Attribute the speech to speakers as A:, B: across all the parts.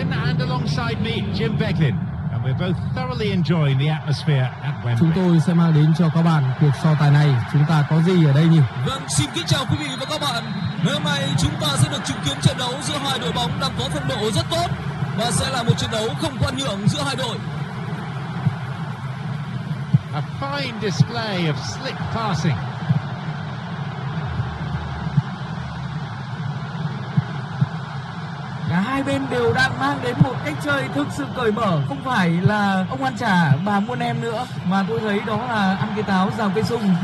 A: Ian, and alongside me, Jim Becklin. And we're both thoroughly enjoying the atmosphere at Wembley.
B: Chúng tôi sẽ mang đến cho các bạn cuộc so tài này. Chúng ta có gì ở đây nhỉ?
C: Vâng, xin kính chào quý vị và các bạn. Ngày hôm nay chúng ta sẽ được chứng kiến trận đấu giữa hai đội bóng đang có phong độ rất tốt và sẽ là một trận đấu không khoan nhượng giữa hai đội.
A: A fine display of slick passing.
B: Cả hai bên đều đang mang đến một cách chơi thực sự cởi mở, không phải là ông ăn chả bà muôn em nữa, mà tôi thấy đó là ăn cái táo rào cây sung.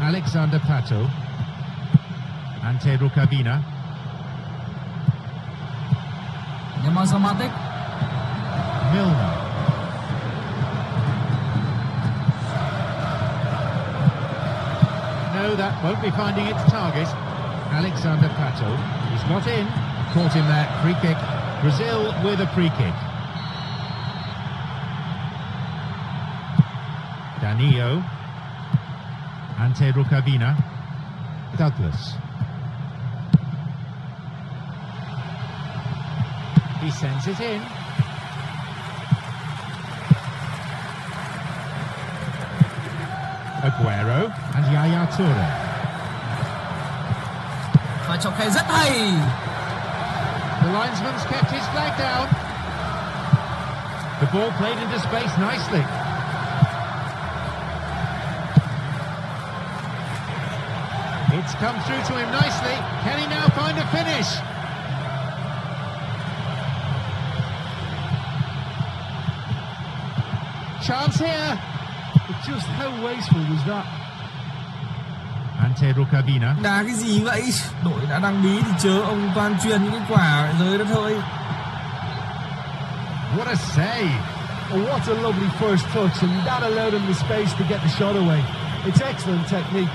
A: Alexander Pato. Ante Rukavina.
B: Yamazamatek.
A: Milner. No, that won't be finding its target. Alexander Pato. He's got in. Caught him there. Free kick. Brazil with a free kick. Danilo. Ante Rukavina. Douglas. He sends it in. Aguero and Yaya Toure.
B: Và trọng khai rất hay.
A: The linesman's kept his flag down. The ball played into space nicely. It's come through to him nicely. Can he now find a finish? Chance here.
D: But just how wasteful was that?
A: Ante Rukavina.
B: Đá cái gì vậy? Đội đã đang bí thì chớ ông toàn truyền những cái quả rơi đất hơi.
A: What a save.
D: Oh, what a lovely first touch, and that allowed him the space to get the shot away. It's excellent technique.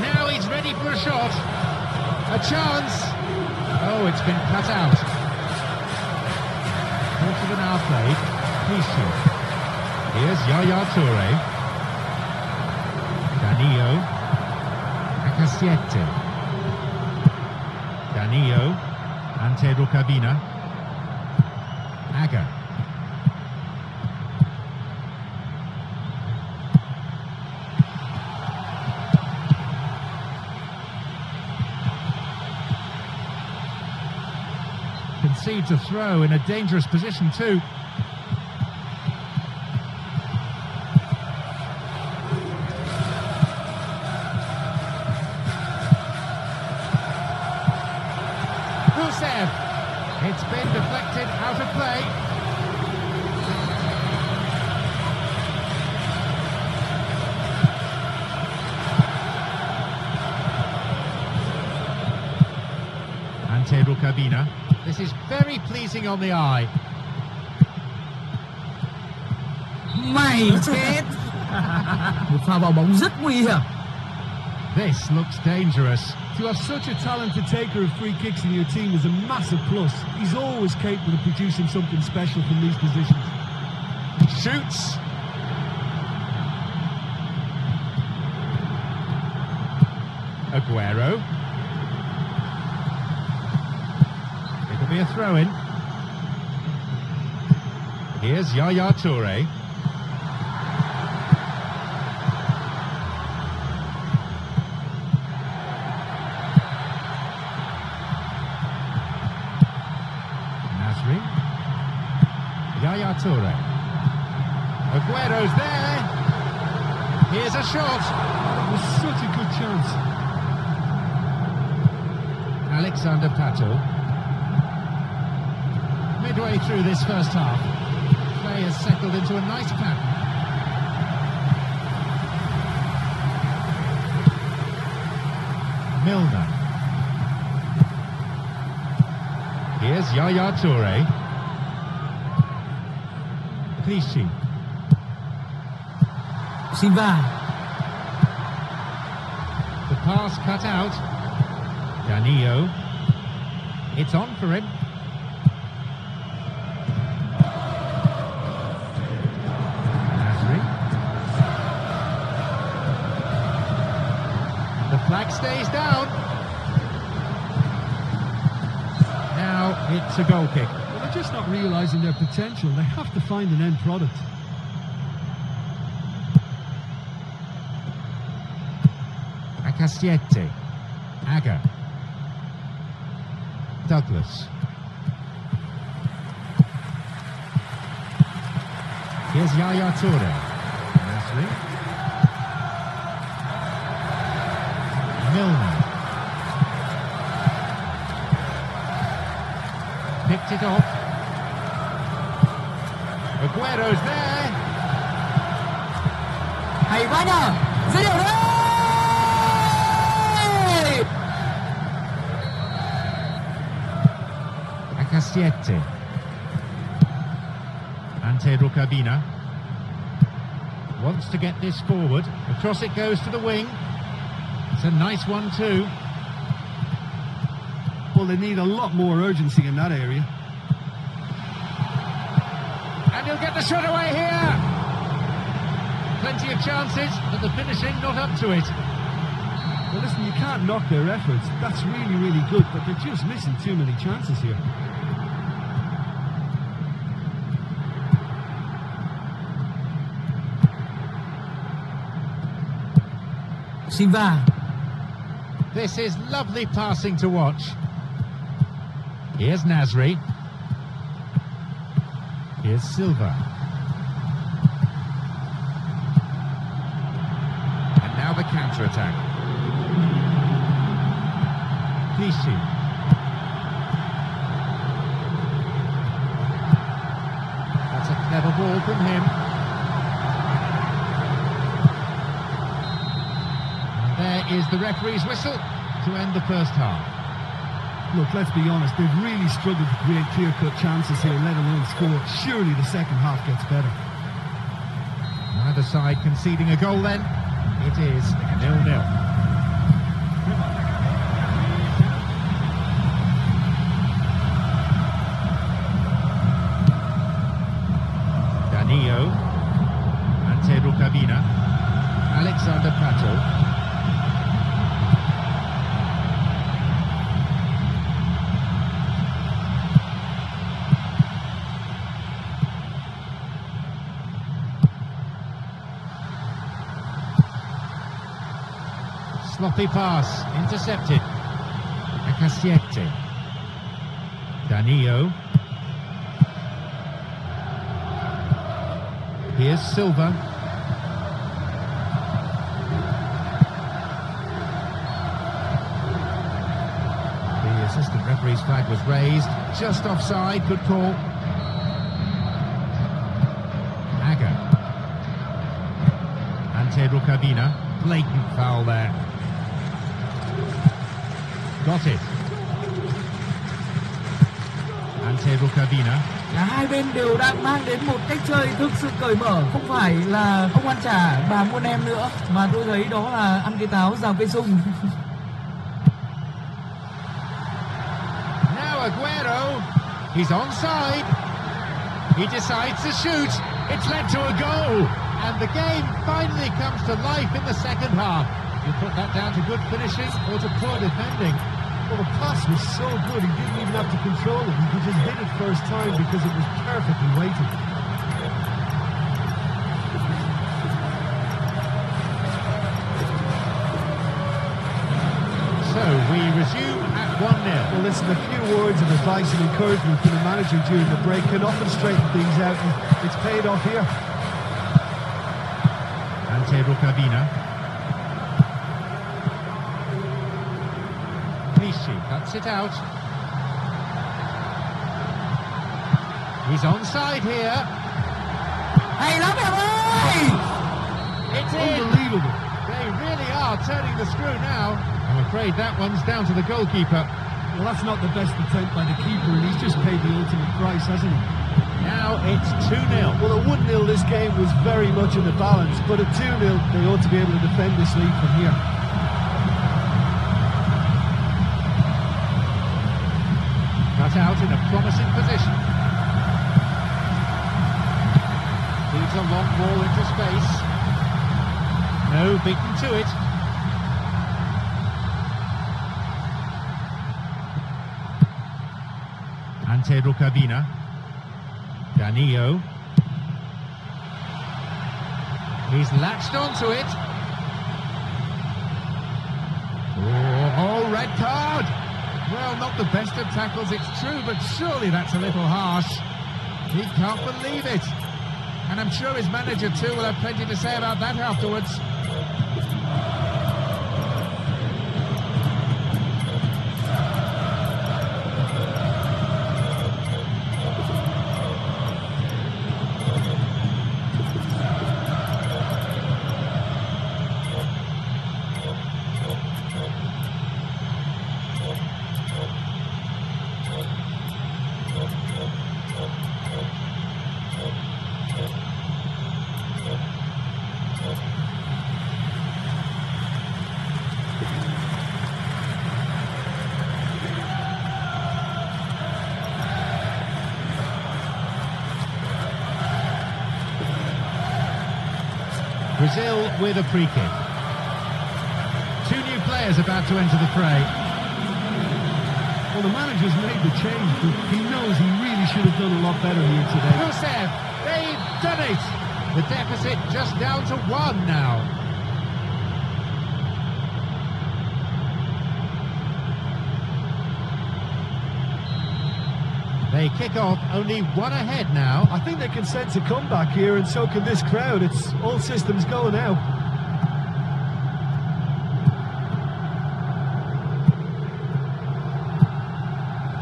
A: Now he's ready for a shot. A chance. Oh, it's been cut out. Quarter of an hour played. Please shoot. Here's Yaya Toure. Danilo. Acasiete. Danilo. Ante Rukavina. Aga. Concedes a throw in a dangerous position too. Gusev. It's been deflected out of play. Ante Rukavina. This is very pleasing on the eye.
B: Mày chết. Một pha vào bóng rất nguy hiểm.
A: This looks dangerous.
D: To have such a talented taker of free kicks in your team is a massive plus. He's always capable of producing something special from these positions.
A: Shoots. Aguero. It'll be a throw-in. Here's Yaya Toure. Yaya Toure. Aguero's there. Here's a shot.
D: That was such a good chance.
A: Alexander Pato. Midway through this first half, play has settled into a nice pattern. Milner. Here's Yaya Toure. Clichy.
B: Silva.
A: The pass cut out. Danilo. It's on for him. Nasri. The flag stays down. It's a goal kick.
D: Well, they're just not realising their potential. They have to find an end product.
A: Acastiete. Aga. Douglas. Here's Yaya Toure. Nasri. Milner. Picked it off. Aguero's there.
B: Hay quá nhờ. Dứt điểm đấy.
A: Acastiete. Ante Rukabina. Wants to get this forward. Across it goes to the wing. It's a nice one too.
D: Well, they need a lot more urgency in that area.
A: And he'll get the shot away here. Plenty of chances, but the finishing not up to it.
D: Well, listen, you can't knock their efforts. That's really, really good, but they're just missing too many chances here.
B: Silva.
A: This is lovely passing to watch. Here's Nasri. Here's Silva. And now the counter-attack. Clichy. That's a clever ball from him. And there is the referee's whistle to end the first half.
D: Look, let's be honest, they've really struggled to create clear-cut chances here, let alone score. Surely the second half gets better.
A: Neither side conceding a goal then. It is 0-0. Danilo. Ante Rukabina. Alexander Pato. Sloppy pass, intercepted. Acastiete. Danilo. Here's Silva. The assistant referee's flag was raised. Just offside, good call. Aga. Ante Rukabina. Blatant foul there. Got it. Ante Rukabina.
B: Cả hai bên đều đang mang đến một cách chơi thực sự cởi mở. Không phải là ông ăn chả bà muôn em nữa, mà tôi thấy đó là ăn cái táo rào cây sung.
A: Now Aguero. He's onside. He decides to shoot. It's led to a goal. And the game finally comes to life in the second half. You put that down to good finishing or to poor defending?
D: Well, the pass was so good, he didn't even have to control it. He could just hit it first time because it was perfectly weighted.
A: So we resume at 1-0.
D: Well, listen, a few words of advice and encouragement from the manager during the break can often straighten things out, and it's paid off here.
A: Ante Rukabina. Clichy cuts it out. He's onside here.
B: Hay lắm em ơi!
A: It's in.
D: Unbelievable.
A: They really are turning the screw now. I'm afraid that one's down to the goalkeeper.
D: Well, that's not the best attempt by the keeper, and he's just paid the ultimate price, hasn't he?
A: Now it's 2-0.
D: Well, at 1-0 this game was very much in the balance, but at 2-0 they ought to be able to defend this lead from here.
A: Cut out in a promising position. Feeds a long ball into space. No, beaten to it. Ante Rukavina. Danilo. He's latched onto it. Oh, red card! Well, not the best of tackles, it's true, but surely that's a little harsh. He can't believe it. And I'm sure his manager too will have plenty to say about that afterwards. Brazil with a free kick. Two new players about to enter the fray.
D: Well, the manager's made the change, but he knows he really should have done a lot better here today.
A: Gusev, they've done it! The deficit just down to 1 now. They kick off, only 1 ahead now.
D: I think they can sense a comeback here, and so can this crowd. It's all systems go now.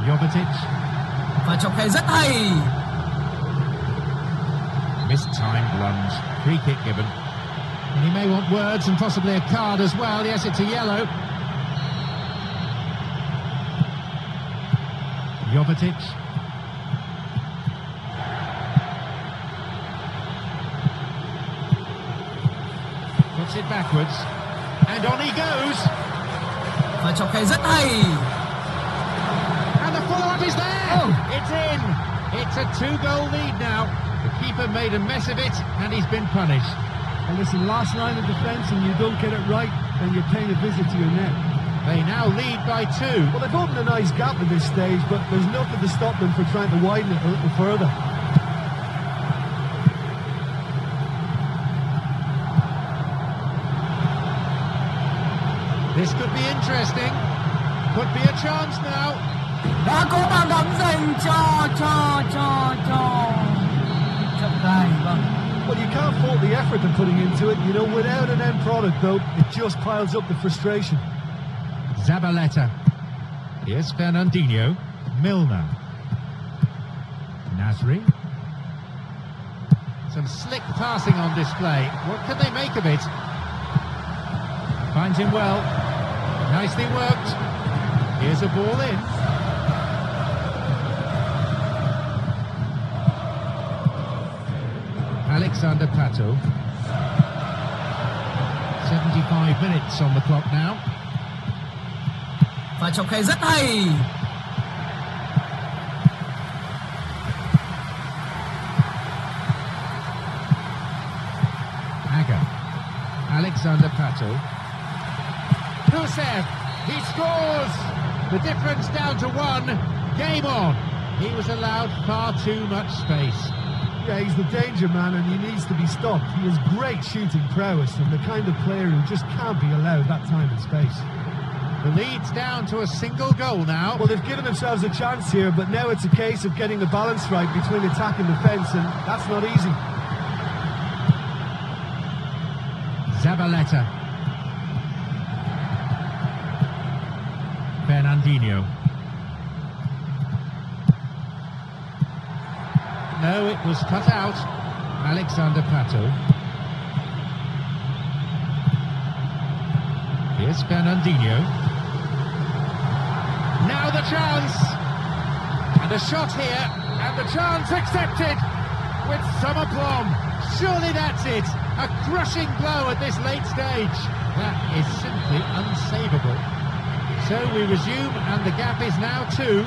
A: Jovetic.
B: Và trọng tài rất hay.
A: Mistimed lunge. Free kick given. And he may want words and possibly a card as well. Yes, it's a yellow. Jovetic. Puts it backwards. And on he goes.
B: Và trọng tài rất hay.
A: And the follow-up is there! Oh. It's in! It's a 2-goal lead now. The keeper made a mess of it, and he's been punished.
D: And listen, last line of defence, and you don't get it right, then you're paying a visit to your net.
A: They now lead by 2.
D: Well, they've opened a nice gap at this stage, but there's nothing to stop them from trying to widen it a little further.
A: This could be interesting. Could be a chance now.
B: Đã có bàn thắng dành cho trọng tài. Vâng.
D: Well, you can't fault the effort they're putting into it. You know, without an end product, though, it just piles up the frustration.
A: Zabaleta. Here's Fernandinho. Milner. Nasri. Some slick passing on display. What can they make of it? Finds him well. Nicely worked. Here's a ball in. Alexander Pato. 75 minutes on the clock now.
B: Và trọng tài rất hay.
A: Aga. Alexander Pato. Gusev, he scores! The difference down to 1. Game on. He was allowed far too much space.
D: Yeah, he's the danger man and he needs to be stopped. He has great shooting prowess and the kind of player who just can't be allowed that time and space.
A: The lead's down to a single goal now.
D: Well, they've given themselves a chance here, but now it's a case of getting the balance right between attack and defence, and that's not easy.
A: Zabaleta. Fernandinho. No, it was cut out. Alexander Pato. Here's Fernandinho. Now the chance! And a shot here, and the chance accepted with some aplomb. Surely that's it. A crushing blow at this late stage. That is simply unsavable. So we resume, and the gap is now 2.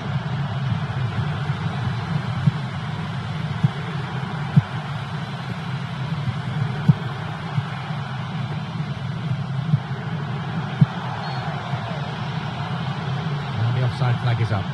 A: And the offside flag is up.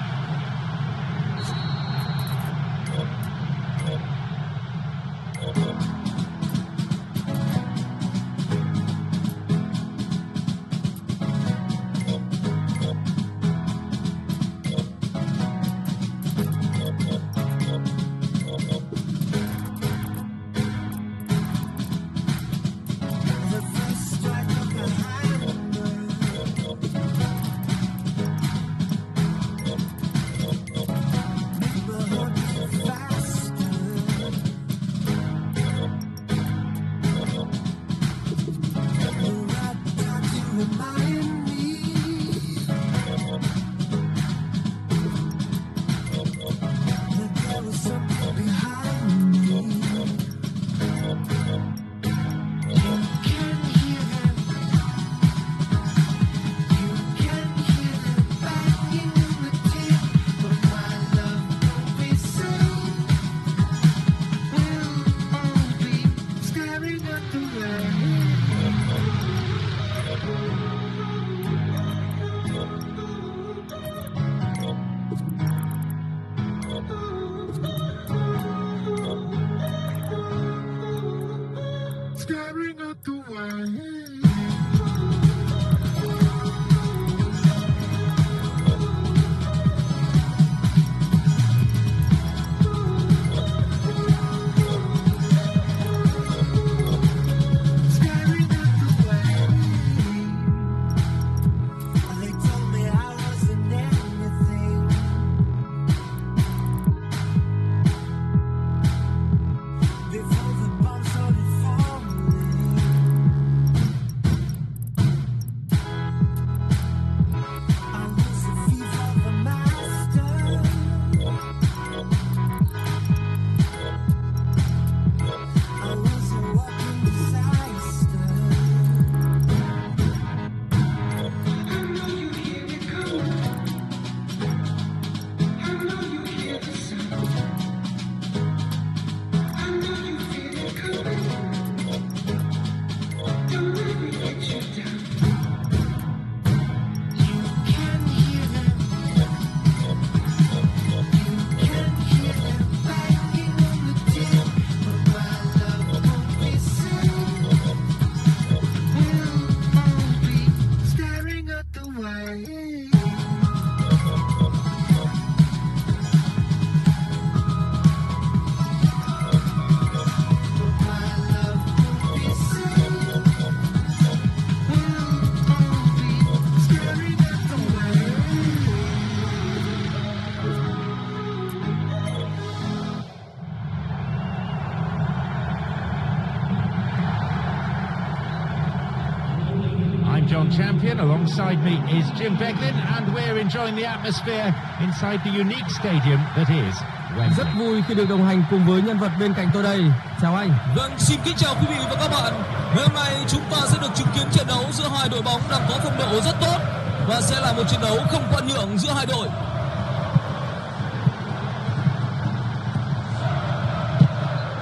A: John Champion. Alongside me is Jim Beglin, and we're enjoying the atmosphere inside the unique stadium that is Wembley.
B: Rất vui khi được đồng hành cùng với nhân vật bên cạnh tôi đây. Chào anh.
C: Vâng, xin kính chào quý vị và các bạn. Ngày hôm nay chúng ta sẽ được chứng kiến trận đấu giữa hai đội bóng đang có phong độ rất tốt và sẽ là một trận đấu không khoan nhượng giữa hai đội.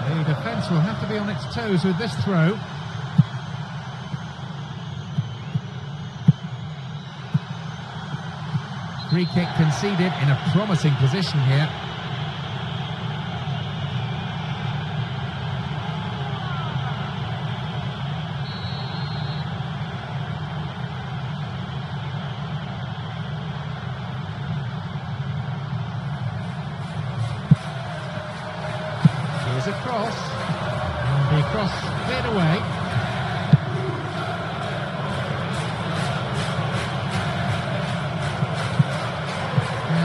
A: The defence will have to be on its toes with this throw. Free kick conceded in a promising position here. Here's a cross, and the cross cleared away.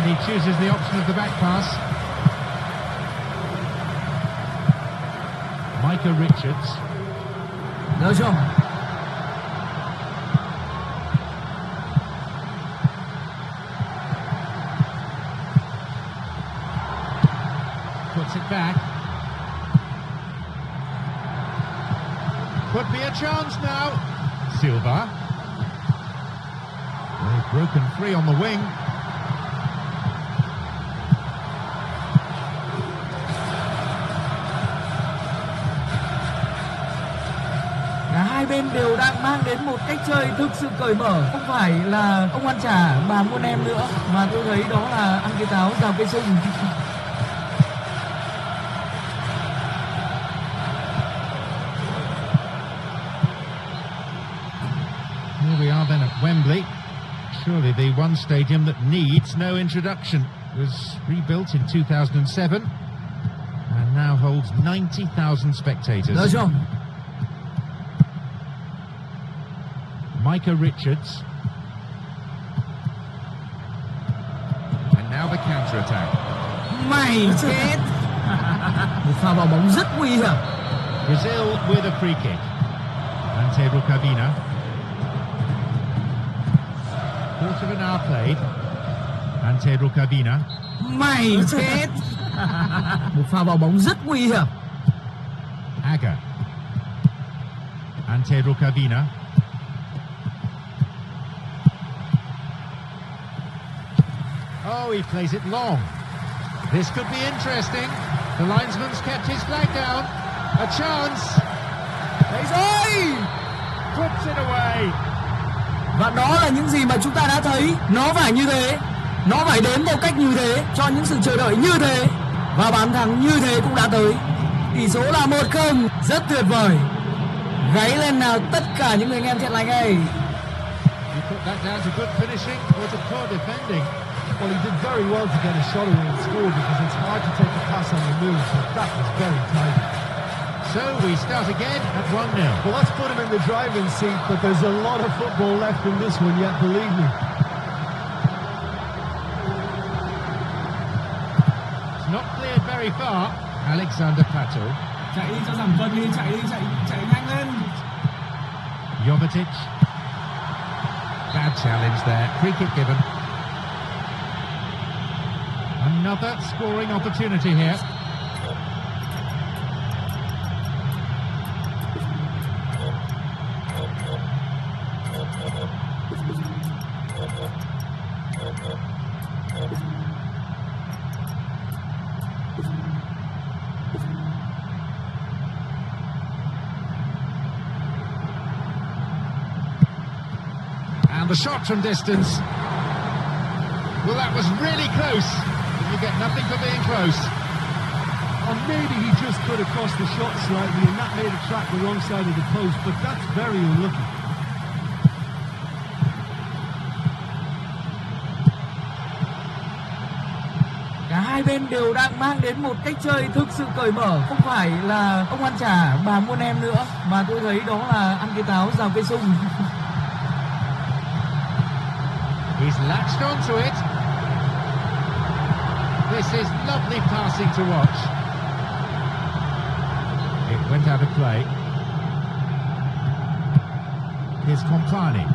A: He chooses the option of the back pass. Micah Richards.
B: Được chưa?
A: Puts it back. Could be a chance now. Silva. They've broken free on the wing.
B: Hai bên đều đang mang đến một cách chơi thực sự cởi mở, không phải là ông ăn chả bà muôn em nữa, mà tôi thấy đó là ăn cái táo rào cây sung.
A: Here we are then at Wembley, surely the one stadium that needs no introduction. It was rebuilt in 2007 and now holds 90,000 spectators.
B: Được chưa?
A: Micah Richards. And now the counter-attack.
B: Mày chết! Một pha vào bóng rất nguy hiểm.
A: Brazil with a free kick. Ante Rukavina. Quarter of an hour played. Ante Rukavina.
B: Mày chết! Một pha vào bóng rất nguy hiểm.
A: Aga. Ante Rukavina. Oh, he plays it long. This could be interesting. The linesman's kept his flag down. A chance.
B: Đấy rồi.
A: Puts it away.
B: Và đó là những gì mà chúng ta đã thấy. Nó phải như thế. Nó phải đến theo cách như thế, cho những sự chờ đợi như thế. Và bàn thắng như thế cũng đã tới. Tỷ số là 1-0. Rất tuyệt vời. Gáy lên nào tất cả những người anh em trên lành ơi.
A: You put that down to good finishing or to poor defending.
D: Well, he did very well to get a shot away and score because it's hard to take a pass on the move, but that was very tidy.
A: So we start again at 1-0.
D: Well, let's put him in the driving seat, but there's a lot of football left in this one yet, believe me.
A: It's not cleared very far. Alexander Pato.
B: Chạy đi cho giảm cân đi, chạy nhanh lên.
A: Jovetic. Bad challenge there. Free kick given. Another scoring opportunity here. And the shot from distance. Well, that was really close. But you get nothing for being close.
D: Or maybe he just could have crossed the shot slightly and that made it track the wrong side of the post, but that's very unlucky.
B: Cả hai bên đều đang mang đến một cách chơi thực sự cởi mở. Không phải là ông ăn chả bà muôn em nữa, mà tôi thấy đó là ăn cái táo rào cây sung.
A: He's latched onto it. This is lovely passing to watch. It went out of play. Here's Compani.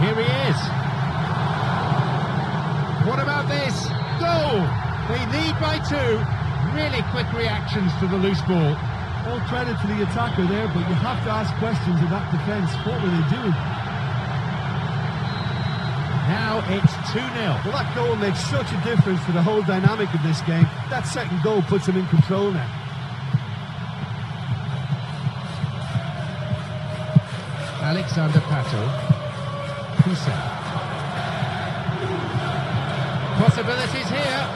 A: Here he is. What about this? Goal! They lead by 2. Really quick reactions to the loose ball.
D: All credit to the attacker there, but you have to ask questions of that defence. What were they doing?
A: Now it's 2-0.
D: Well, that goal makes such a difference to the whole dynamic of this game. That second goal puts them in control now.
A: Alexander Pato. Kusa. Possibilities here.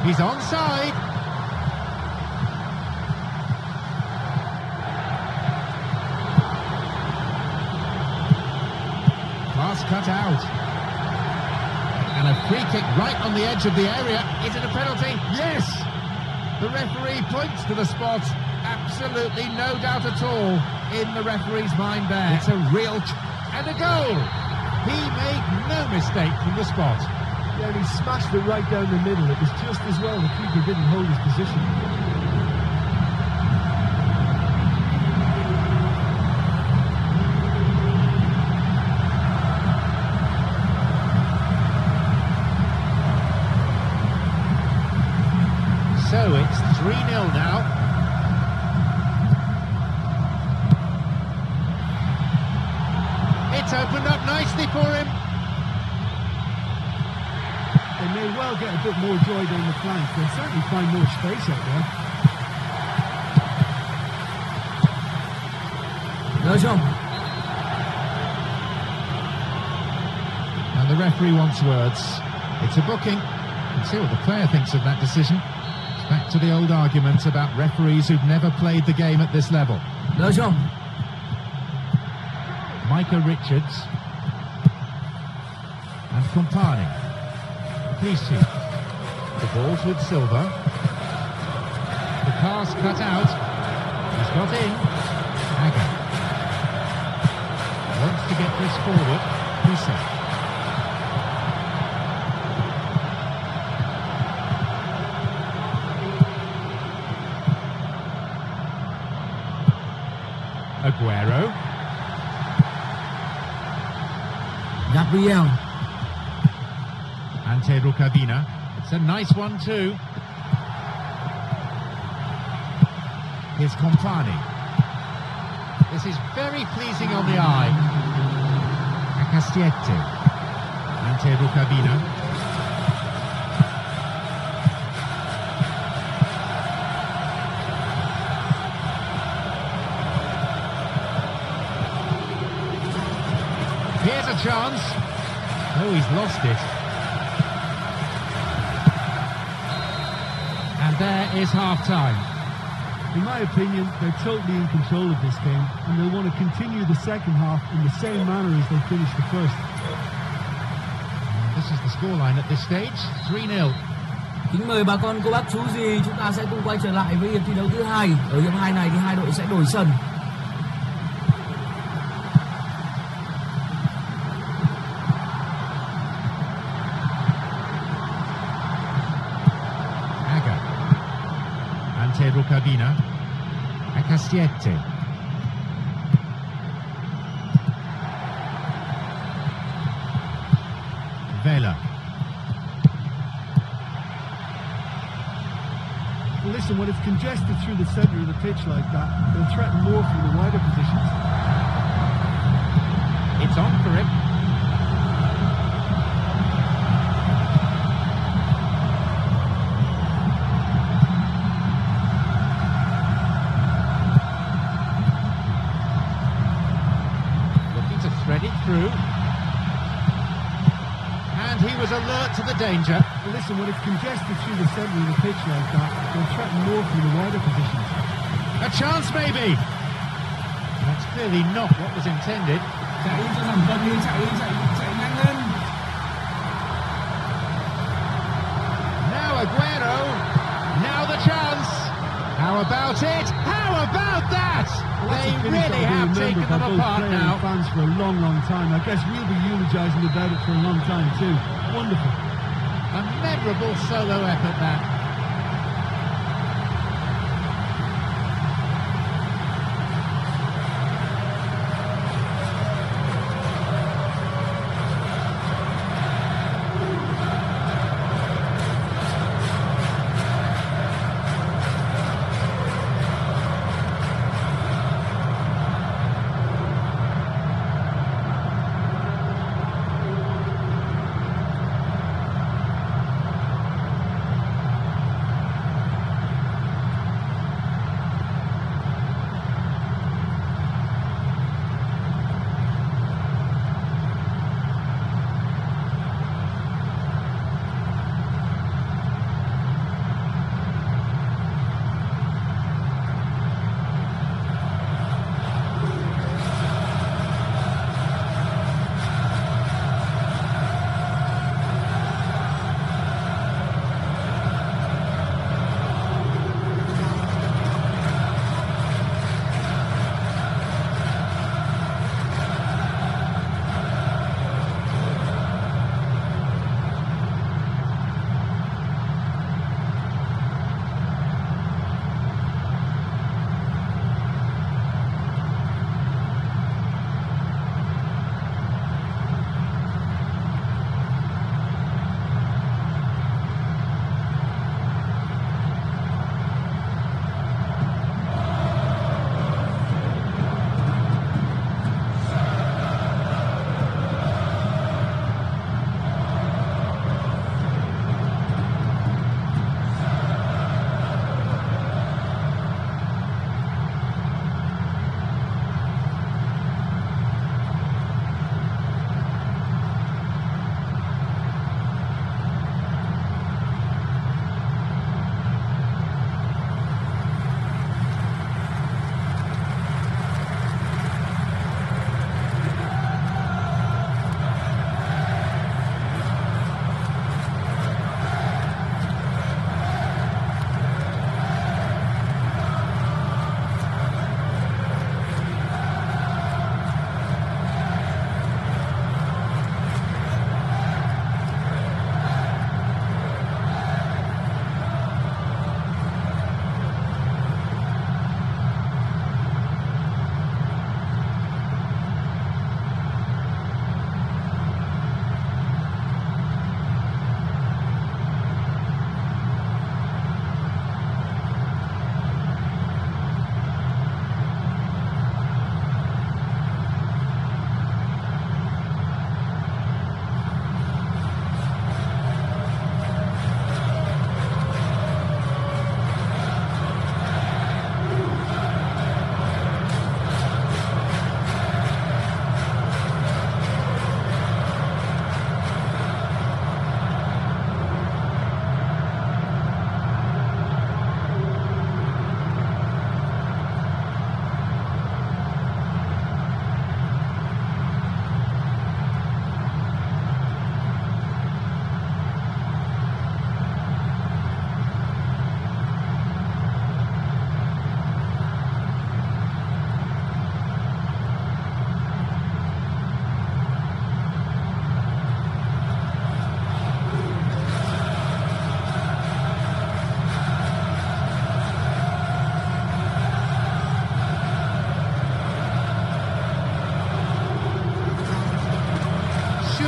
A: He's onside. Pass cut out. And a free kick right on the edge of the area. Is it a penalty? Yes! The referee points to the spot. Absolutely no doubt at all in the referee's mind there. It's a real... and a goal! He made no mistake from the spot.
D: Yeah, and he smashed it right down the middle. It was just as well the keeper didn't hold his position.
A: So it's 3-0 now. It's opened up nicely for him.
D: They may well get a bit more joy down the flank. They'll certainly find more space out there.
A: And the referee wants words. It's a booking. Let's see what the player thinks of that decision. It's back to the old argument about referees who've never played the game at this level. Micah Richards. And Compani. Peachy. The ball's with Silva. The pass cut out. He's got in. Aga. Wants to get this forward. Peachy. Aguero.
B: Gabriel.
A: Ante Rukavina. It's a nice one too. Here's Compani. This is very pleasing on the eye. Acastiete. Ante Rukavina. Here's a chance. Oh, he's lost it. And there is half-time.
D: In my opinion, they're totally in control of this game, and they'll want to continue the second half in the same manner as they finished the first.
A: This is the scoreline at this stage, 3-0.
B: Kính mời bà con cô bác chú gì, chúng ta sẽ cùng quay trở lại với hiệp thi đấu thứ hai. Ở hiệp 2 này thì hai đội sẽ đổi sân.
A: Ante Rukavina. Acastiete. Vela.
D: Well, listen, when it's congested through the centre of the pitch like that, they'll threaten more from the wider positions.
A: It's on for him. Thread it through. And he was alert to the danger.
D: Well, listen, when it's congested through the centre of the pitch like that, they'll threaten more from the wider positions.
A: A chance maybe. That's clearly not what was intended.
B: Chạy cho thẳng tầm đi, chạy nhanh lên.
A: Now Aguero. Now the chance. How about it? How about that? They really have taken them apart now.
D: Fans for a long, long time. I guess we'll be eulogising about it for a long time too. Wonderful.
A: A memorable solo effort that.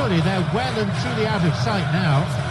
A: surely they're well and truly out of sight now.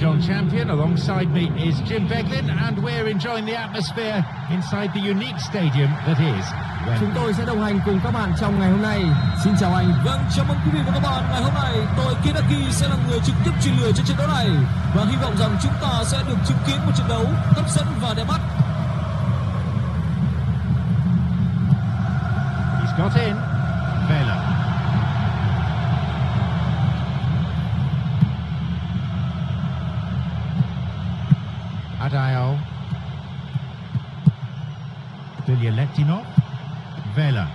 A: John Champion, alongside me is Jim Beglin, and we're enjoying the atmosphere inside the unique stadium that is
B: Chúng tôi sẽ đồng hành cùng các bạn trong ngày hôm nay. Xin chào anh.
C: Vâng, chào mừng quý vị và các bạn. Ngày hôm nay tôi Kinaki sẽ là người trực tiếp truyền lửa cho trận đấu này và hy vọng rằng chúng ta sẽ được chứng kiến một trận đấu hấp dẫn và đẹp mắt.
A: He's got in. Vela. Adayo. Vilyaletdinov. Vela.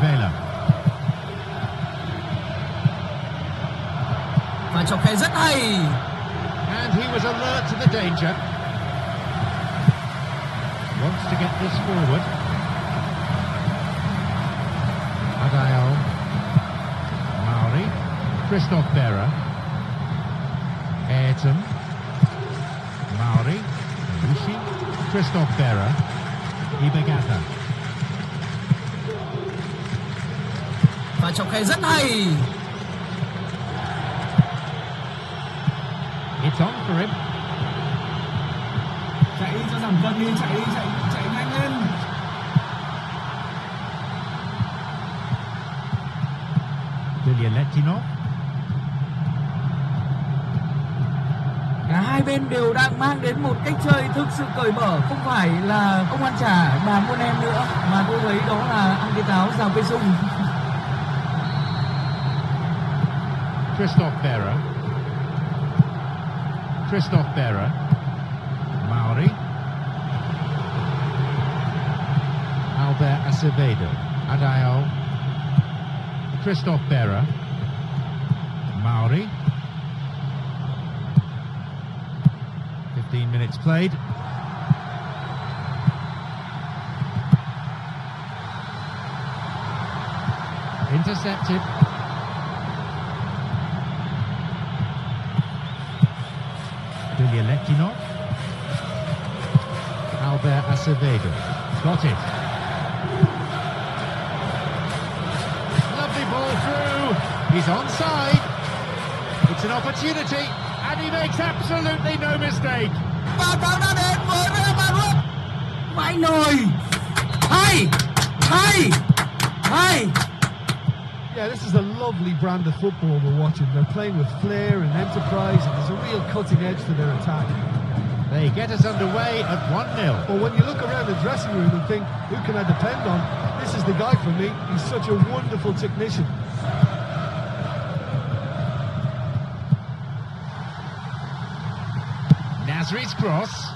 A: Vela.
B: Và chọc khe rất hay.
A: And he was alert to the danger. Wants to get this forward. Adayo. Mauri. Christoph Berra. Ayrton. Mauri. Bushi. Christoph Berra. Ibagata.
B: Và chọc khe rất hay.
A: It's on for him.
B: Chạy cho giảm cân đi, chạy nhanh lên.
A: Vilyaletdinov.
B: Cả hai bên đều đang mang đến một cách chơi thực sự cởi mở, không phải là ông ăn chả bà muôn em nữa, mà tôi thấy đó là ăn cái táo rào cây sung.
A: Christoph Berra. Christoph Berra. Mauri. Albert Acevedo. Adayo. Christoph Berra. Mauri. 15 minutes played. Intercepted. Vilyaletdinov. Albert Acevedo. Got it. Lovely ball through. He's onside. It's an opportunity, and he makes absolutely no mistake.
B: Và bóng đã đến với Real Madrid. Vãi nồi. Hay.
D: Yeah, this is a lovely brand of football we're watching. They're playing with flair and enterprise, and there's a real cutting edge to their attack.
A: They get us underway at 1-0.
D: But when you look around the dressing room and think, who can I depend on? This is the guy for me. He's such a wonderful technician.
A: Nasri's cross.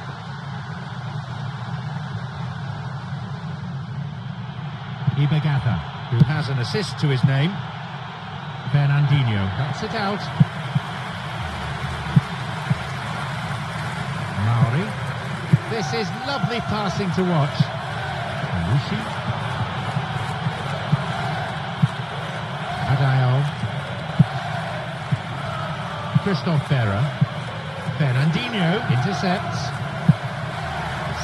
A: Ibagata, who has an assist to his name. Fernandinho, that's it out. Mauri. This is lovely passing to watch. Adayal. Christophe Berra. Fernandinho intercepts.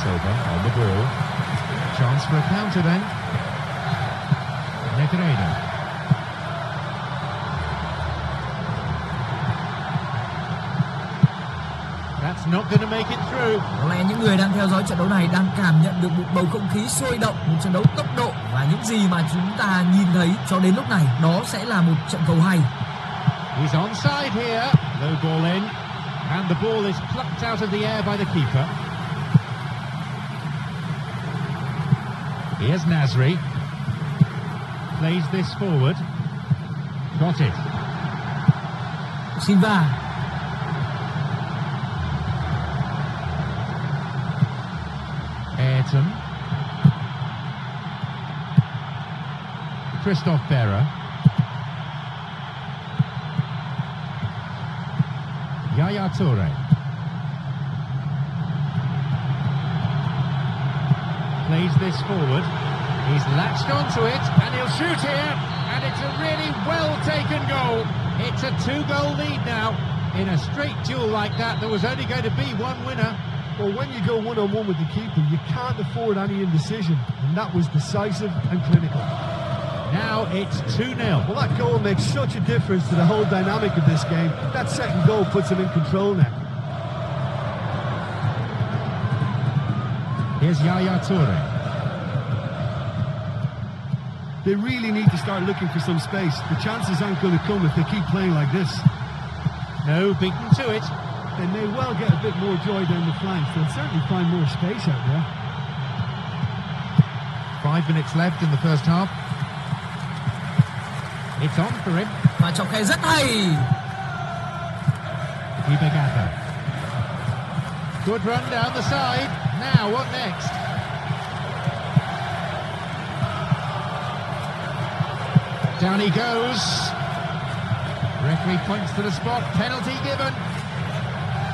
A: Silva on the ball. Chance for a counter then. Negredo. That's not going to make it through.
B: Có lẽ những người đang theo dõi trận đấu này đang cảm nhận được một bầu không khí sôi động, một trận đấu tốc độ, và những gì mà chúng ta nhìn thấy cho đến lúc này đó sẽ là một trận cầu hay.
A: He's onside here. Low ball in. And the ball is plucked out of the air by the keeper. Here's Nasri. Plays this forward. Got it.
B: Silva.
A: Ayrton. Christophe Berra. Yaya Toure. Plays this forward. He's latched onto it and he'll shoot here, and it's a really well taken goal. It's a 2-goal lead now. In a straight duel like that, there was only going to be one winner.
D: Well, when you go one-on-one with the keeper, you can't afford any indecision, and that was decisive and clinical.
A: Now it's 2-0.
D: Well, that goal makes such a difference to the whole dynamic of this game. That second goal puts them in control now.
A: Here's Yaya Toure.
D: They really need to start looking for some space. The chances aren't going to come if they keep playing like this.
A: No, beaten to it.
D: They may well get a bit more joy down the flanks. They'll certainly find more space out there.
A: 5 minutes left in the first half. It's on for him.
B: Và trọng khe rất hay.
A: Ibagata. Good run down the side. Now what next? Down he goes. Referee points to the spot. Penalty given.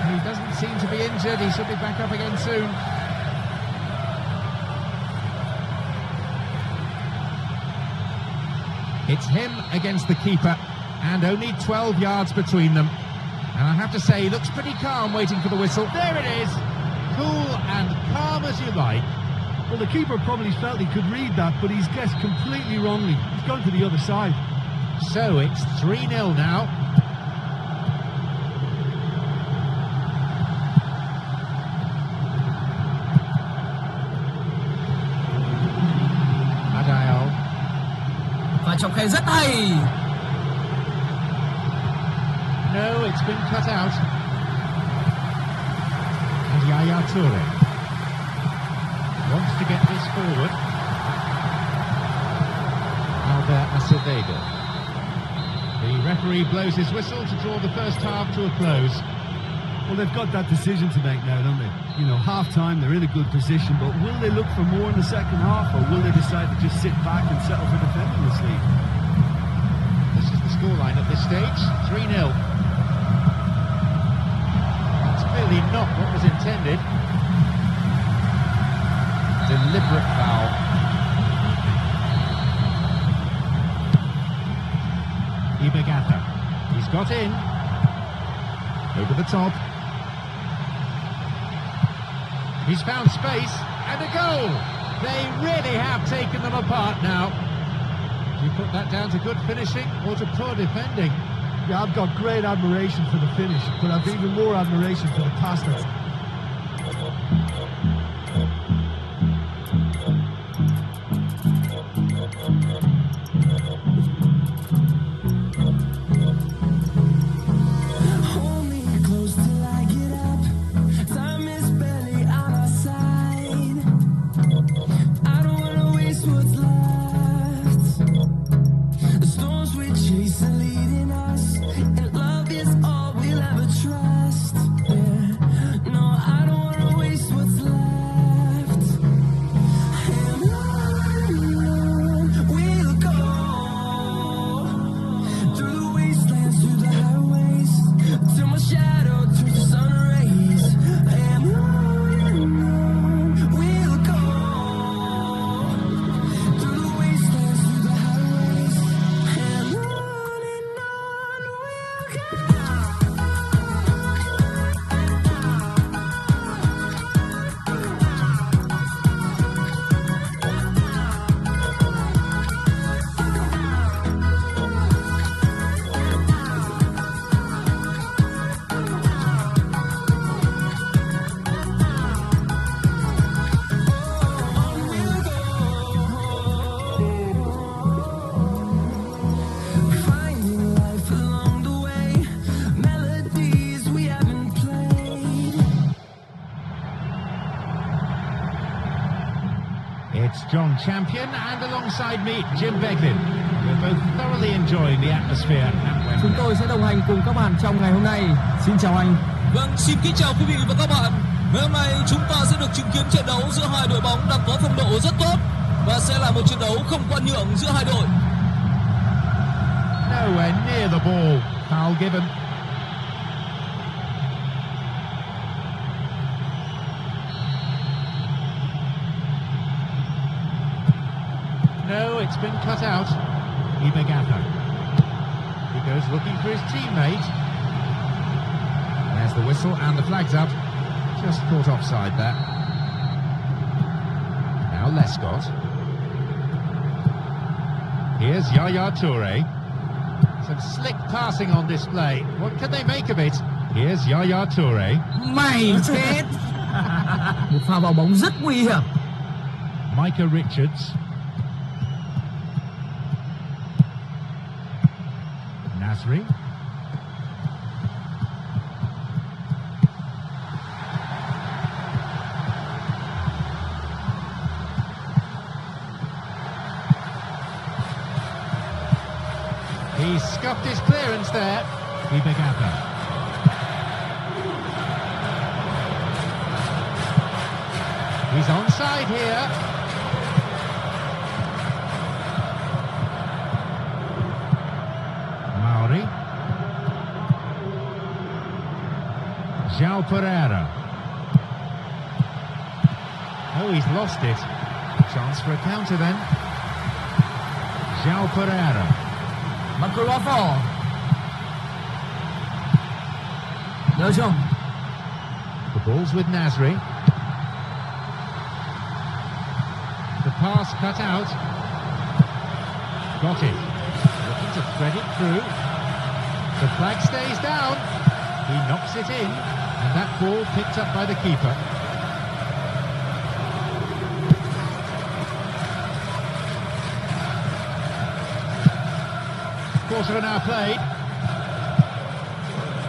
A: He doesn't seem to be injured. He should be back up again soon. It's him against the keeper, and only 12 yards between them. And I have to say, he looks pretty calm waiting for the whistle. There it is. Cool and calm as you like.
D: Well, the keeper probably felt he could read that, but he's guessed completely wrongly. He's gone to the other side.
A: So it's 3-0 now. Adayal.
B: Và trọng khe rất hay.
A: No, it's been cut out. And Yaya Toure wants to get this forward. Albert Acevedo. The referee blows his whistle to draw the first half to a close.
D: Well, they've got that decision to make now, don't they? You know, half-time, they're in a good position, but will they look for more in the second half, or will they decide to just sit back and settle for defending this lead?
A: This is the scoreline at this stage, 3-0. That's clearly not what was intended. Deliberate foul. Ibagata. He's got in. Over the top. He's found space and a goal. They really have taken them apart now. Do you put that down to good finishing or to poor defending?
D: Yeah, I've got great admiration for the finish, but I've even more admiration for the pass that's...
A: John Champion, and alongside me, Jim Beglin. We're both thoroughly enjoying the atmosphere at
B: Chúng
A: Wembley.
B: tôi sẽ đồng hành cùng các bạn trong ngày hôm nay. Xin chào anh.
C: Vâng, xin kính chào quý vị và các bạn. Ngày hôm nay chúng ta sẽ được chứng kiến trận đấu giữa hai đội bóng đang có phong độ rất tốt và sẽ là một trận đấu không khoan nhượng giữa hai đội.
A: Nowhere near the ball. Foul given. No, it's been cut out. Ibegatha. He goes looking for his teammate. There's the whistle and the flag's up. Just caught offside there. Now Lescott. Here's Yaya Toure. Some slick passing on display. What can they make of it? Here's Yaya Toure.
B: Mày chết. Một pha vào bóng rất nguy hiểm.
A: Micah Richards. Nasri. He scuffed his clearance there. Ibegatha. He's onside here. Mauri. João Pereira. Oh, he's lost it. Chance for a counter then. João Pereira.
B: McGrath. De Jong.
A: The ball's with Nasri. The pass cut out. Got it. Looking to thread it through. The flag stays down. He knocks it in. And that ball picked up by the keeper. Quarter of an hour played.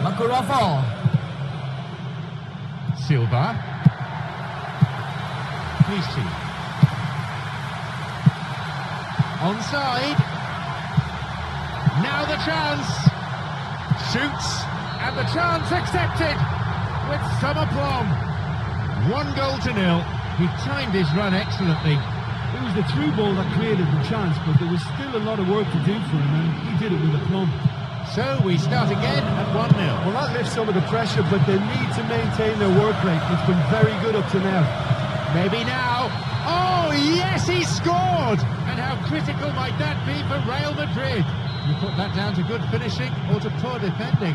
B: McGrath.
A: Silva. Clichy. Onside. Now the chance. Shoots. And the chance accepted with some aplomb. 1-0. He timed his run excellently.
D: It was the through ball that created the chance, but there was still a lot of work to do for him, and he did it with aplomb.
A: So we start again at 1-0.
D: Well, that lifts some of the pressure, but they need to maintain their work rate. It's been very good up to now.
A: Maybe now. Oh, yes, he scored! And how critical might that be for Real Madrid? You put that down to good finishing or to poor defending?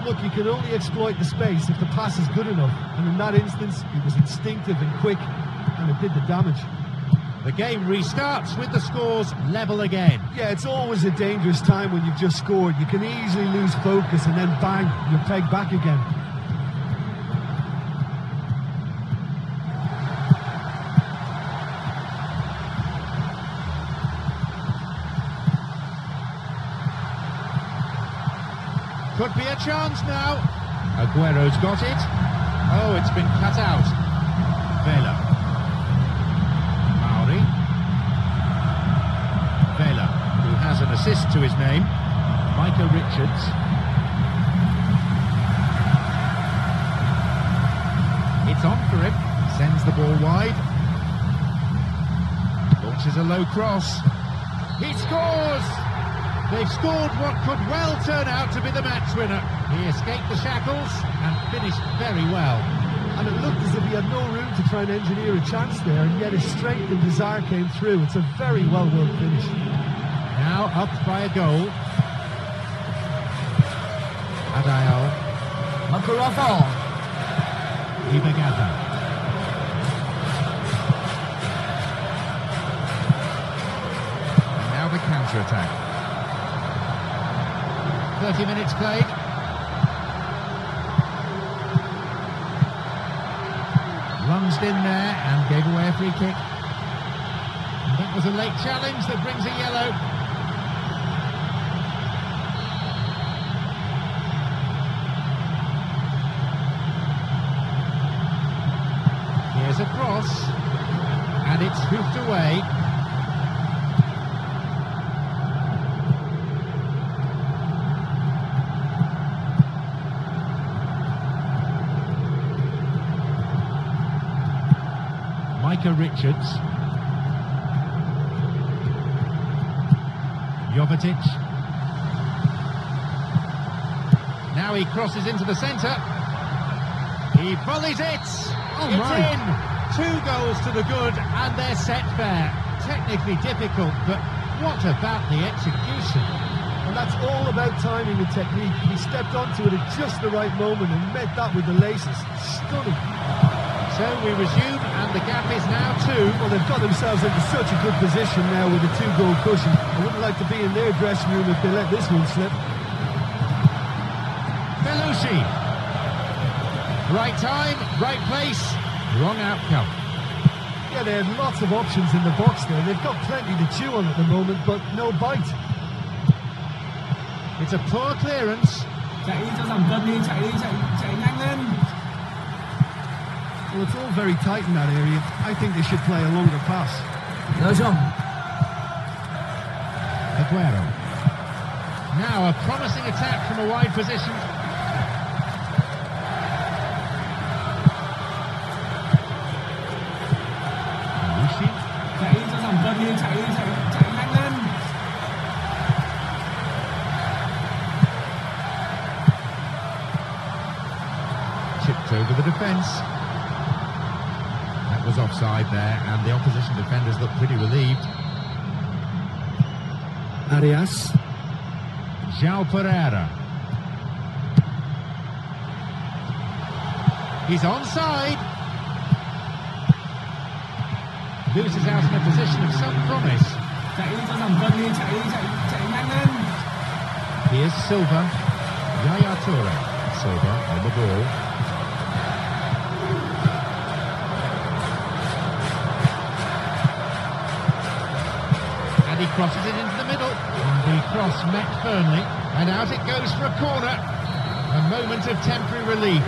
D: Look, you can only exploit the space if the pass is good enough, and in that instance, it was instinctive and quick, and it did the damage.
A: The game restarts with the scores level again.
D: Yeah, it's always a dangerous time when you've just scored. You can easily lose focus, and then bang, you're pegged back again.
A: Could be a chance now. Aguero's got it. Oh, it's been cut out. Vela. Mauri. Vela, who has an assist to his name. Micah Richards. It's on for him. Sends the ball wide. Launches a low cross. He scores! They've scored what could well turn out to be the match winner. He escaped the shackles and finished very well.
D: And it looked as if he had no room to try and engineer a chance there, and yet his strength and desire came through. It's a very well-worked finish.
A: Now up by a goal. Adayal.
B: McGrath.
A: Ibegatha. And now the counter-attack. 30 minutes played. Lunged in there and gave away a free kick. And that was a late challenge that brings a yellow. Here's a cross. And it's hoofed away. striker Richards. Jovetic. Now he crosses into the centre. He volleys it.
D: Oh,
A: it's
D: my.
A: in. 2 goals to the good, and they're set fair. Technically difficult, but what about the execution?
D: And that's all about timing and technique. He stepped onto it at just the right moment and met that with the laces. Stunning.
A: So we resume, and the gap is now 2.
D: Well, they've got themselves into such a good position now with a 2-goal cushion. I wouldn't like to be in their dressing room if they let this one slip.
A: Belushi. Right time, right place, wrong outcome.
D: Yeah, they had lots of options in the box there. They've got plenty to chew on at the moment, but no bite.
A: It's a poor clearance.
B: Chạy cho giảm cân đi, chạy nhanh lên.
D: Well, it's all very tight in that area. I think they should play a longer pass.
B: Được chưa?
A: Aguero. Now a promising attack from a wide position. Belushi.
B: Chạy cho giảm cân đi, chạy nhanh lên.
A: Chipped over the defence. That was offside there, and the opposition defenders looked pretty relieved.
D: Arias.
A: João Pereira. He's onside. Loses out in a position of some promise.
B: Chạy cho giảm cân đi, chạy nhanh lên.
A: Here's Silva. Yaya Toure. Silva on the ball. And he crosses it into the middle. And the cross met firmly. And out it goes for a corner. A moment of temporary relief.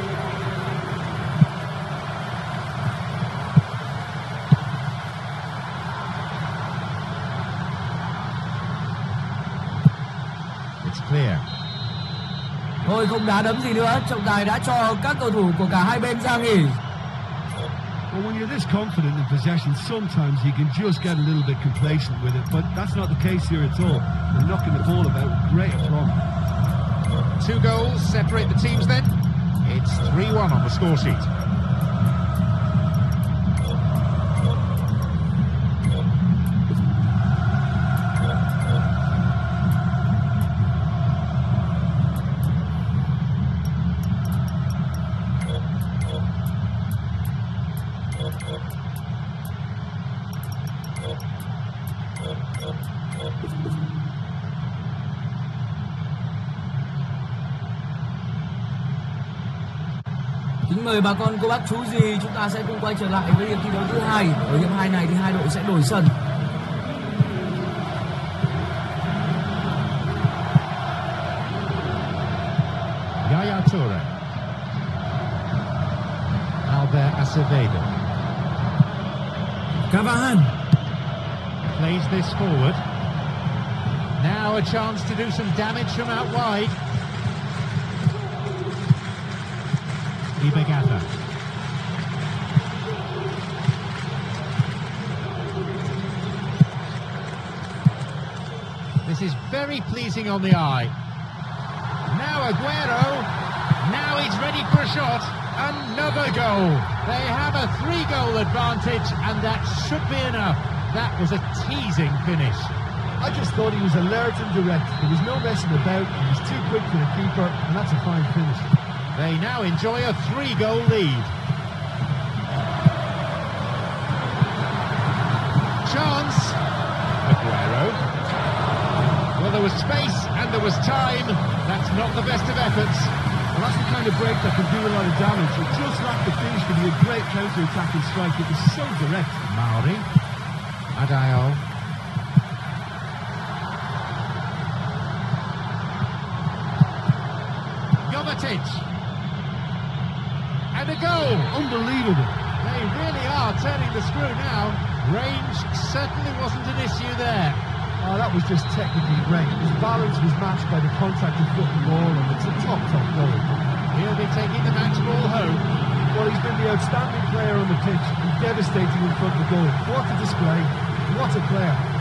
A: It's clear.
B: Thôi không đá đấm gì nữa, trọng tài đã cho các cầu thủ của cả hai bên ra nghỉ.
D: Well, when you're this confident in possession, sometimes you can just get a little bit complacent with it, but that's not the case here at all. They're knocking the ball about with great aplomb.
A: 2 goals separate the teams then. It's 3-1 on the score sheet.
B: Kính mời bà con cô bác chú gì, chúng ta sẽ cùng quay trở lại với hiệp thi đấu thứ 2. Ở hiệp 2 này thì hai đội sẽ đổi sân.
A: Yaya Toure. Albert Acevedo.
B: Cavahan.
A: Plays this forward. Now a chance to do some damage from out wide. Ibagata. This is very pleasing on the eye. Now Aguero. Now he's ready for a shot. Another goal. They have a 3-goal advantage, and that should be enough. That was a teasing finish.
D: I just thought he was alert and direct. There was no messing about. He was too quick for the keeper, and that's a fine finish.
A: They now enjoy a 3-goal lead. Chance. Aguero. Well, there was space and there was time. That's not the best of efforts.
D: Well, that's the kind of break that can do a lot of damage. It just lacked the finish to be a great counter-attacking strike. It was so direct.
A: Mauri. Adayo. Jovetic. And a goal!
D: Unbelievable.
A: They really are turning the screw now. Range certainly wasn't an issue there.
D: Oh, that was just technically great. His balance was matched by the contact of foot and ball, and it's a top goal.
A: He'll be taking the match ball home.
D: Well, he's been the outstanding player on the pitch and devastating in front of the goal. What a display. What a player.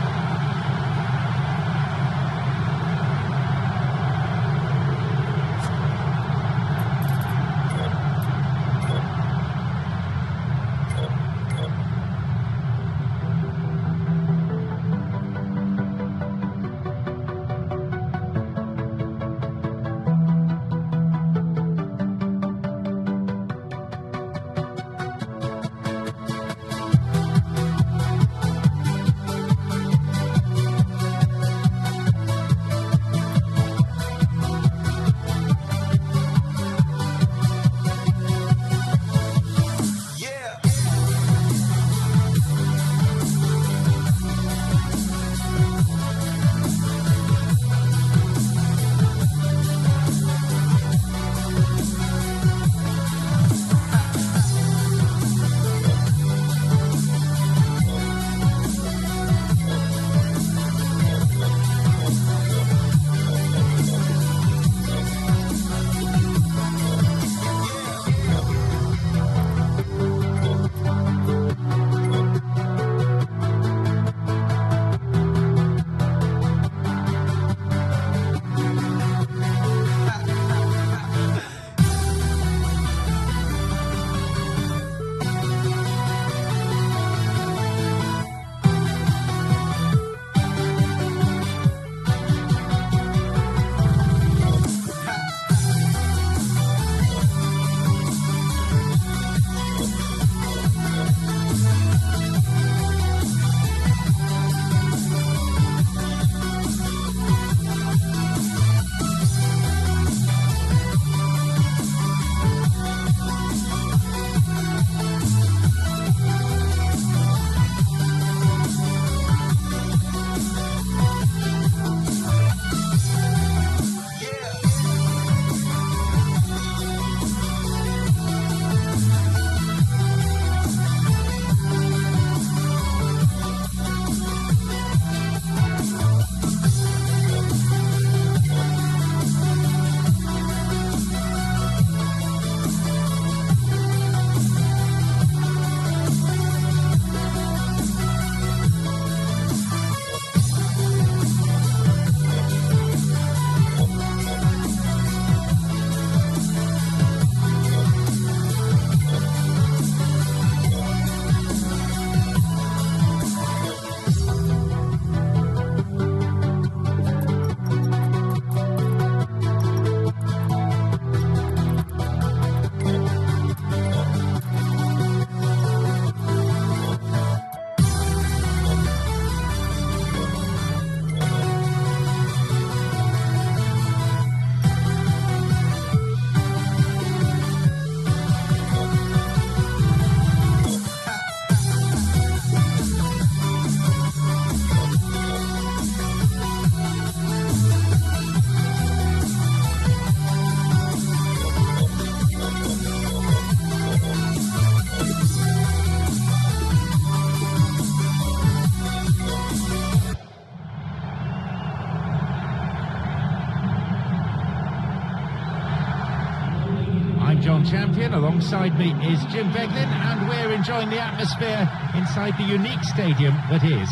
A: John Champion. Alongside me is Jim Beglin, and we're enjoying the atmosphere inside the unique stadium that is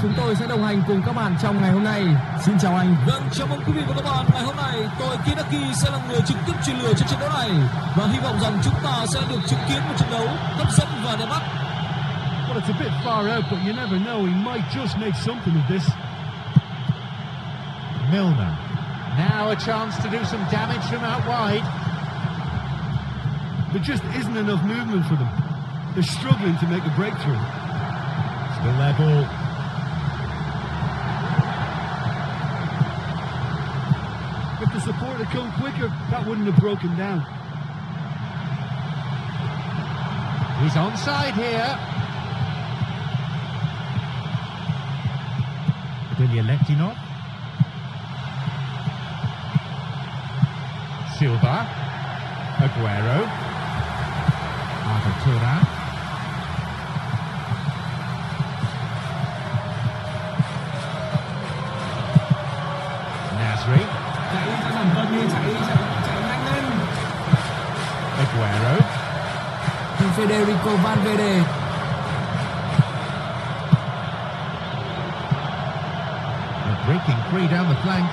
B: Chúng
A: Wembley.
B: tôi sẽ đồng hành cùng các bạn trong ngày hôm nay. Xin chào anh.
C: Vâng, chào mừng quý vị và các bạn. Ngày hôm nay tôi Kidaki sẽ là người trực tiếp truyền lửa cho trận đấu này và hy vọng rằng chúng ta sẽ được chứng kiến một trận đấu hấp dẫn và đẹp mắt.
D: Well, it's a bit far out, but you never know. He might just make something of this.
A: Milner. Now a chance to do some damage from out wide.
D: There just isn't enough movement for them. They're struggling to make a breakthrough.
A: Still their ball.
D: If the support had come quicker, that wouldn't have broken down.
A: He's onside here. Bilyaletdinov. Silva. Aguero. Arda Turan. Nasri.
B: Chạy nhanh lên.
A: Aguero.
B: Federico Valverde.
A: They're breaking free down the flank.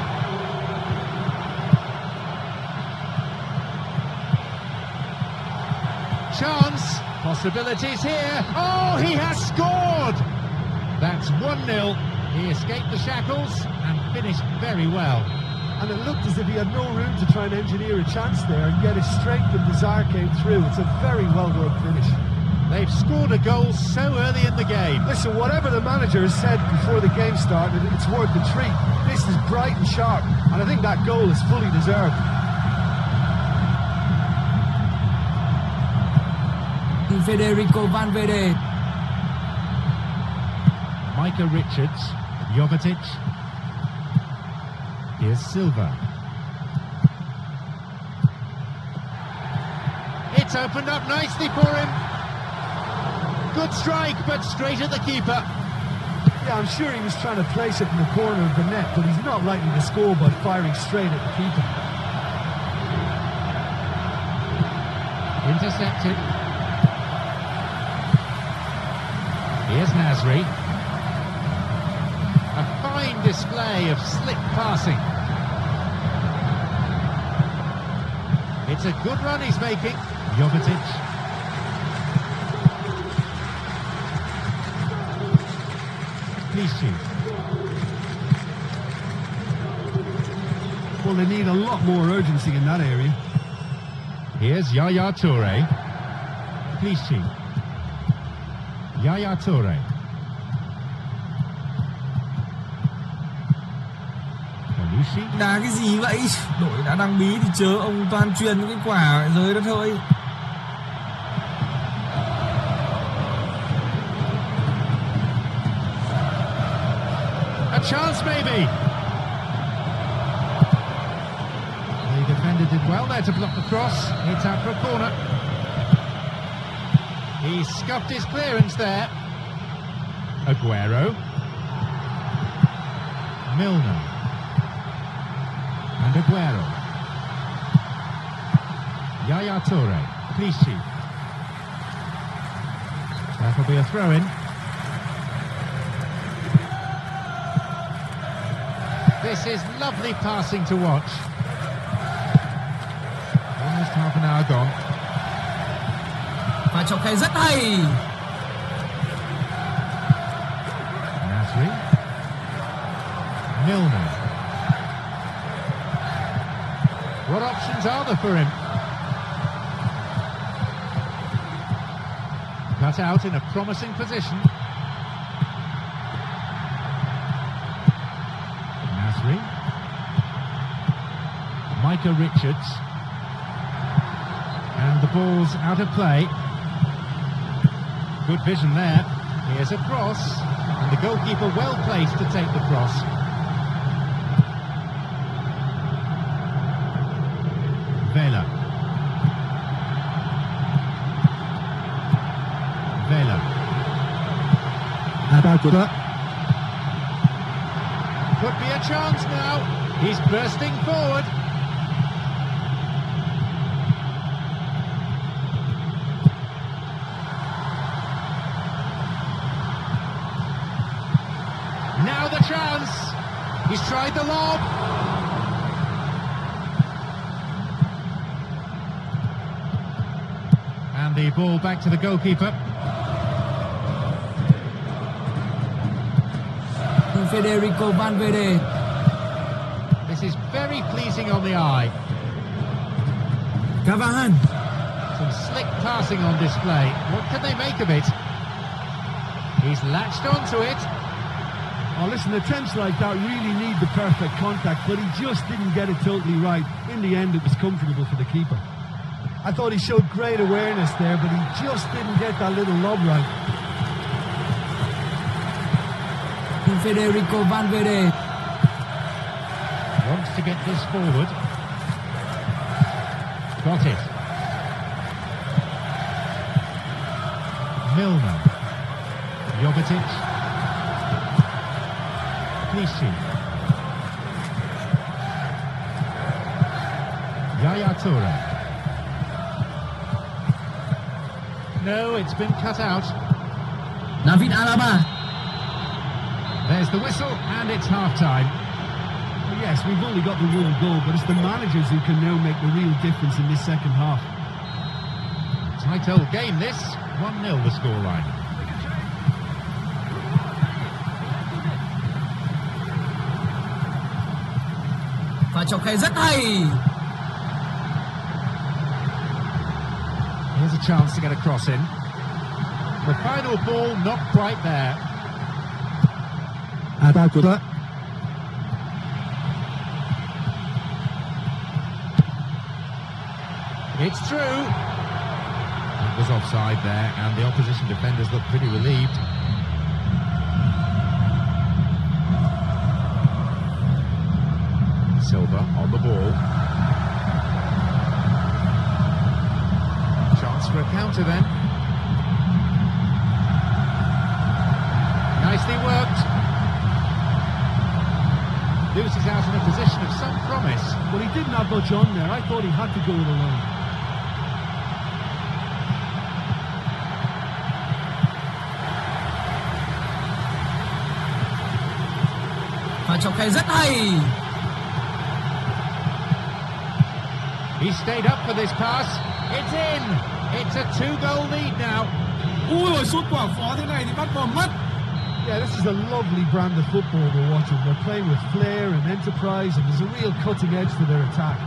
A: Chance, possibilities here. Oh, he has scored! That's 1-0. He escaped the shackles and finished very well.
D: And it looked as if he had no room to try and engineer a chance there, and yet his strength and desire came through. It's a very well-worked finish.
A: They've scored a goal so early in the game.
D: Listen, whatever the manager has said before the game started, it's worth the treat. This is bright and sharp, and I think that goal is fully deserved.
B: Federico Valverde.
A: Micah Richards, Jovetic. Here's Silva. It's opened up nicely for him. Good strike, but straight at the keeper.
D: Yeah, I'm sure he was trying to place it in the corner of the net, but he's not likely to score by firing straight at the keeper.
A: Intercepted. Here's Nasri. A fine display of slick passing. It's a good run he's making. Jovetic. Clichy.
D: Well, they need a lot more urgency in that area.
A: Here's Yaya Toure. Clichy. Yaya Toure. Belushi.
B: Đá cái gì vậy? Đội đã đang bí thì chớ ông toàn truyền những cái quả giới đó thôi.
A: A chance maybe. The defender did well there to block the cross. It's out for a corner. He scuffed his clearance there. Aguero. Milner. And Aguero. Yaya Toure. Clichy. That'll be a throw-in. This is lovely passing to watch. Almost half an hour gone.
B: Và trọng khai rất hay.
A: Nasri. Milner. What options are there for him? Cut out in a promising position. Nasri. Micah Richards. And the ball's out of play. Good vision there. Here's a cross, and the goalkeeper well placed to take the cross. Vela. Vela. Could be a chance now. He's bursting forward. Now the chance. He's tried the lob. And the ball back to the goalkeeper.
B: Federico Valverde.
A: This is very pleasing on the eye.
B: Cavani.
A: Some slick passing on display. What can they make of it? He's latched onto it.
D: Oh, listen, attempts like that really need the perfect contact, but he just didn't get it totally right. In the end, it was comfortable for the keeper. I thought he showed great awareness there, but he just didn't get that little lob right.
B: Federico Valverde.
A: Wants to get this forward. Got it. Milner. Jovetic. Clichy. Yaya Toure. No, it's been cut out.
B: David Alaba.
A: There's the whistle, and it's half-time.
D: Well, yes, we've only got the one goal, but it's the managers who can now make the real difference in this second half.
A: Tight old game this, 1-0 the scoreline.
B: Và chọc khe rất hay.
A: Here's a chance to get a cross in. The final ball not quite there.
D: Atakura.
A: It's through. It was offside there, and the opposition defenders look pretty relieved. Silva on the ball. Chance for a counter then. Nicely worked. Loses out in a position of some promise.
D: Well, he didn't have much on there. I thought he had to go it alone.
B: Và chọc khe rất hay.
A: He stayed up for this pass. It's in. It's a 2-goal lead now.
B: Ui rồi sút quả phó thế này thì bắt vào mất.
D: Yeah, this is a lovely brand of football we're watching. They're playing with flair and enterprise, and there's a real cutting edge to their attack.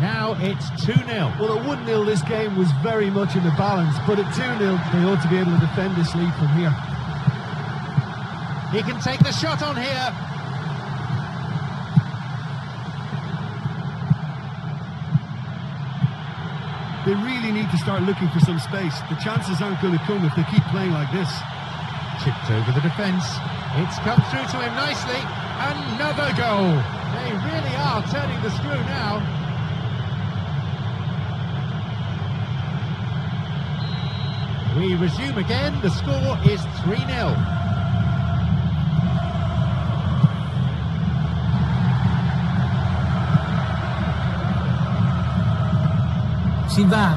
A: Now it's 2-0.
D: Well, at 1-0 this game was very much in the balance, but at 2-0 they ought to be able to defend this lead from here.
A: He can take the shot on here.
D: They really need to start looking for some space. The chances aren't going to come if they keep playing like this.
A: Chipped over the defence. It's come through to him nicely. Another goal. They really are turning the screw now. We resume again. The score is 3-0.
B: Silva.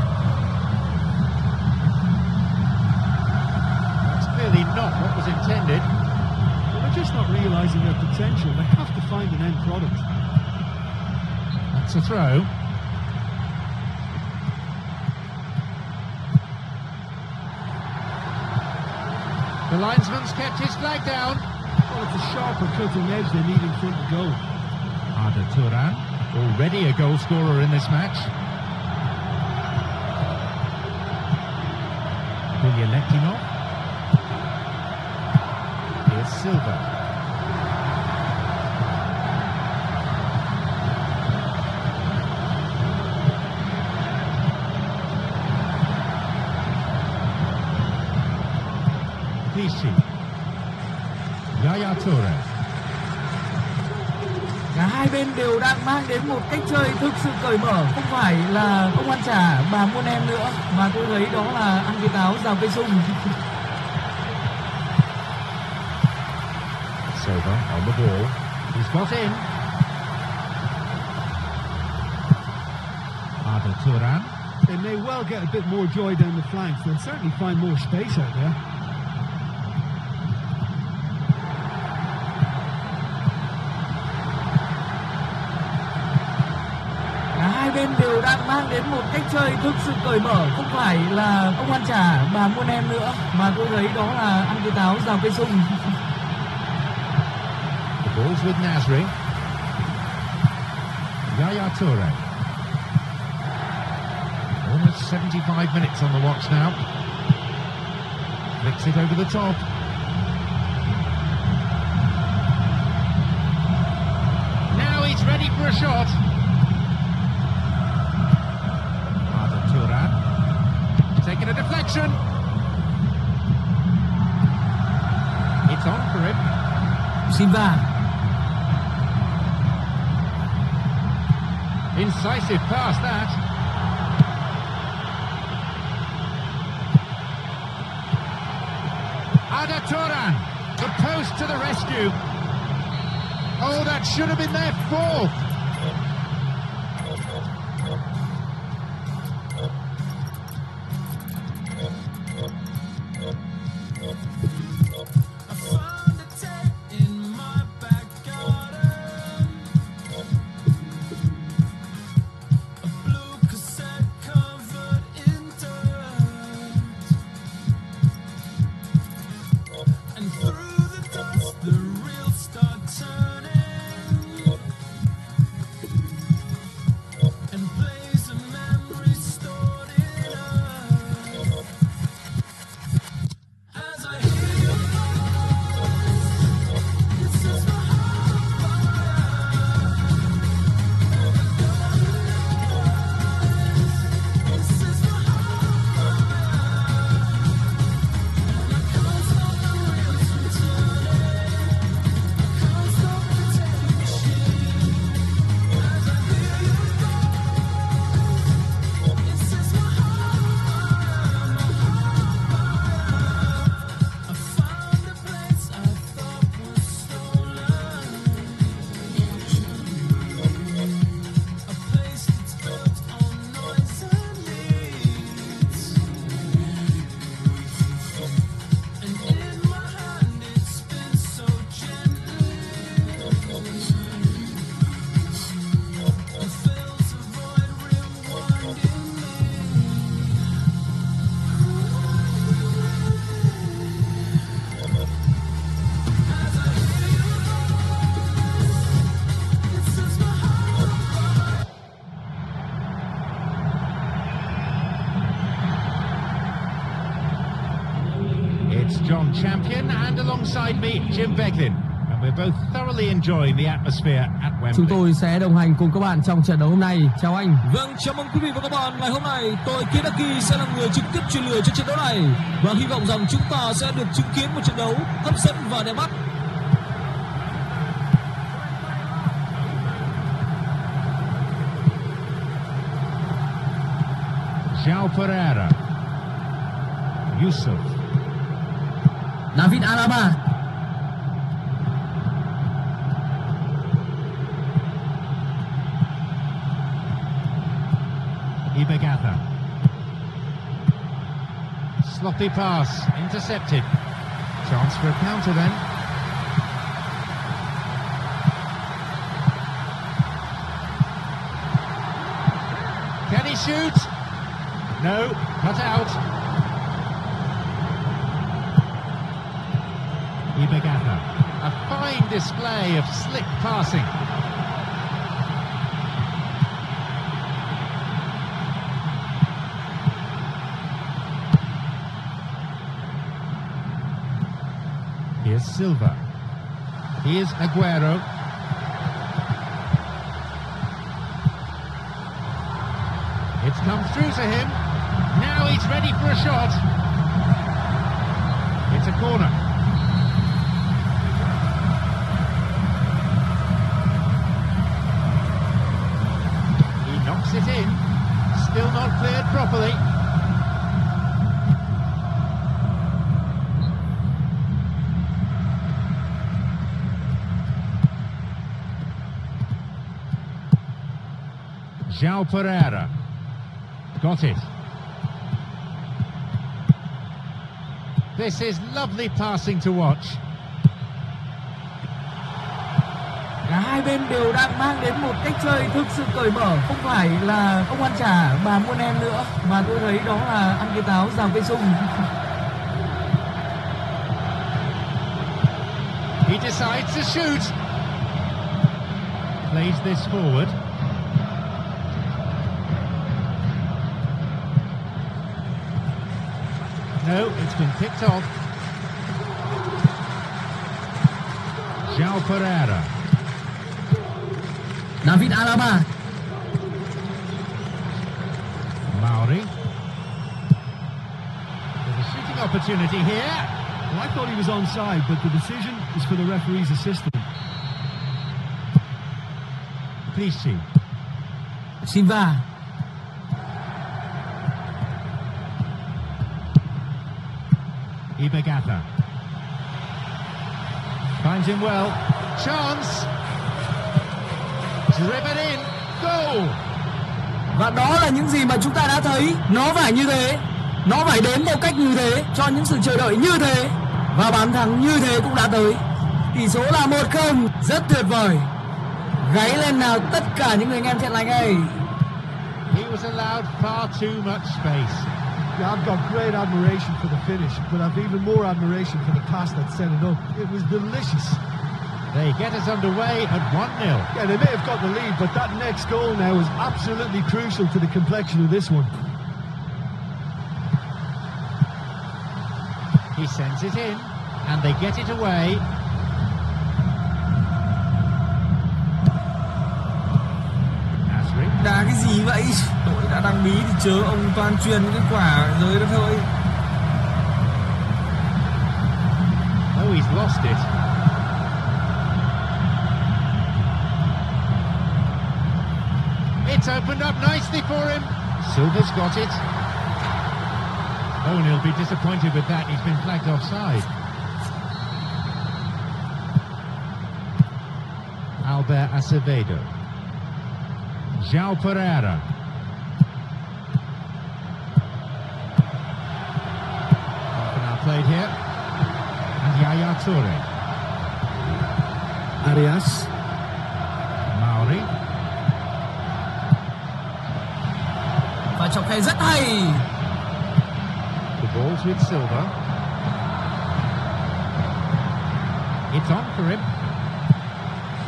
A: That's clearly not what was intended.
D: Well, they're just not realising their potential. They have to find an end product.
A: That's a throw. The linesman's kept his flag down.
D: Well, it's a sharper cutting edge they need in front of goal.
A: Arda Turan, already a goal scorer in this match. Bilyaletdinov. Here's Silva. Clichy. Yaya Toure.
B: Cả hai bên đều đang mang đến một cách chơi thực sự cởi mở, không phải là ông ăn chả bà muôn em nữa, mà tôi thấy đó là ăn cái táo rào cây sung.
A: Silva on the ball. He's got in. Arda Turan.
D: They may well get a bit more joy down the flanks. They'll certainly find more space out there.
B: Bên đều đang mang đến một cách chơi thực sự cởi mở, không phải là ông ăn chả bà muôn em nữa, mà tôi thấy đó là ăn cái táo rào cây sung.
A: The ball's with Nasri. Yaya Toure. Almost 75 minutes on the watch now. Flicks it over the top. Now he's ready for a shot. Taking a deflection. It's on for him.
B: Silva.
A: Incisive pass that. Arda Turan, the post to the rescue. Oh, that should have been their fourth. on Champion, and alongside me, Jim Beglin. And we're both thoroughly enjoying the atmosphere at Wembley.
B: Chúng tôi sẽ đồng hành cùng các bạn trong trận đấu hôm nay. Chào anh.
C: Vâng, chào mừng quý vị và các bạn. Ngày hôm nay, tôi Kidaki sẽ là người trực tiếp truyền lửa cho trận đấu này. Và hy vọng rằng chúng ta sẽ được chứng kiến một trận đấu hấp dẫn và đẹp mắt.
A: João Pereira, Yusuf,
B: David Alaba,
A: Ibegatha. Sloppy pass, intercepted. Chance for a counter then. Can he shoot? No, cut out. Ibegatha. A fine display of slick passing. Here's Silva. Here's Aguero. It's come through to him. Now he's ready for a shot. It's a corner. He knocks it in. Still not cleared properly. João Pereira. Got it. This is lovely passing to watch.
B: Cả hai bên đều đang mang đến một cách chơi thực sự cởi mở, không phải là ông ăn chả bà muôn em nữa, mà tôi thấy đó là ăn cái táo rào cây sung.
A: He decides to shoot. Plays this forward. No, it's been picked off. João Pereira.
B: David Alaba.
A: Mauri. There's a shooting opportunity here.
D: Well, I thought he was onside, but the decision is for the referee's assistant.
A: Clichy.
B: Silva.
A: Ibegatha. Finds him well. Chance. Driven in. Goal.
B: Và đó là những gì mà chúng ta đã thấy. Nó phải như thế. Nó phải đến theo cách như thế, cho những sự chờ đợi như thế. Và bàn thắng như thế cũng đã tới. Tỷ số là 1-0. Rất tuyệt vời. Gáy lên nào tất cả những người anh em thiện lành ơi.
A: He was allowed far too much space.
D: Yeah, I've got great admiration for the finish, but I've even more admiration for the pass that set it up. It was delicious.
A: They get us underway at 1-0.
D: Yeah, they may have got the lead, but that next goal now is absolutely crucial to the complexion of this one.
A: He sends it in, and they get it away. Nasri.
B: Đá cái gì vậy? Đội đã đăng bí thì chớ ông toàn truyền cái quả rơi đó thôi.
A: Oh, he's lost it. It's opened up nicely for him. Silva's got it. Oh, and he'll be disappointed with that. He's been flagged offside. Albert Acevedo. João Pereira. Half an hour played here. And Yaya Toure.
D: Arias.
A: Mauri.
B: Và trọng tài rất hay.
A: The ball's with Silva. It's on for him.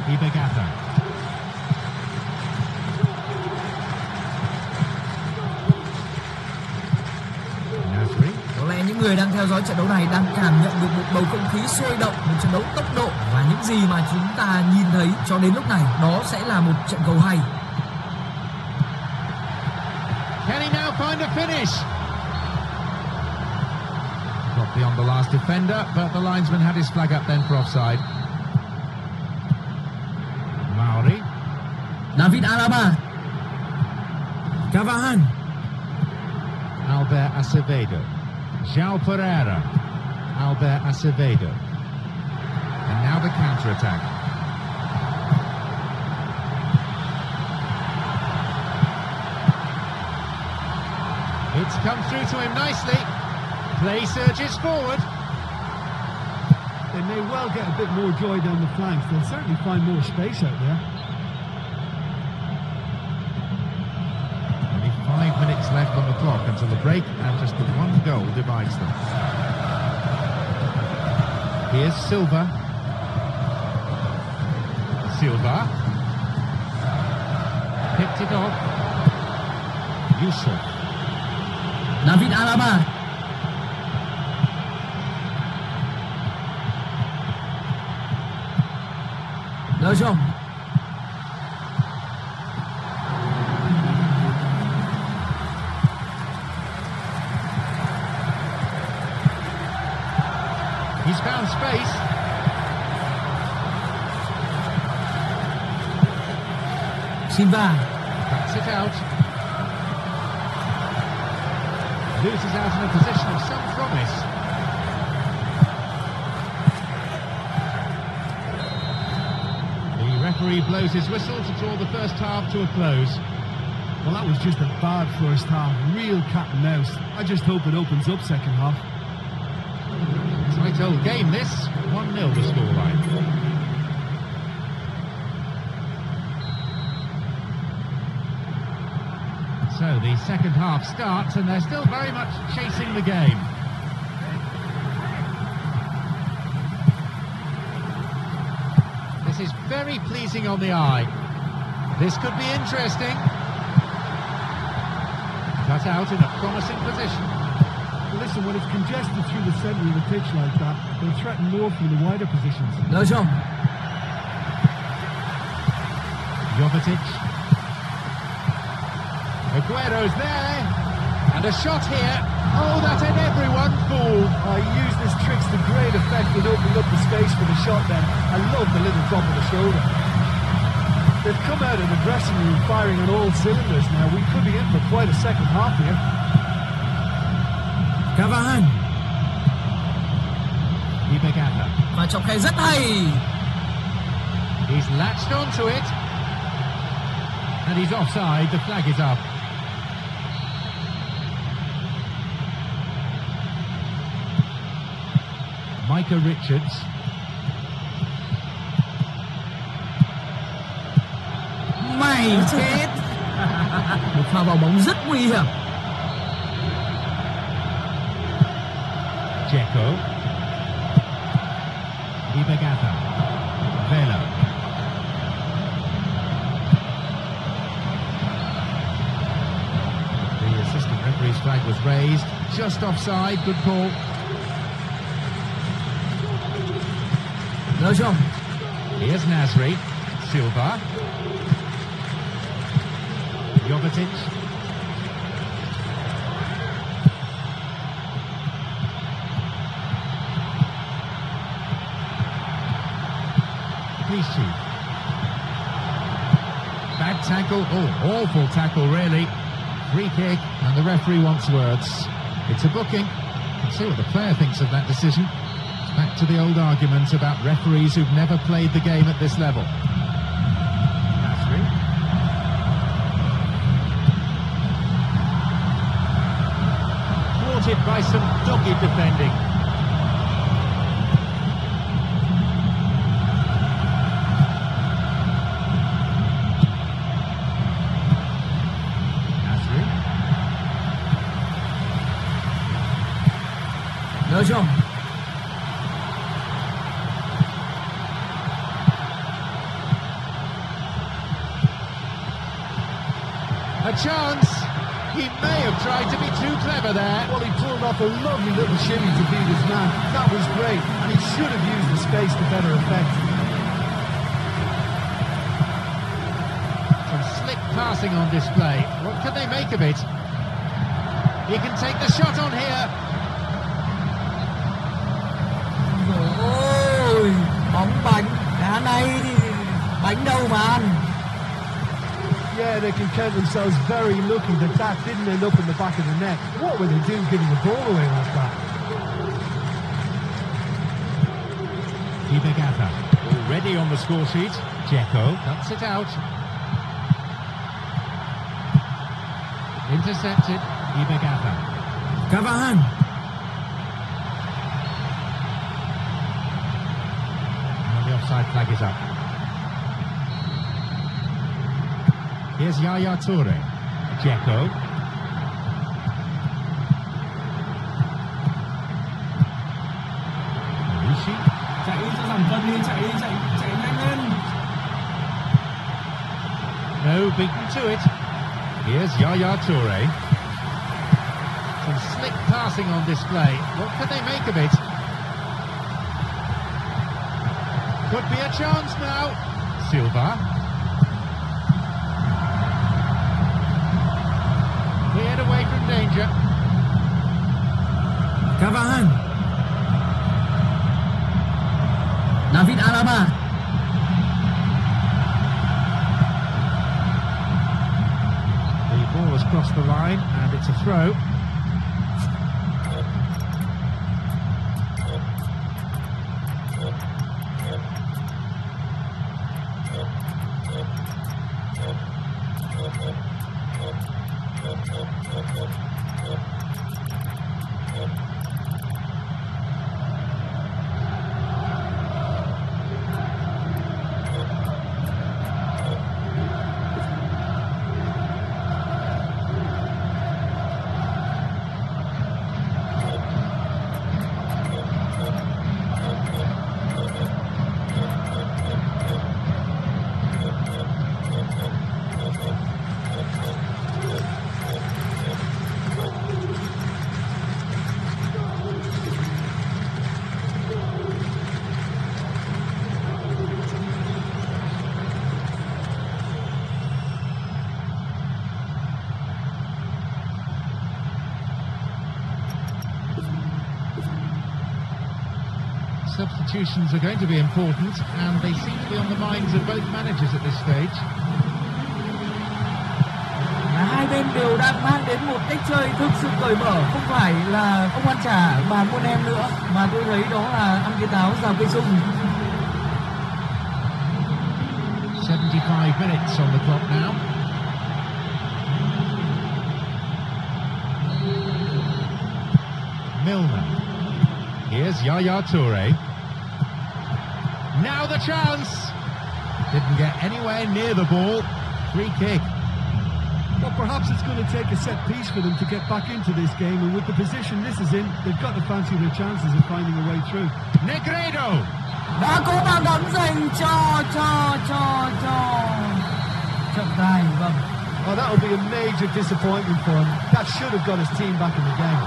A: Ibegatha.
B: Có lẽ những những người đang theo dõi trận đấu này đang cảm nhận được một bầu không khí sôi động, một trận đấu tốc độ, và những gì mà chúng ta nhìn thấy cho đến lúc này đó sẽ là một trận cầu hay.
A: Can he now find a finish? Got beyond the last defender, but the linesman had his flag up then for offside. Mauri.
B: David Alaba. Cavani.
A: Albert Acevedo. João Pereira. Albert Acevedo. And now the counter-attack. It's come through to him nicely. Play surges forward.
D: They may well get a bit more joy down the flanks. They'll certainly find more space out there.
A: Only 5 minutes left on the clock until the break, and just the one goal divides them. Here's Silva. Silva. Picked it off. Yusuf.
B: David Alaba. De Jong.
A: He's found space.
B: Silva.
A: Cuts it out. Loses out in a position of some promise. The referee blows his whistle to draw the first half to a close.
D: Well, that was just a bad first half. Real cat and mouse. I just hope it opens up second half.
A: Tight old game this. 1-0 the scoreline. So the second half starts and they're still very much chasing the game. This is very pleasing on the eye. This could be interesting. Cut out in a promising position.
D: Well, listen, when it's congested through the centre of the pitch like that, they'll threaten more from the wider positions.
B: De Jong.
A: Jovetic. Aguero's there, and a shot here. Oh, that had everyone fooled.
D: He used his tricks to great effect in opening up the space for the shot then. I love the little drop of the shoulder. They've come out of the dressing room firing on all cylinders now. We could be in for quite a second half here.
B: Cavani.
A: Ibagata.
B: Và trọng khai rất hay.
A: He's latched onto it. And he's offside, the flag is up. Micah Richards.
B: Mày chết. Một pha vào bóng rất nguy hiểm.
A: Dzeko. Ibagata. Vela. The assistant referee's flag was raised. Just offside, good call.
B: De Jong.
A: Here's Nasri. Silva. Jovetic. Clichy. Bad tackle. Oh, awful tackle, really. Free kick, and the referee wants words. It's a booking. You can see what the player thinks of that decision. It's back to the old argument about referees who've never played the game at this level. Nasri. Thwarted by some dogged defending.
B: De Jong.
A: A chance. He may have tried to be too clever there.
D: Well, he pulled off a lovely little shimmy to beat his man. That was great, and he should have used the space to better effect.
A: Some slick passing on display. What can they make of it? He can take the shot on here.
B: Ôi, bóng bánh. Đá này thì bánh đâu mà ăn.
D: Yeah, they can count themselves very lucky that that didn't end up in the back of the net. What were they doing giving the ball away like that?
A: Ibagata already on the score sheet. Dzeko cuts it out. Intercepted. Ibagata.
B: Cavani.
A: And the offside flag is up. Here's Yaya Toure. Dzeko. Rishi.
B: Chạy cho giảm cân đi, chạy nhanh lên.
A: No beaten to it. Here's Yaya Toure. Some slick passing on display. What can they make of it? Could be a chance now. Silva. Cleared away from danger.
B: Cavani. David Alaba.
A: The ball has crossed the line and it's a throw. Substitutions are going to be important, and they seem to be on the minds of both managers at this stage.
B: Hai bên đều đang mang đến một cách chơi thực sự cởi mở, không phải là ông ăn chả mà muôn em nữa, mà tôi thấy đó là ăn cái táo rào cây sung.
A: 75 minutes on the clock now. Milner. Here's Yaya Toure. Now the chance. Didn't get anywhere near the ball. Free kick.
D: Well, perhaps it's going to take a set piece for them to get back into this game, and with the position this is in, they've got to fancy their chances of finding a way through.
A: Negredo.
B: Đã có bàn thắng dành cho trọng tài, vâng.
D: Oh, that will be a major disappointment for him. That should have got his team back in the game.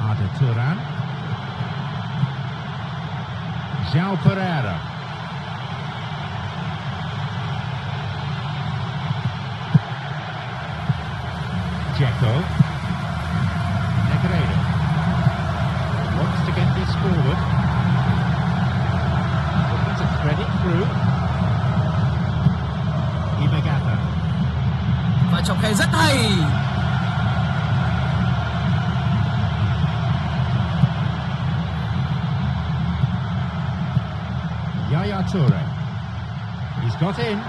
A: Arda Turan. João Pereira. Dzeko. Negredo. Wants to get this forward. Looking to thread it through. Ibagata.
B: Và trọng khe rất hay.
A: Yaya Toure. He's got in.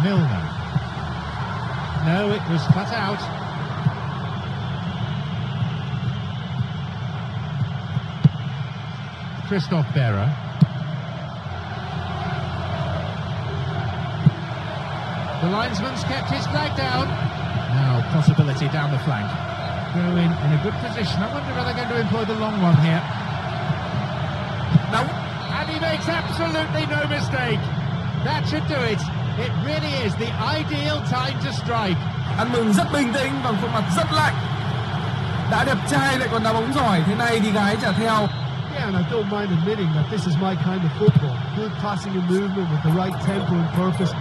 A: Milner. No, it was cut out. Christophe Berra. The linesman's kept his flag down. Now possibility down the flank. Throw in a good position. I wonder if they're going to employ the long one here.
B: Đóng.
A: And he makes absolutely no mistake. That should do it. It really is the ideal time to strike.
B: Ăn mừng rất bình tĩnh và khuôn mặt rất lạnh. Đã đẹp trai lại còn đá bóng giỏi, thế này thì gái trả theo.
D: Yeah, and I don't mind admitting that this is my kind of football. Good passing and movement with the right tempo and purpose.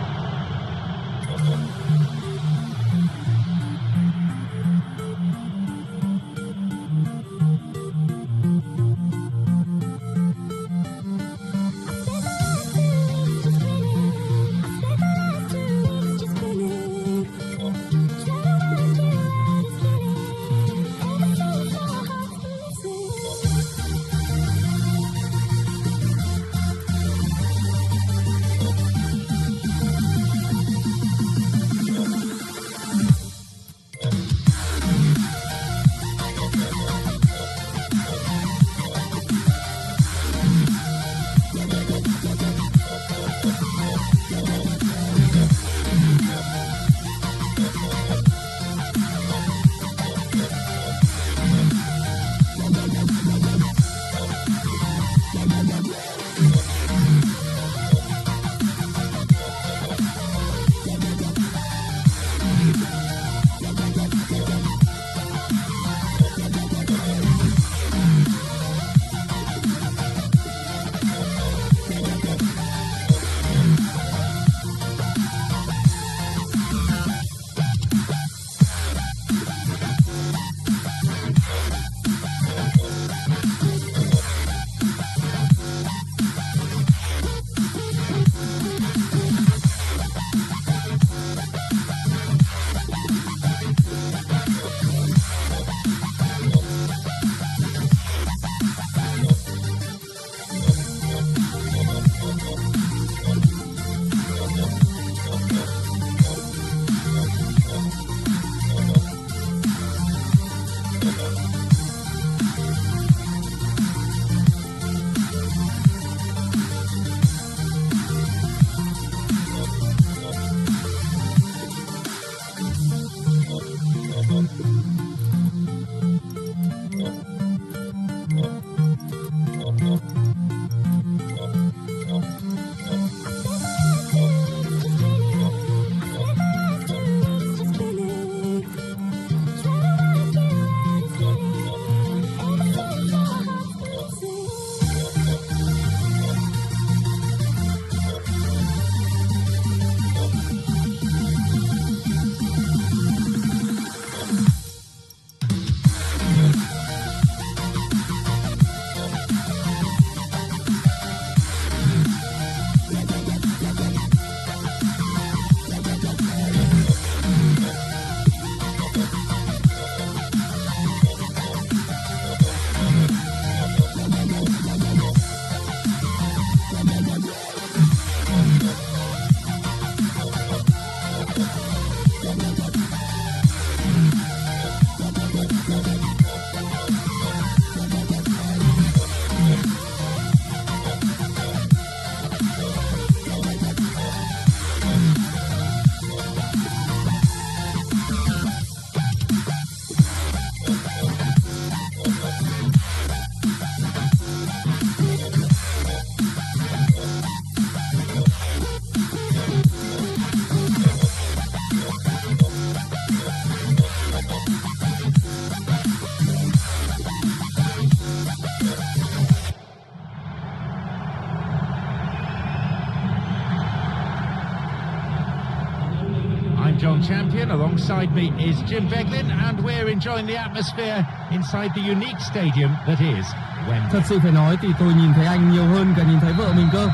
A: John Champion. Alongside me is Jim Beglin, and we're enjoying the atmosphere inside the unique stadium that is Wembley.
B: Thật sự phải nói thì tôi nhìn thấy anh nhiều hơn cả nhìn thấy vợ mình cơ.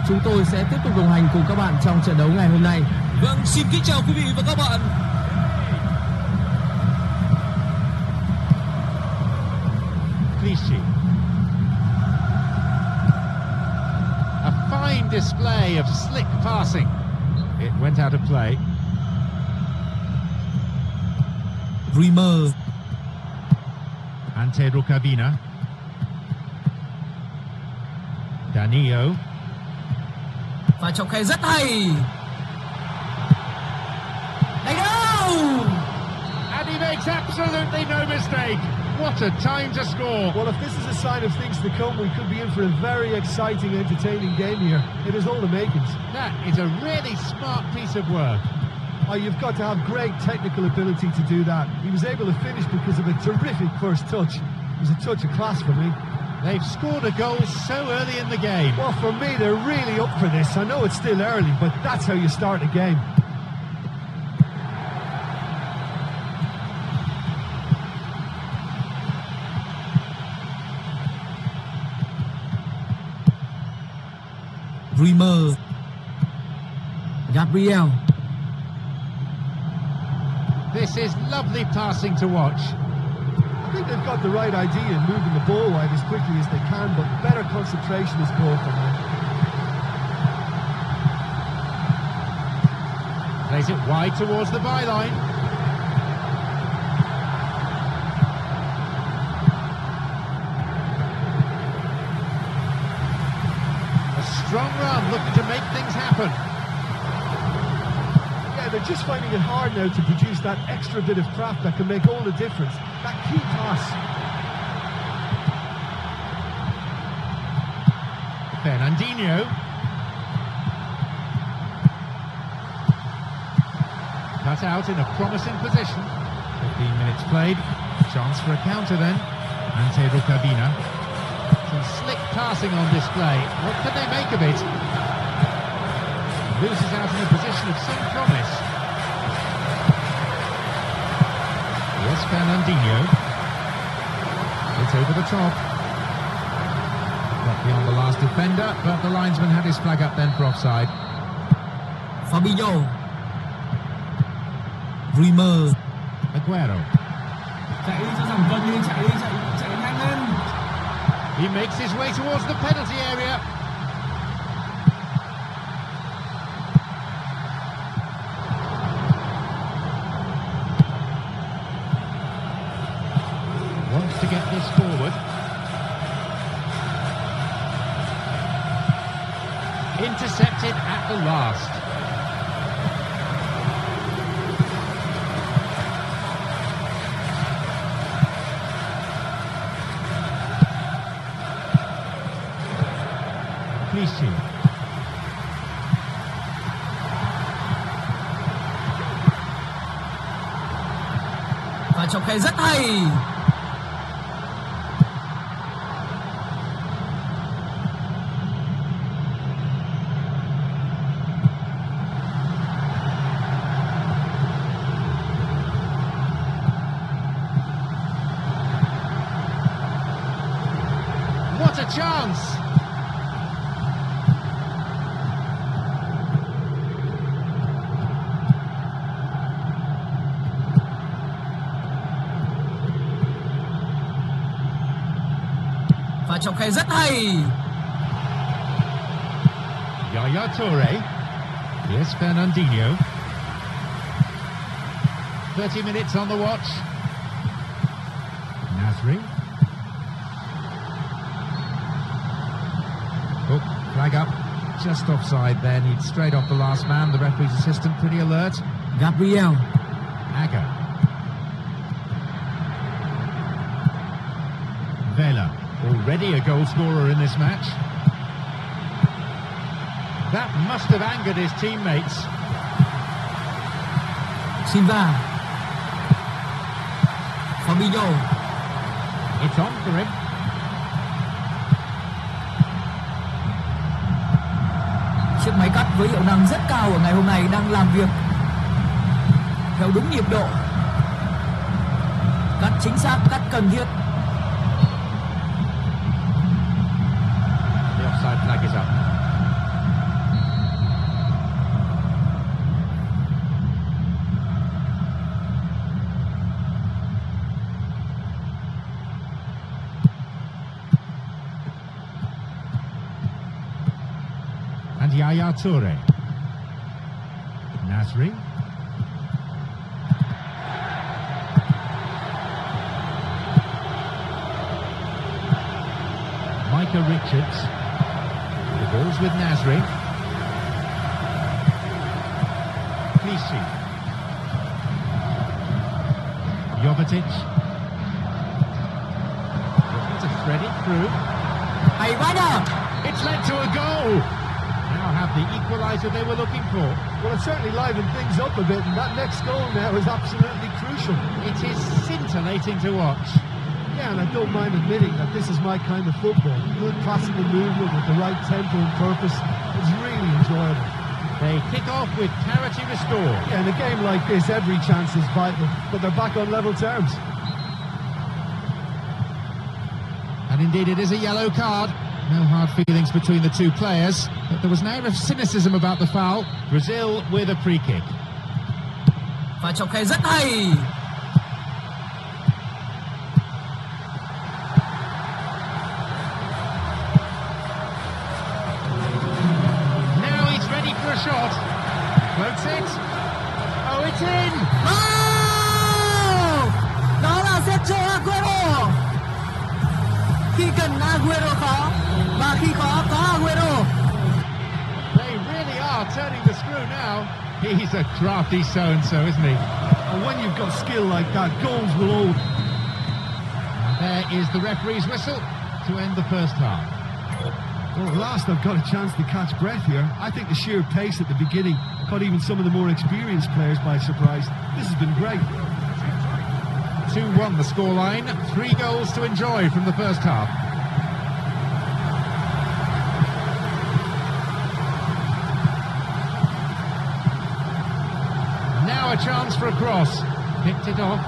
B: Chúng tôi sẽ tiếp tục đồng hành cùng các bạn trong trận đấu ngày hôm nay.
C: Vâng, xin kính chào quý vị và các bạn.
A: Clichy. A fine display of slick passing. It went out of play.
C: Dreamer.
A: Ante Rukavina. Danilo.
B: Và trọng khe rất hay. Đánh đâu.
A: And he makes absolutely no mistake. What a time to score!
D: Well, if this is a sign of things to come, we could be in for a very exciting, entertaining game here. It has all the makings.
A: That is a really smart piece of work.
D: Oh, you've got to have great technical ability to do that. He was able to finish because of a terrific first touch. It was a touch of class for me.
A: They've scored a goal so early in the game.
D: Well, for me, they're really up for this. I know it's still early, but that's how you start a game.
B: Dreamer, Gabriel.
A: This is lovely passing to watch.
D: I think they've got the right idea in moving the ball wide as quickly as they can, but better concentration is called for them.
A: Plays it wide towards the byline. A strong run, looking to make things happen.
D: Yeah, they're just finding it hard now to produce that extra bit of craft that can make all the difference. That key pass.
A: Fernandinho. Cut out in a promising position. 15 minutes played. Chance for a counter then. Ante Rukavina. Some slick passing on display. What can they make of it? Loses out in a position of some promise. Yes, Fernandinho. It's over the top. Got beyond the last defender, but the linesman had his flag up then for offside.
B: Fabinho. Dreamer.
A: Aguero.
B: Chạy đi cho thẳng vần đi, chạy nhanh lên.
A: He makes his way towards the penalty area. Wants to get this forward. Intercepted at the last. Clichy.
B: Và trọng khe rất hay.
A: What a chance!
B: Và trọng khe rất hay.
A: Yaya Toure. Here's Fernandinho. 30 minutes on the watch. Nasri. Oh, flag up. Just offside there. Needs straight off the last man. The referee's assistant pretty alert.
B: Gabriel.
A: Aga. Vela. Already a goal scorer in this match. That must have angered his teammates.
B: Silva. Fabinho.
A: It's on for him.
B: Chiếc máy cắt với hiệu năng rất cao ở ngày hôm nay đang làm việc theo đúng nhịp độ. Cắt chính xác, cắt cần thiết.
A: The offside flag is up. And Yaya Toure. Nasri. Micah Richards. The ball's with Nasri. Clichy. Jovetic. threading through.
B: Hay quá nhờ.
A: It's led to a goal. Now have the equaliser they were looking for.
D: Well, it certainly livened things up a bit, and that next goal now is absolutely crucial.
A: It is scintillating to watch.
D: Yeah, and I don't mind admitting that this is my kind of football. Good classical movement with the right tempo and purpose. It's really enjoyable.
A: They kick off with parity restored.
D: Yeah, in a game like this, every chance is vital, but they're back on level terms.
A: And indeed it is a yellow card. No hard feelings between the two players, but there was an air of cynicism about the foul. Brazil with a free kick.
B: Và trọng khe rất hay.
A: Now he's ready for a shot. Floats it. Oh, it's in!
B: Oh! Đó là Sergio Aguero. Khi cần Aguero có, và khi có Aguero.
A: They really are turning the screw now. He's a crafty so-and-so, isn't he?
D: And when you've got skill like that, goals will all...
A: There is the referee's whistle to end the first half.
D: Well, at last I've got a chance to catch breath here. I think the sheer pace at the beginning caught even some of the more experienced players by surprise. This has been great.
A: 2-1 the scoreline. 3 goals to enjoy from the first half. Now a chance for a cross. Picked it off.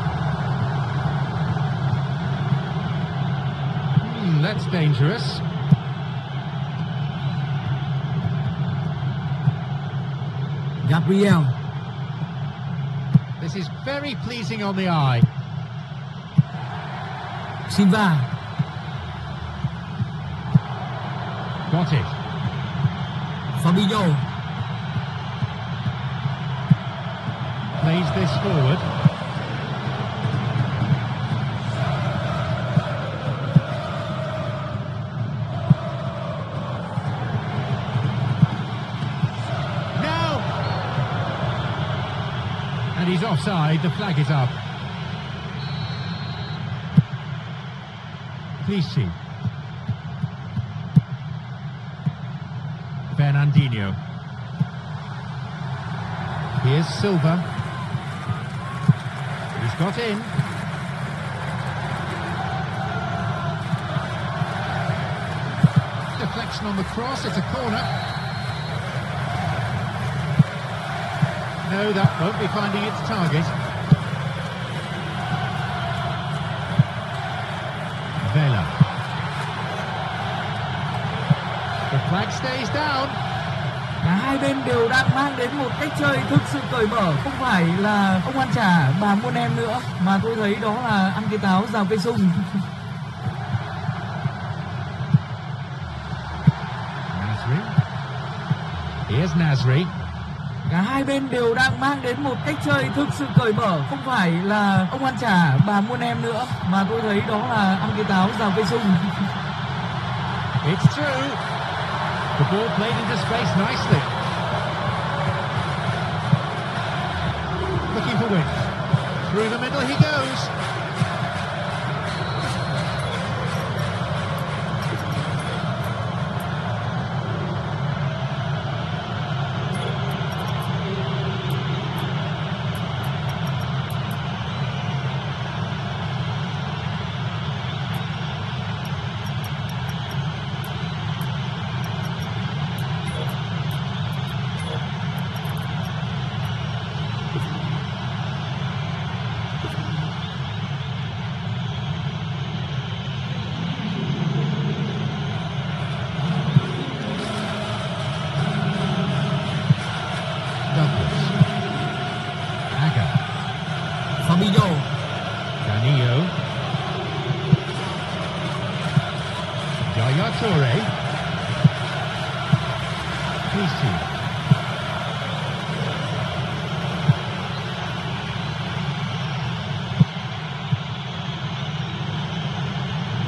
A: That's dangerous.
B: Gabriel.
A: This is very pleasing on the eye.
B: Silva.
A: Got it.
B: Fabinho.
A: Plays this forward. Now! And he's offside, the flag is up. Clichy. Fernandinho. Here's Silva. He's got in. Deflection on the cross, it's a corner. No, that won't be finding its target. Vela. The flag stays down.
B: Cả hai bên đều đang mang đến một cách chơi thực sự cởi mở. Không phải là ông ăn chả bà muôn em nữa, mà tôi thấy đó là ăn cái táo rào cây sung.
A: Nasri. Here's Nasri.
B: Cả hai bên đều đang mang đến một cách chơi thực sự cởi mở. Không phải là ông ăn chả bà muôn em nữa, mà tôi thấy đó là ăn cái táo rào cây sung.
A: It's true. The ball played into space nicely. Looking for width. Through the middle he goes.
B: Fabinho.
A: Danilo. Yaya Toure. Clichy.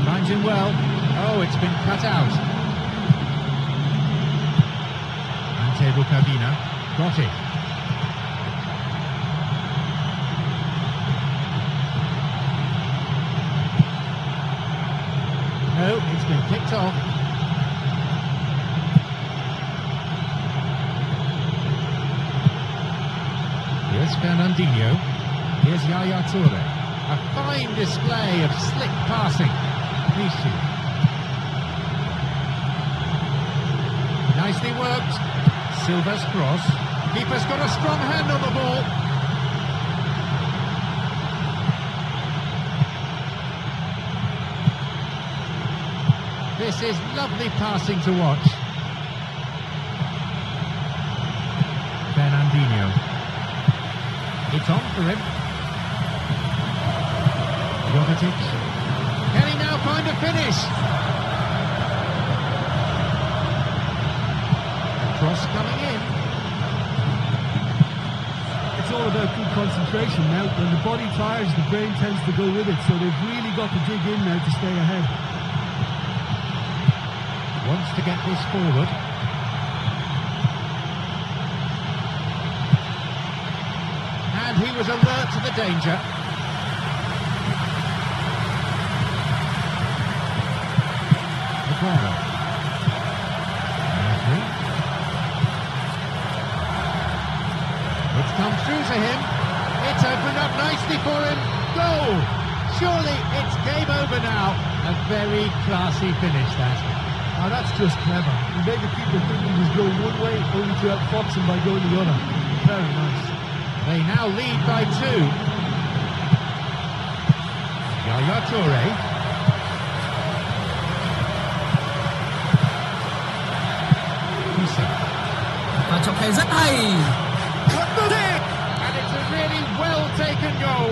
A: Finds him well. Oh, it's been cut out. Ante Cabina. Got it. No, it's been kicked off. Here's Fernandinho. Here's Yaya Toure. A fine display of slick passing. Nishi. Nicely worked. Silva's cross. Keeper's got a strong hand on the ball. This is lovely passing to watch. Fernandinho. It's on for him. Jovetic. Can he now find a finish? Cross coming in.
D: It's all about good concentration now. When the body tires, the brain tends to go with it, so they've really got to dig in now to stay ahead.
A: Wants to get this forward. And he was alert to the danger. Aguero. It's come through to him. It's opened up nicely for him. Goal! Surely it's game over now. A very classy finish, that.
D: Oh, that's just clever. He made the keeper think he was going one way, only to outfox him by going the other. Very nice.
A: They now lead by 2. Yaya Toure.
B: Và trọng tài rất hay.
A: And it's a really well-taken goal.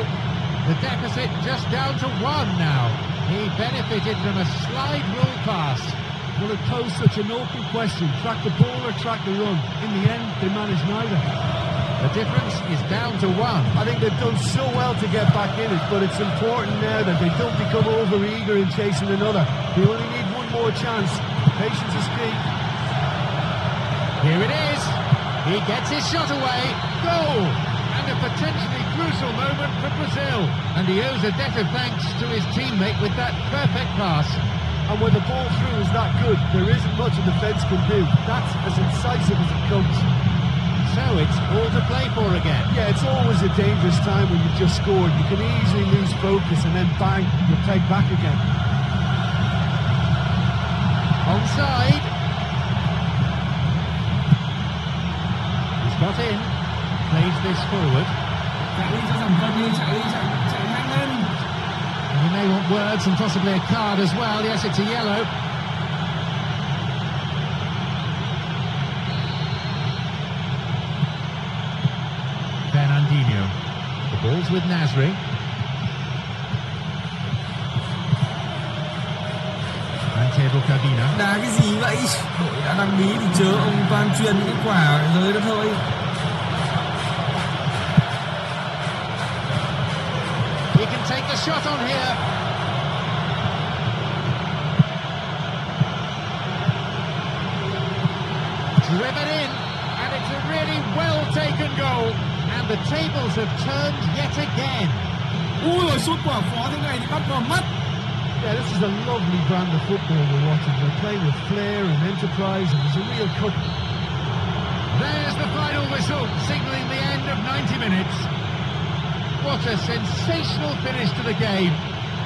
A: The deficit just down to 1 now. He benefited from a slide rule pass.
D: Well, it posed such an open question. Track the ball or track the run? In the end, they managed neither.
A: The difference is down to 1.
D: I think they've done so well to get back in it, but it's important now that they don't become over-eager in chasing another. They only need one more chance. Patience is key.
A: Here it is. He gets his shot away. Goal! And a potentially crucial moment for Brazil. And he owes a debt of thanks to his teammate with that perfect pass.
D: And when the ball through is that good, there isn't much a defence can do. That's as incisive as it comes.
A: So it's all to play for again.
D: Yeah, it's always a dangerous time when you've just scored. You can easily lose focus and then bang, you're played back again.
A: Onside. He's got in. Plays this forward.
B: Chạy đi cho giảm cân đi, chạy nhanh lên.
A: He may want words and possibly a card as well. Yes, it's a yellow. Fernandinho. The ball's with Nasri. Antebo Cabina.
B: Đá cái gì vậy? Đội đã đăng bí thì chớ ông toàn truyền những cái quả rơi đó thôi.
A: He can take the shot on here. Driven in, and it's a really well-taken goal. And the tables have turned yet again.
B: Ui rồi sút quả phó thế này thì bắt vào mắt.
D: Yeah, this is a lovely brand of football we're watching. They're playing with flair and enterprise, and there's a real cut.
A: There's the final whistle, signalling the end of 90 minutes. What a sensational finish to the game.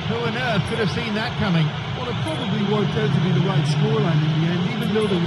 A: Who on earth could have seen that coming?
D: Well, it probably worked out to be the right scoreline in the end, even though they...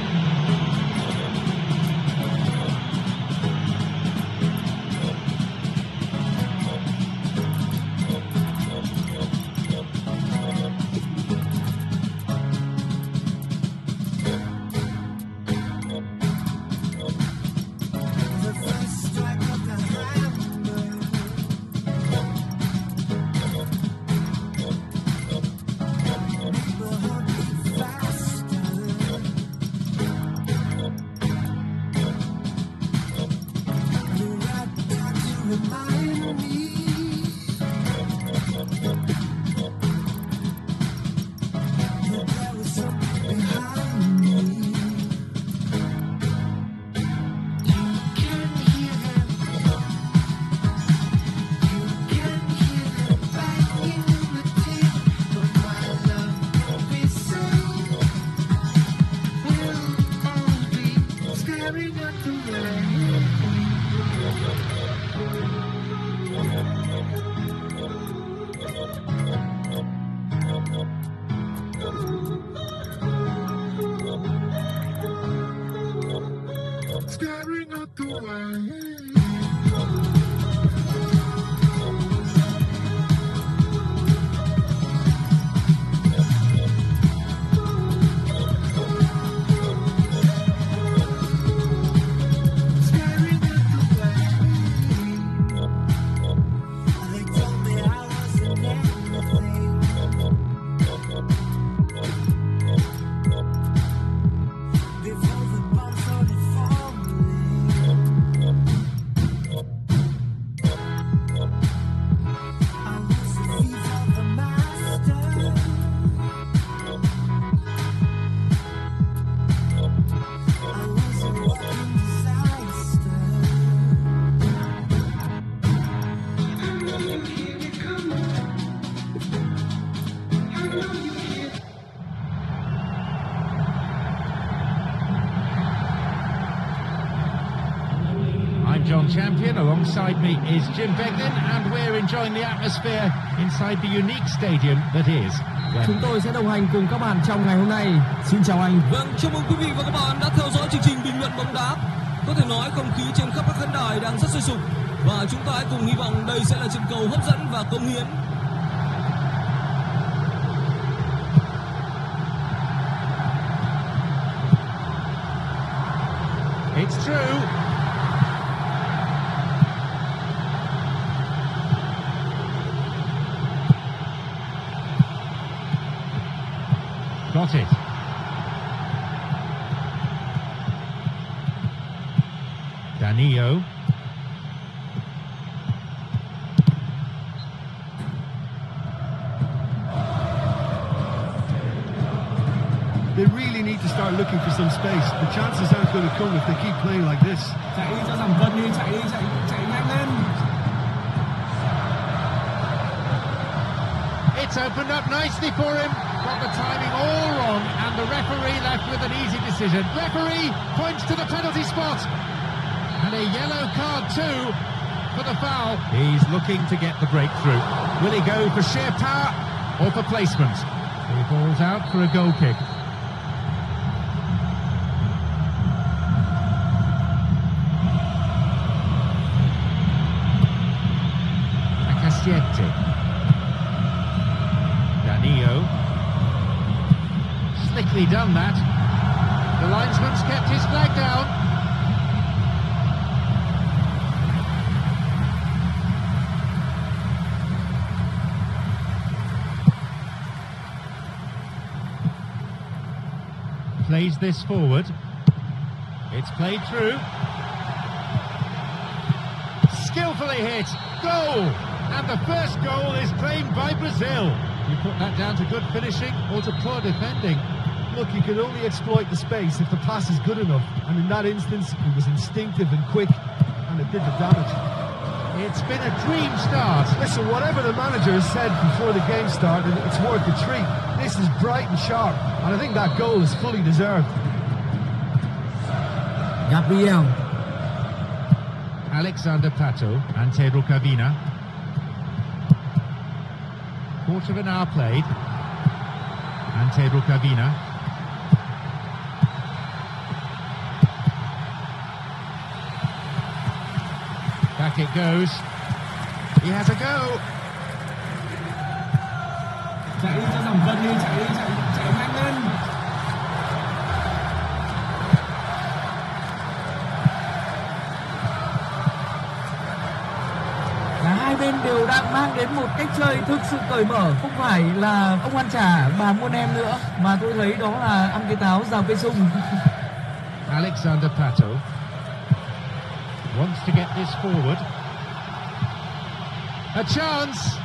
A: John Champion. Alongside me is Jim Beglin, and we're enjoying the atmosphere inside the unique stadium that is.
B: Chúng tôi sẽ đồng hành cùng các bạn trong ngày hôm nay. Xin chào anh.
C: Vâng, chào mừng quý vị và các bạn đã theo dõi chương trình bình luận bóng đá. Có thể nói không khí trên khắp các khán đài đang rất sôi sục và chúng ta hãy cùng hy vọng đây sẽ là trận cầu hấp dẫn và cống hiến.
A: It's true. Got it. Danilo.
D: They really need to start looking for some space. The chances aren't going to come if they keep playing like this.
B: Chạy đi cho thằng Vân đi, chạy nhanh lên.
A: It's opened up nicely for him. Got the timing all wrong, and the referee left with an easy decision. Referee points to the penalty spot. And a yellow card too for the foul. He's looking to get the breakthrough. Will he go for sheer power or for placement? He falls out for a goal kick. Danilo. Slickly done that. The linesman's kept his flag down. Plays this forward. It's played through. Skillfully hit. Goal! And the first goal is claimed by Brazil. You put that down to good finishing or to poor defending?
D: Look, you can only exploit the space if the pass is good enough. And in that instance, it was instinctive and quick, and it did the damage.
A: It's been a dream start.
D: Listen, whatever the manager has said before the game started, it's worth the treat. This is bright and sharp, and I think that goal is fully deserved.
B: Gabriel.
A: Alexander Pato and Pedro Cavina. Quarter of an hour played. And Pedro Cavina. Back it goes. He has a go.
B: Chạy đi cho thằng Vân đi, chạy nhanh lên. Cả hai bên đều đang mang đến một cách chơi thực sự cởi mở, không phải là ông ăn chả bà mua nem nữa, mà tôi thấy đó là ăn cái táo rào cây sung.
A: Alexander Pato wants to get this forward. A chance.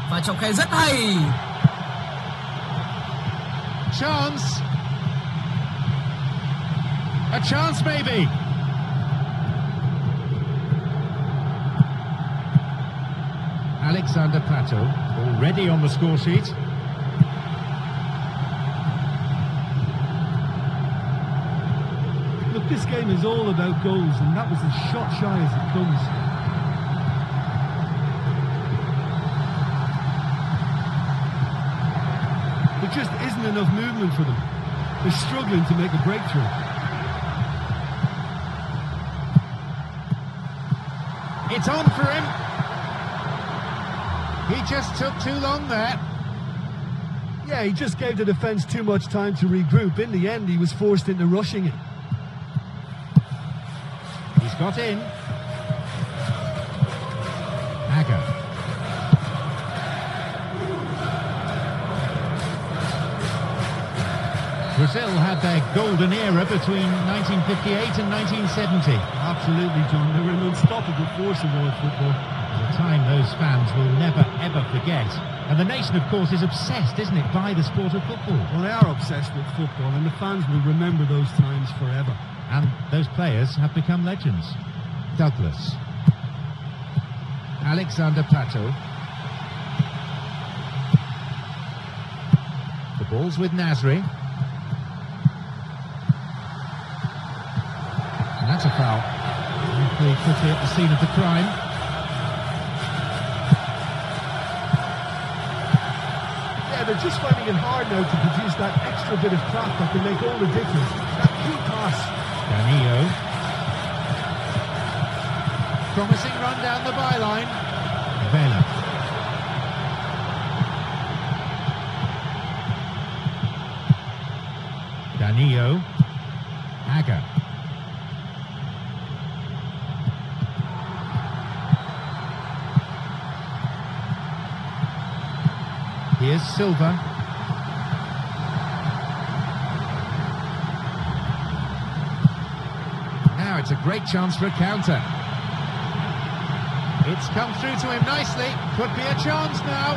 B: Và trọng khe rất hay.
A: Chance. A chance maybe. Alexander Pato already on the score sheet.
D: Look, this game is all about goals, and that was as shot shy as it comes. There just isn't enough movement for them. They're struggling to make a breakthrough.
A: It's on for him. He just took too long there.
D: Yeah, he just gave the defence too much time to regroup. In the end, he was forced into rushing it.
A: He's got in. Aga. Brazil had their golden era between 1958 and 1970.
D: Absolutely, John. They were an unstoppable force in world football.
A: A time those fans will never, ever forget. And the nation, of course, is obsessed, isn't it, by the sport of football.
D: Well, they are obsessed with football, and the fans will remember those times forever.
A: And those players have become legends. Douglas. Alexander Pato. The ball's with Nasri. That's a foul. Referee quickly at the scene of the crime.
D: Yeah, they're just finding it hard now to produce that extra bit of craft that can make all the difference. That key pass.
A: Danilo. Promising run down the byline. Vela. Danilo. Aga. Here's Silva. Now it's a great chance for a counter. It's come through to him nicely. Could be a chance now.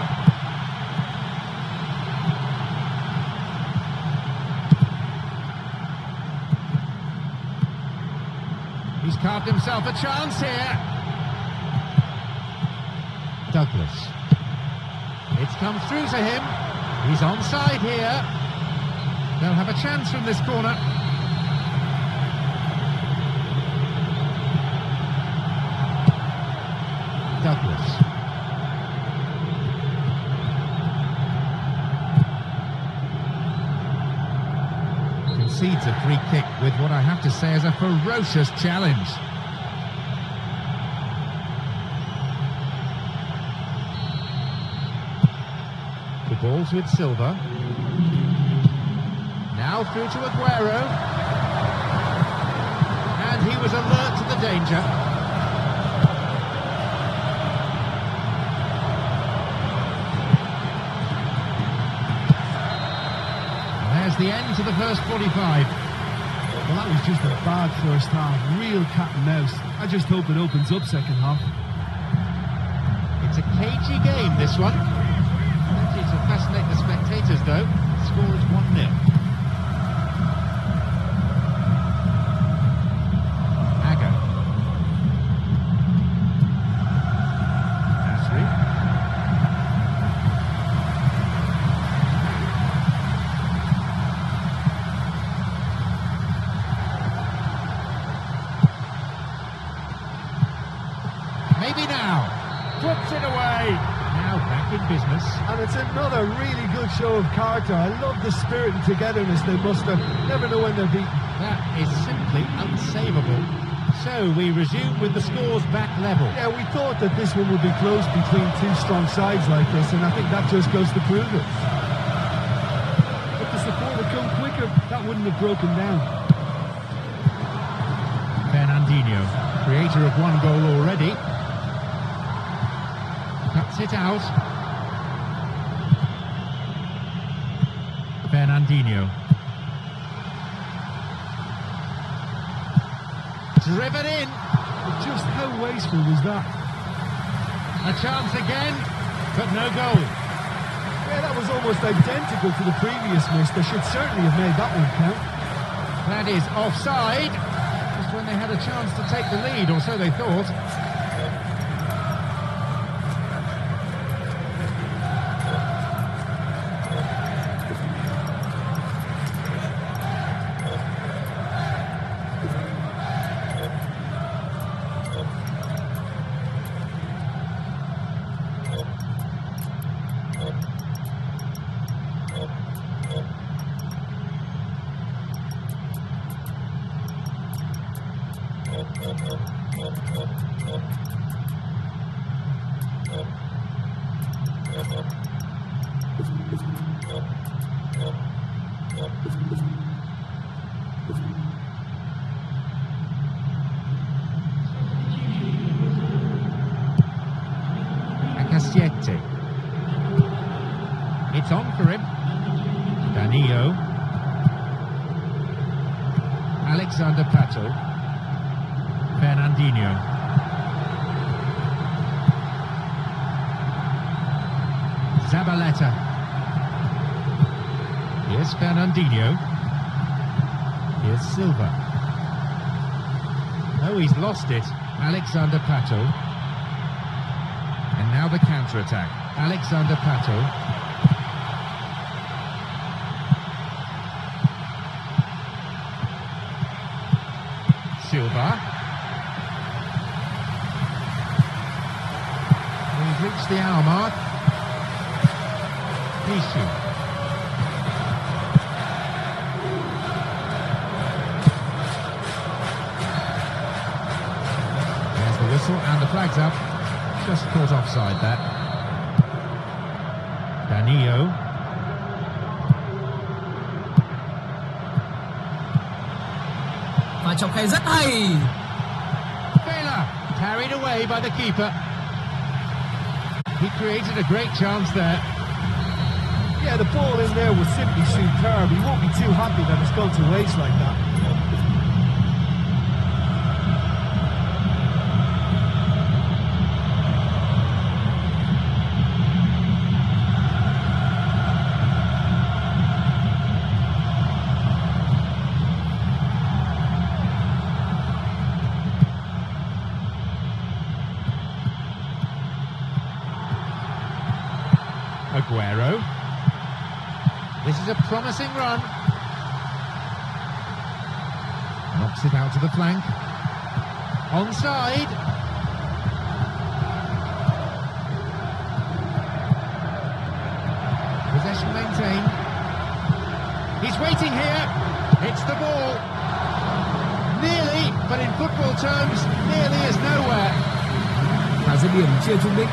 A: He's carved himself a chance here. Douglas. It's come through to him. He's onside here. They'll have a chance from this corner. Douglas. Concedes a free kick with what I have to say is a ferocious challenge. The ball's with Silva. Now through to Aguero. And he was alert to the danger. There's the end to the first 45.
D: Well, that was just a bad first half. Real cat and mouse. I just hope it opens up second half.
A: It's a cagey game, this one. Plenty to fascinate the spectators, though. The score is 1-0. Aga. Nasri. Maybe now. Puts it away. Now back in business.
D: And it's another really good show of character. I love the spirit and togetherness they muster. Never know when they're beaten.
A: That is simply unsavable. So we resume with the scores back level.
D: Yeah, we thought that this one would be close between two strong sides like this, and I think that just goes to prove it. If the support had come quicker, that wouldn't have broken down.
A: Fernandinho, creator of one goal already. Cuts it out. Fernandinho. Driven in.
D: But just how wasteful was that?
A: A chance again, but no goal.
D: Yeah, that was almost identical to the previous miss. They should certainly have made that one count.
A: That is offside. Just when they had a chance to take the lead, or so they thought. Cassiete. It's on for him. Danilo. Alexander Pato. Fernandinho. Zabaleta. Here's Fernandinho. Here's Silva. Oh, he's lost it. Alexander Pato. And now the counter-attack. Alexander Pato. Silva. We've reached the hour mark. Nishi. There's the whistle and the flag's up. Just caught offside there. Danilo.
B: Và trọng khai rất hay.
A: Vela carried away by the keeper. He created a great chance there.
D: Yeah, the ball in there was simply superb. He won't be too happy that it's gone to waste like that.
A: Aguero. This is a promising run. Knocks it out to the flank. Onside. Possession maintained. He's waiting here. Hits the ball. Nearly, but in football terms, nearly is nowhere.
B: Và dứt điểm chưa trúng đích.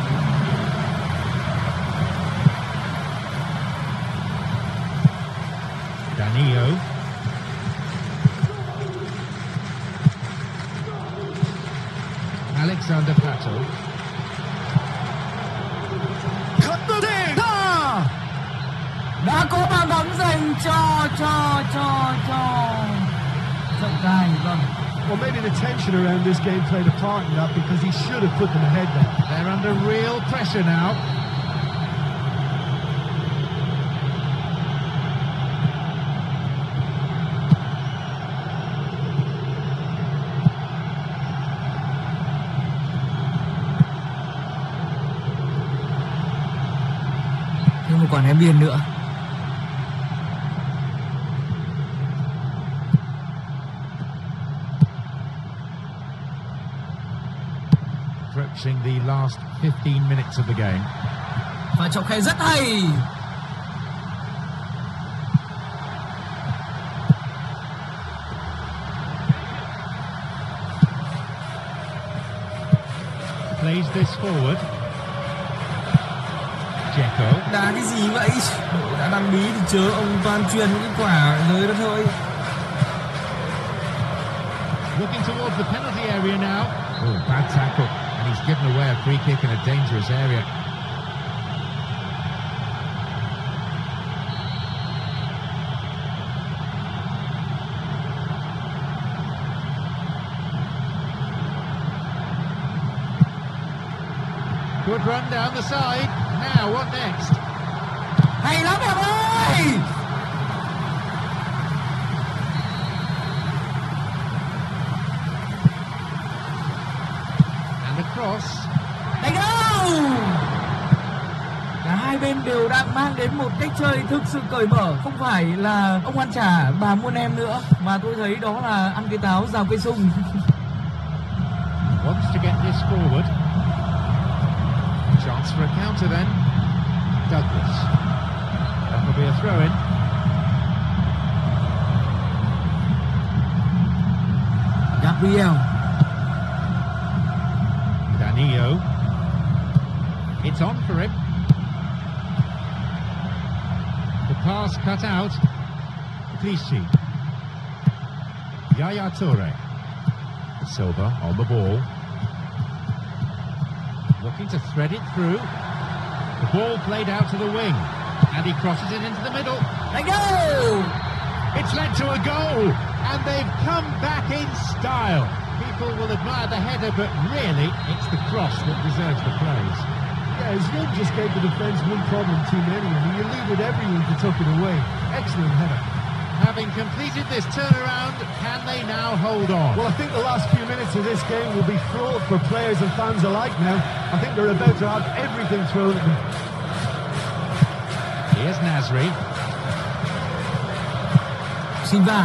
A: Danilo. Alexander Pato.
B: Đã có bàn bóng dành cho trọng tài. Vâng.
D: Well, maybe the tension around this game played a part in that because he should have put them ahead there.
A: They're under real pressure now.
B: Thêm một quả ném biên nữa.
A: Approaching the last 15 minutes of the game.
B: Và trọng khai rất hay.
A: Plays this forward. Dzeko.
B: Đá cái gì vậy? Đội đã đăng bí thì chớ ông toàn truyền những cái quả dưới đó thôi.
A: Looking towards the penalty area now. Oh, bad tackle. And he's given away a free kick in a dangerous area. Good run down the side. Now, what next?
B: Hay lắm em ơi!
A: And the cross.
B: Đánh đâu! Cả hai bên đều đang mang đến một cách chơi thực sự cởi mở. Không phải là ông ăn chả bà muôn em nữa, mà tôi thấy đó là ăn cái táo rào cây sung.
A: Wants to get this forward. Chance for a counter then. Douglas. That will be a throw-in.
B: Gabriel.
A: Danilo. It's on for him. The pass cut out. Clichy. Yaya Toure. Silva on the ball. Looking to thread it through. The ball played out to the wing. And he crosses it into the middle.
B: Đánh đâu!
A: It's led to a goal. And they've come back in style. People will admire the header, but really, it's the cross that deserves the praise.
D: Yeah, his run just gave the defence one problem too many, and he eluded everyone who took it away. Excellent header.
A: Having completed this turnaround, can they now hold on?
D: Well, I think the last few minutes of this game will be fraught for players and fans alike now. I think they're about to have everything thrown at them.
A: Here's Nasri.
B: Silva.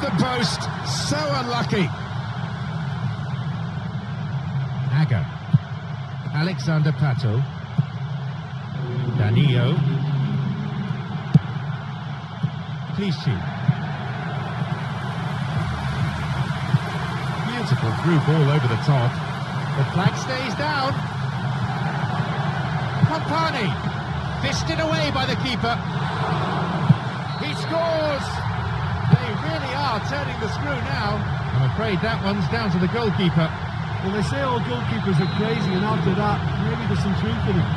A: the post. So unlucky. Aga. Alexander Pato. Danilo. Clichy. Beautiful through ball over the top. The flag stays down. Company. Fisted away by the keeper. He scores! They really are turning the screw now. I'm afraid that one's down to the goalkeeper.
D: Well, they say all goalkeepers are crazy, and after that, maybe there's some truth in it.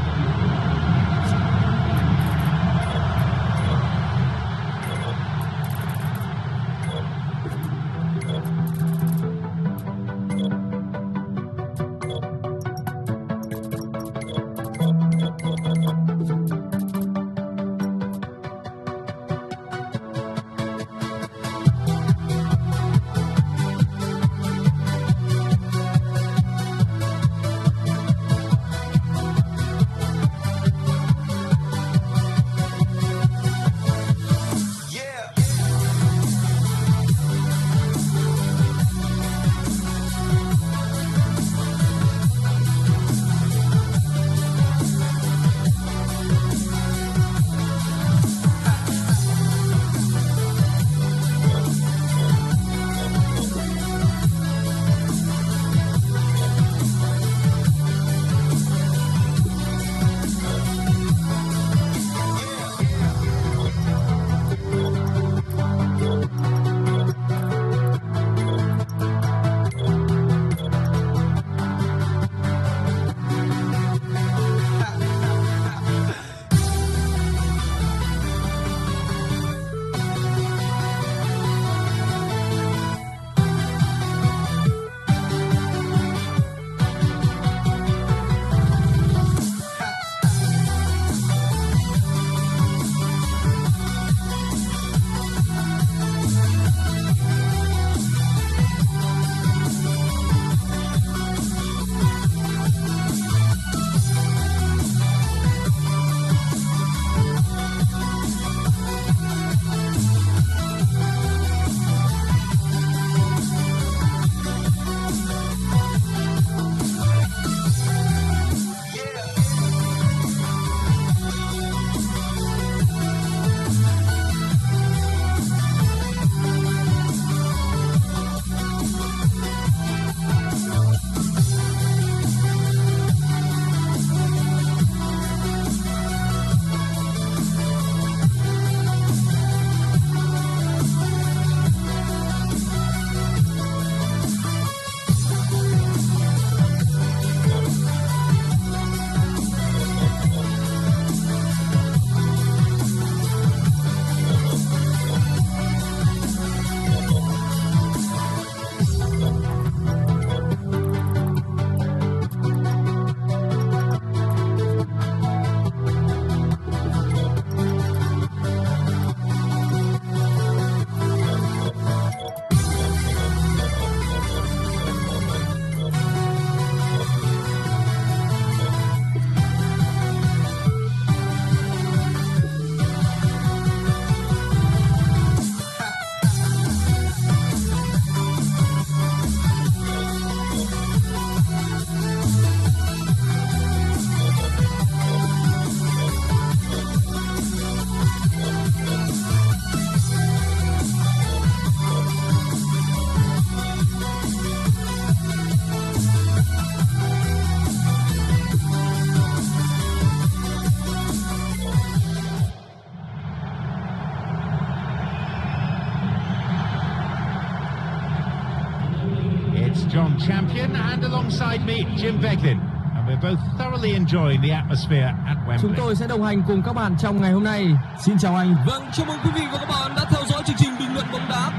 A: John Champion, and alongside me, Jim Beglin. And we're both thoroughly enjoying the atmosphere at Wembley.
B: Chúng tôi sẽ đồng hành cùng các bạn trong ngày hôm nay. Xin chào anh.
C: Vâng, chào mừng quý vị và các bạn đã theo dõi chương trình bình luận bóng đá.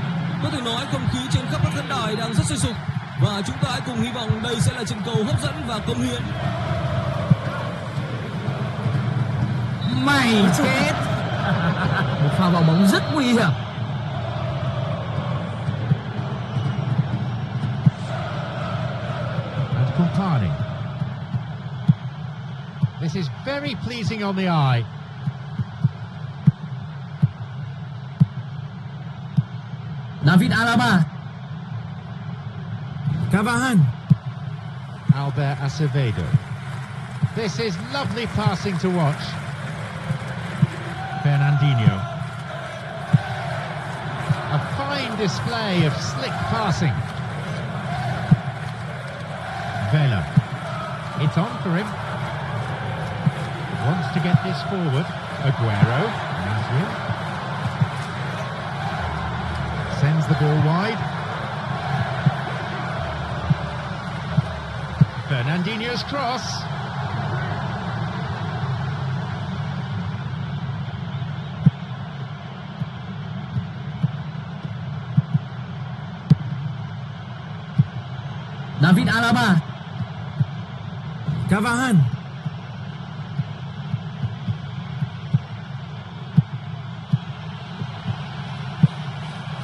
C: Có thể nói không khí trên khắp các khán đài đang rất sôi sục và chúng ta hãy cùng hy vọng đây sẽ là trận cầu hấp dẫn và cống hiến.
B: Mày chết. Một pha vào bóng rất nguy hiểm.
A: And Company. This is very pleasing on the eye.
B: David Alaba. Cavahan.
A: Albert Acevedo. This is lovely passing to watch. Fernandinho. A fine display of slick passing. Vela. It's on for him. Wants to get this forward. Aguero. Nasri. Sends the ball wide. Fernandinho's cross.
B: David Alaba. Cavahan.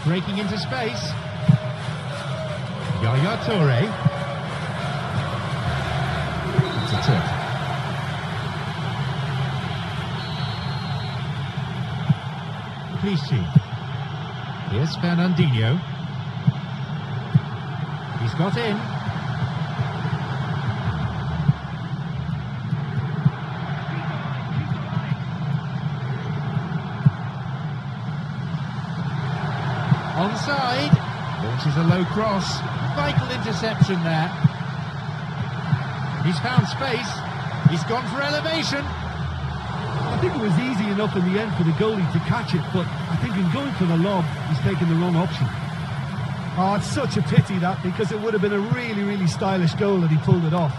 A: Breaking into space. Yaya Toure. It's a tip. Clichy. Here's Fernandinho. He's got in. Onside. Launches a low cross. Vital interception there. He's found space. He's gone for elevation.
D: I think it was easy enough in the end for the goalie to catch it, but I think in going for the lob, he's taken the wrong option. Oh, it's such a pity that, because it would have been a really, really stylish goal that he pulled it off.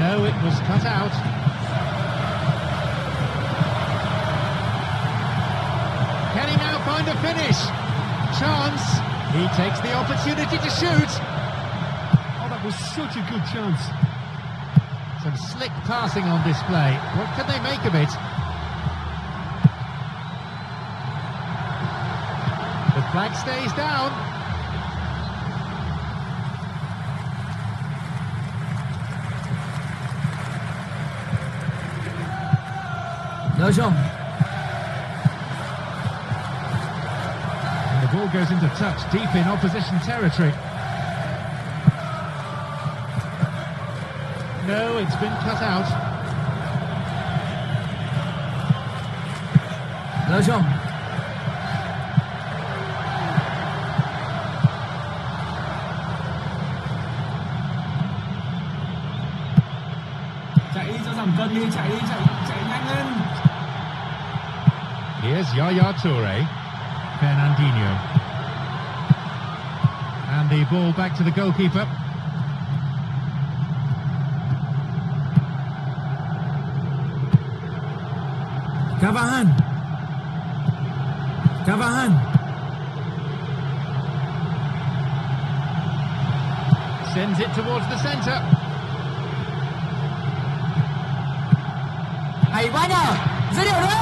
A: No, it was cut out. Can he now find a finish? Chance. He takes the opportunity to shoot.
D: Oh, that was such a good chance.
A: Some slick passing on display. What can they make of it? The flag stays down. And the ball goes into touch deep in opposition territory. No, it's been cut out.
B: Chạy cho giảm cân đi, chạy nhanh lên.
A: Here's Yaya Toure. Fernandinho. And the ball back to the goalkeeper.
B: Cavahan.
A: Sends it towards the centre.
B: Hay quá nhờ. Dứt điểm đấy.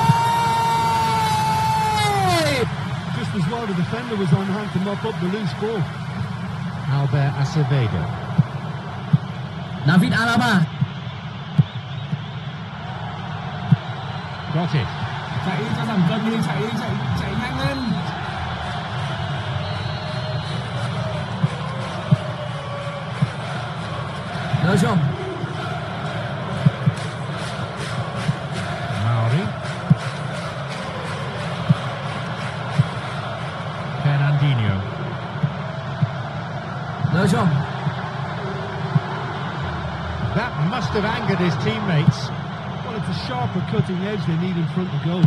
D: Just as well the defender was on hand to mop up the loose ball.
A: Albert Acevedo.
B: David Alaba.
A: Got it.
B: Chạy cho giảm cân đi, chạy nhanh lên. Đỡ chồng.
A: Mauri. Fernandinho.
B: Đỡ chồng.
A: That must have angered his teammates.
D: Well, it's a sharper cutting edge they need in front of goal.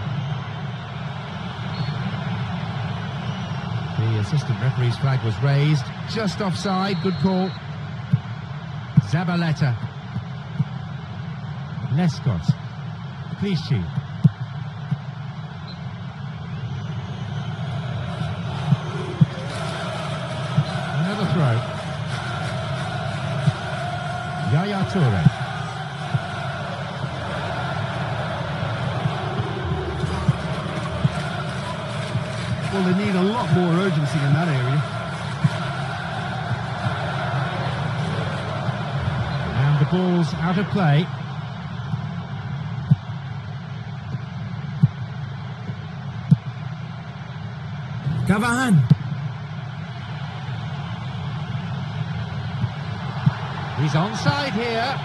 A: The assistant referee's flag was raised. Just offside, good call. Zabaleta. Lescott. Clichy. Another throw. Yaya Toure.
D: Well, they need a lot more urgency in that area.
A: And the ball's out of play.
B: Cavani.
A: He's onside here.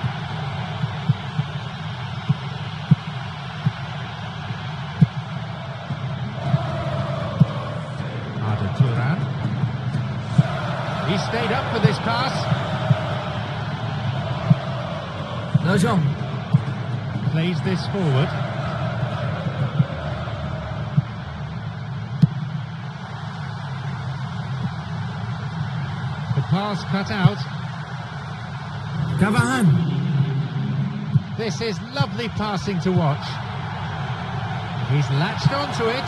A: Turan. He stayed up for this pass.
B: De Jong.
A: Plays this forward. The pass cut out.
B: Cavani.
A: This is lovely passing to watch. He's latched onto it.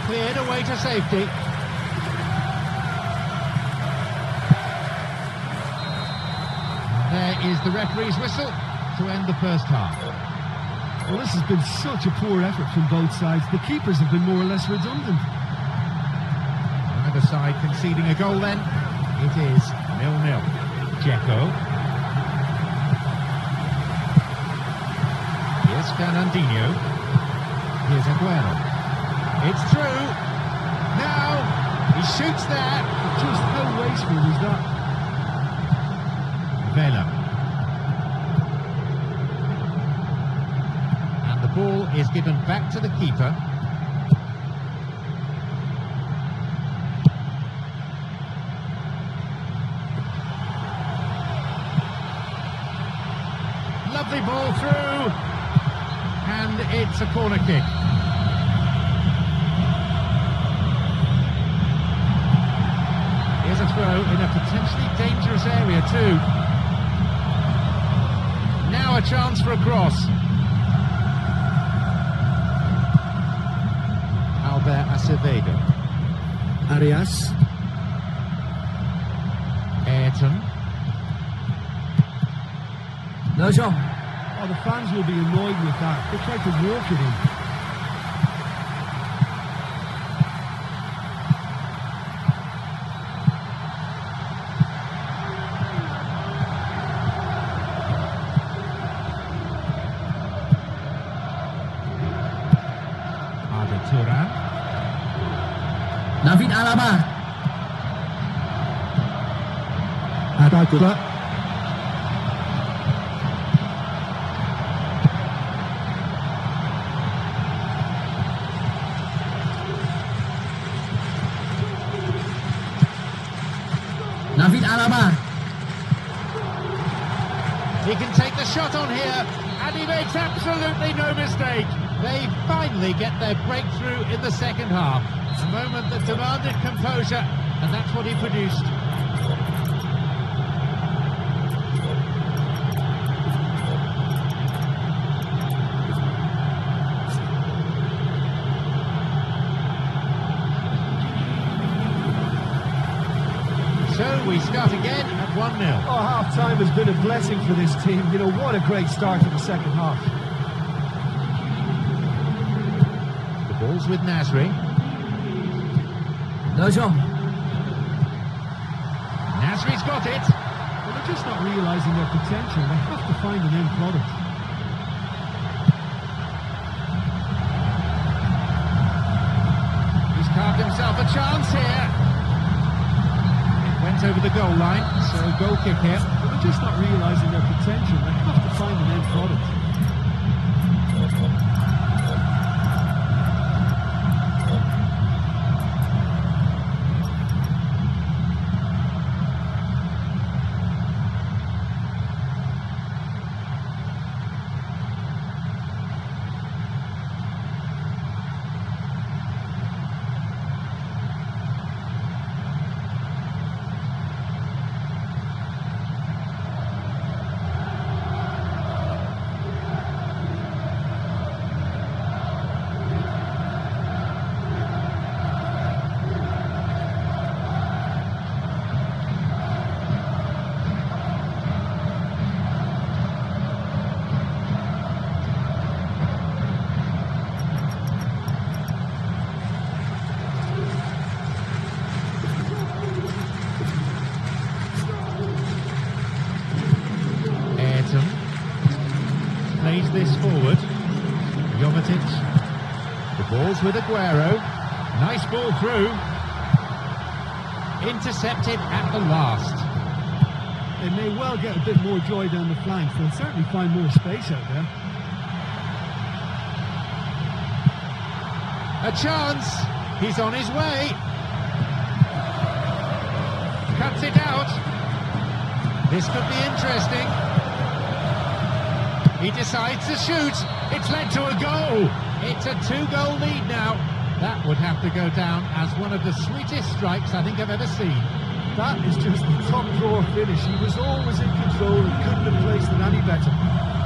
A: Cleared away to safety. There is the referee's whistle to end the first half.
D: Well, this has been such a poor effort from both sides. The keepers have been more or less redundant.
A: Either side conceding a goal then. It is 0-0. Dzeko. Here's Fernandinho. Here's Aguero. It's through. Now he shoots there.
D: Just how wasteful was that?
A: Vela. And the ball is given back to the keeper. Lovely ball through. And it's a corner kick. Here's a throw in a potentially dangerous area too. Now a chance for a cross. Albert Acevedo.
B: Arias.
A: Ayrton.
B: De Jong.
D: Oh, the fans will be annoyed with that. They tried to walk it in.
A: Turan.
B: David Alaba.
D: Adagula.
B: David Alaba.
A: He can take the shot on here, and he makes absolutely no mistake. They finally get their breakthrough in the second half. A moment that demanded composure, and that's what he produced. So we start again at 1-0.
D: Oh, half-time has been a blessing for this team. You know, what a great start to the second half.
A: The ball's with Nasri.
B: De Jong.
A: Nasri's got it.
D: Well, they're just not realising their potential. They have to find an end product.
A: He's carved himself a chance here. It went over the goal line, so goal kick here.
D: But they're just not realising their potential. They have to find an end product. Ayrton plays this forward. Jovetic. The
A: Ball's with Aguero. Nice ball through. Intercepted at the last.
D: They may well get a bit more joy down the flanks. They'll certainly find more space out there.
A: A chance. He's on his way. Cuts it out. This could be interesting. He decides to shoot. It's led to a goal. It's a 2-goal lead now. That would have to go down as one of the sweetest strikes I think I've ever seen.
D: That is just the top drawer finish. He was always in control and couldn't have placed it any better.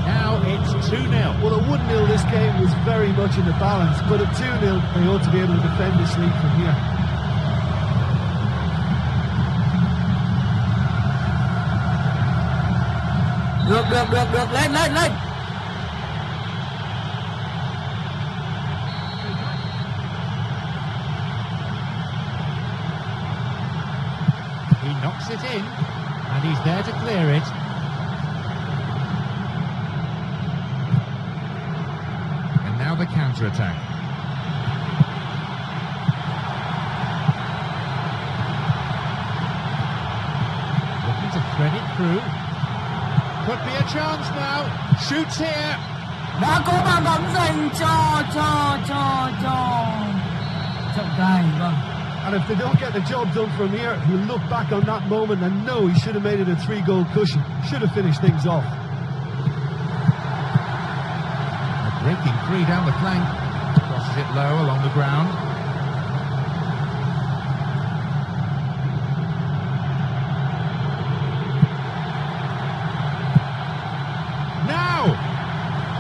A: Now it's 2-0.
D: Well, at 1-0 this game was very much in the balance, but at 2-0 they ought to be able to defend this lead from here.
B: Được, lên.
A: He knocks it in, and he's there to clear it. And now the counter-attack. Looking to thread it through. Could be a chance now. Shoots here.
B: Đã có bàn bóng dành cho trọng tài. Vâng.
D: And if they don't get the job done from here, he'll look back on that moment and know he should have made it a 3-goal cushion. Should have finished things off.
A: Breaking free down the flank. Crosses it low along the ground.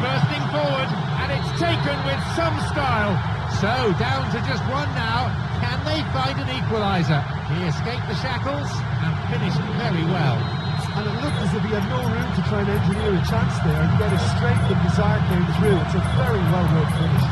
A: Bursting forward, and it's taken with some style. So, down to just one now. Can they find an equaliser? He escaped the shackles and finished very well.
D: And it looked as if he had no room to try and engineer a chance there and get his strength and desire came through. It's a very well-worked finish.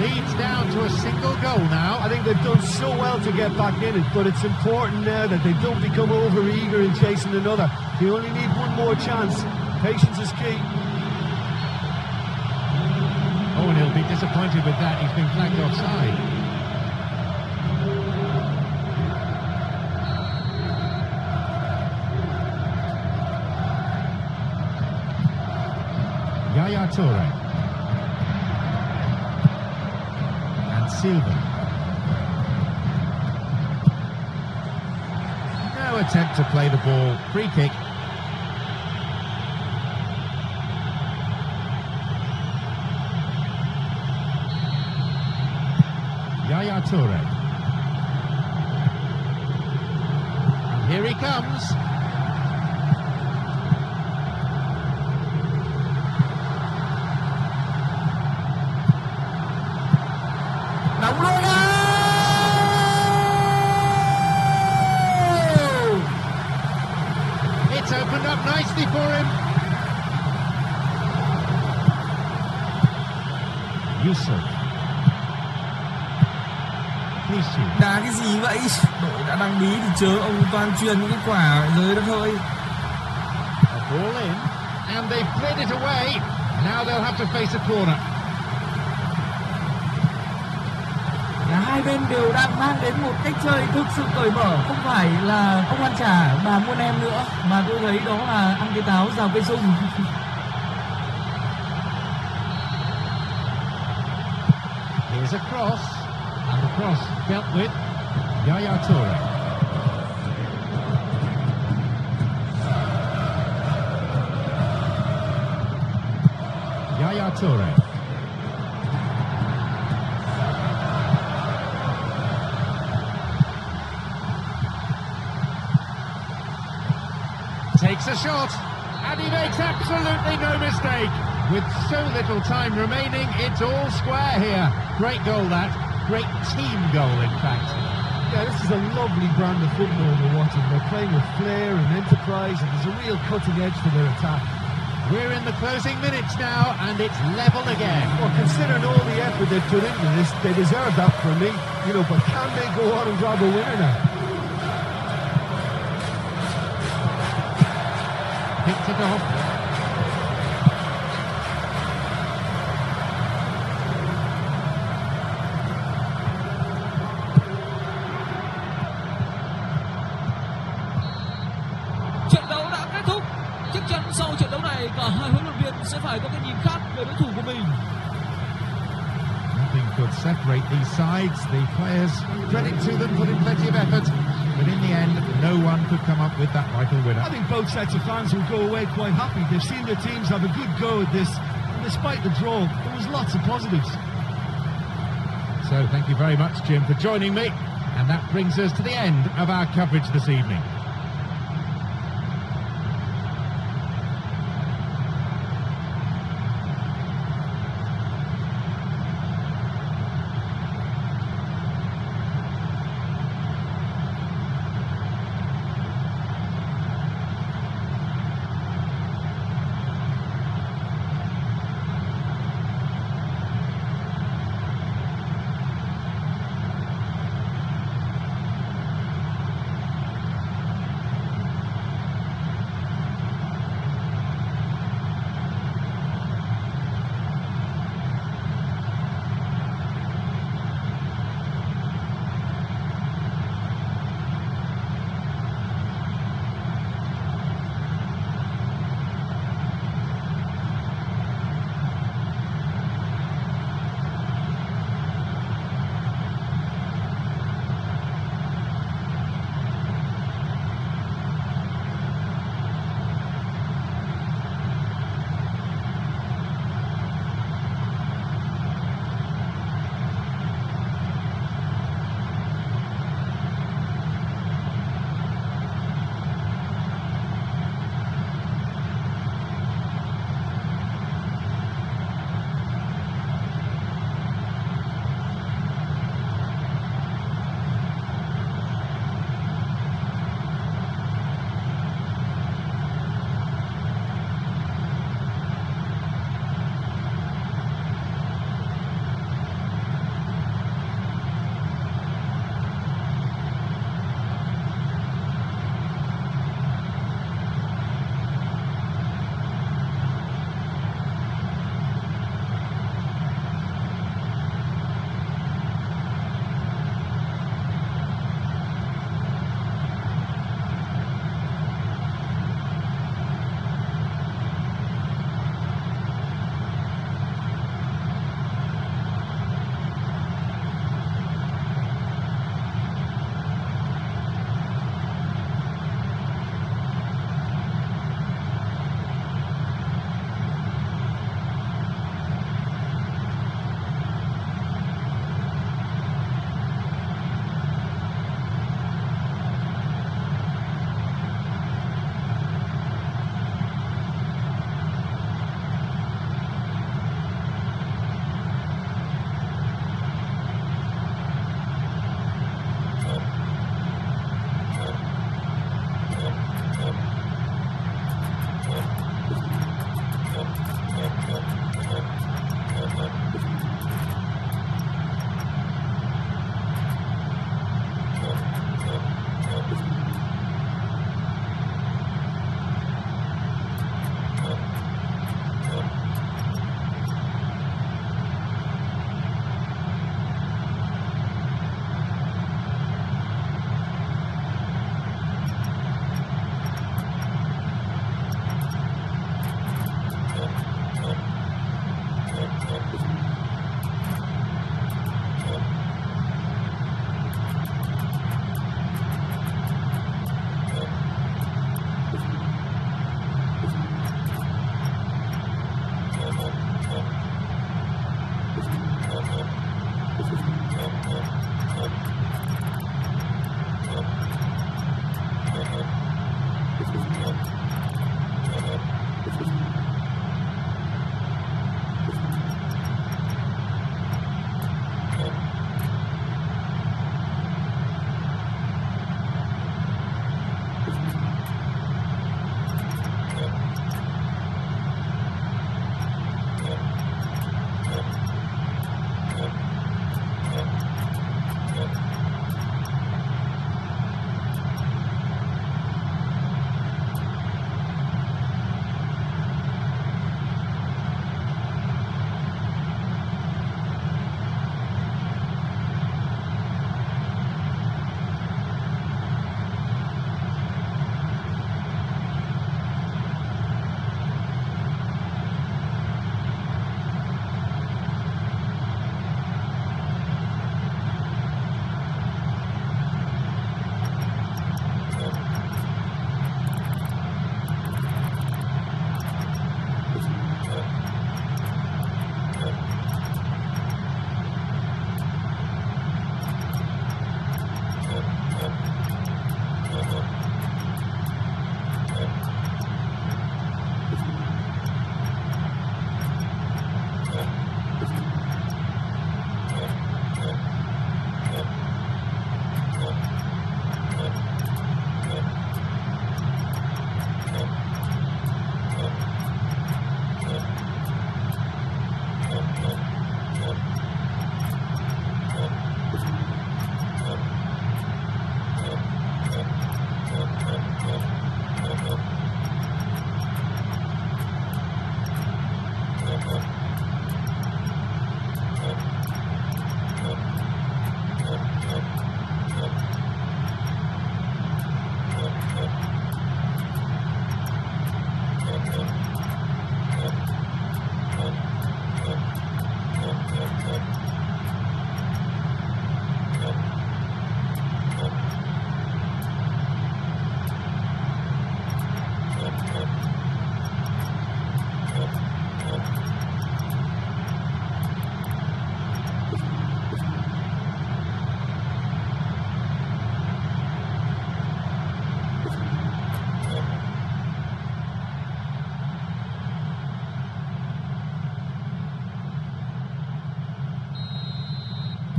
A: Leads down to a single goal now.
D: I think they've done so well to get back in it, but it's important now that they don't become over-eager in chasing another. They only need one more chance. Patience is key.
A: Oh, and he'll be disappointed with that. He's been flagged offside. Yaya Toure. Silva. No attempt to play the ball. Free kick. Yaya Toure. And here he comes. It's opened up nicely for him. Yusuf.
B: Đá cái gì vậy? Đội đã đăng bí thì chớ ông toàn truyền những cái quả dưới đất thôi.
A: A ball in, and they played it away. Now they'll have to face a corner.
B: Hai bên đều đang mang đến một cách chơi thực sự cởi mở, không phải là ông ăn chả bà muôn em nữa, mà tôi thấy đó là ăn cái táo rào cây sung.
A: Here's a cross, and the cross dealt with. Yaya Toure. Yaya Toure. Takes a shot, and he makes absolutely no mistake. With so little time remaining, it's all square here. Great goal that. Great team goal, in fact.
D: Yeah, this is a lovely brand of football we're watching. They're playing with flair and enterprise, and there's a real cutting edge to their attack.
A: We're in the closing minutes now, and it's level again.
D: Well, considering all the effort they've put into this, they deserve that from me. But can they go on and grab a winner now?
A: Picked it off.
C: Trận đấu đã kết thúc. Chắc chắn sau trận đấu này cả hai huấn luyện viên sẽ phải có cái nhìn khác về đối thủ của mình.
A: Nothing could separate these sides. The players, credit to them, put in plenty of effort. But in the end, no one could come up with that vital winner.
D: I think both sets of fans will go away quite happy. They've seen their teams have a good go at this. And despite the draw, there was lots of positives.
A: So thank you very much, Jim, for joining me. And that brings us to the end of our coverage this evening.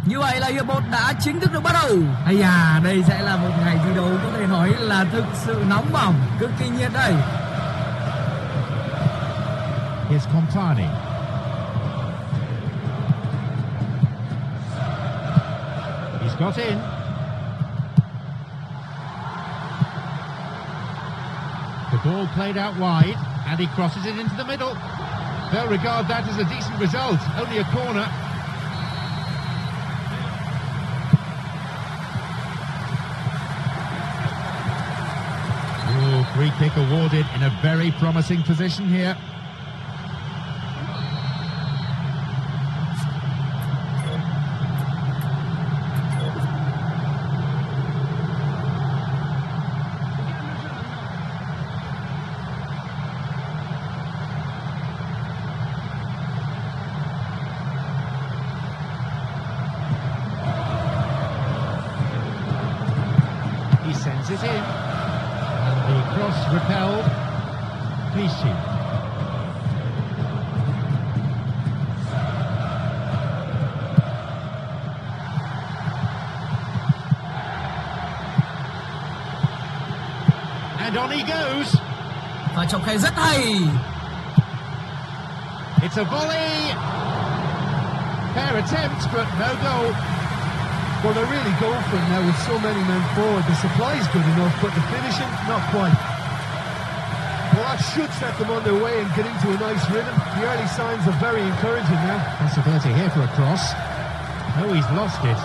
B: Như vậy là hiệp 1 đã chính thức được bắt đầu. Hay à, đây sẽ là một ngày thi đấu có thể nói là thực sự nóng bỏng, cực kỳ nhiệt đây.
A: Here's Company. He's got in. The ball played out wide, and he crosses it into the middle. They'll regard that as a decent result, only a corner. Ooh, free kick awarded in a very promising position here. Sends it in, and the cross repelled. Clichy. And on he goes.
B: Và trọng khai rất hay.
A: It's a volley. Fair attempt, but no goal.
D: Well, they're really going for it now with so many men forward. The supply's good enough, but the finishing, not quite. Well, that should set them on their way and get into a nice rhythm. The early signs are very encouraging now.
A: Possibility here for a cross. Oh, he's lost it.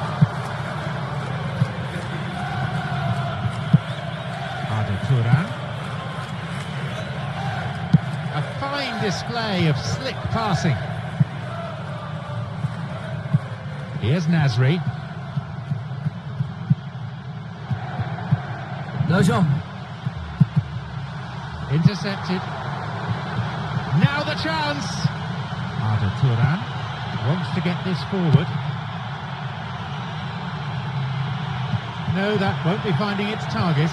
A: Arda Turan. A fine display of slick passing. Here's Nasri. Intercepted. Now the chance. Arda Turan wants to get this forward. No, that won't be finding its target.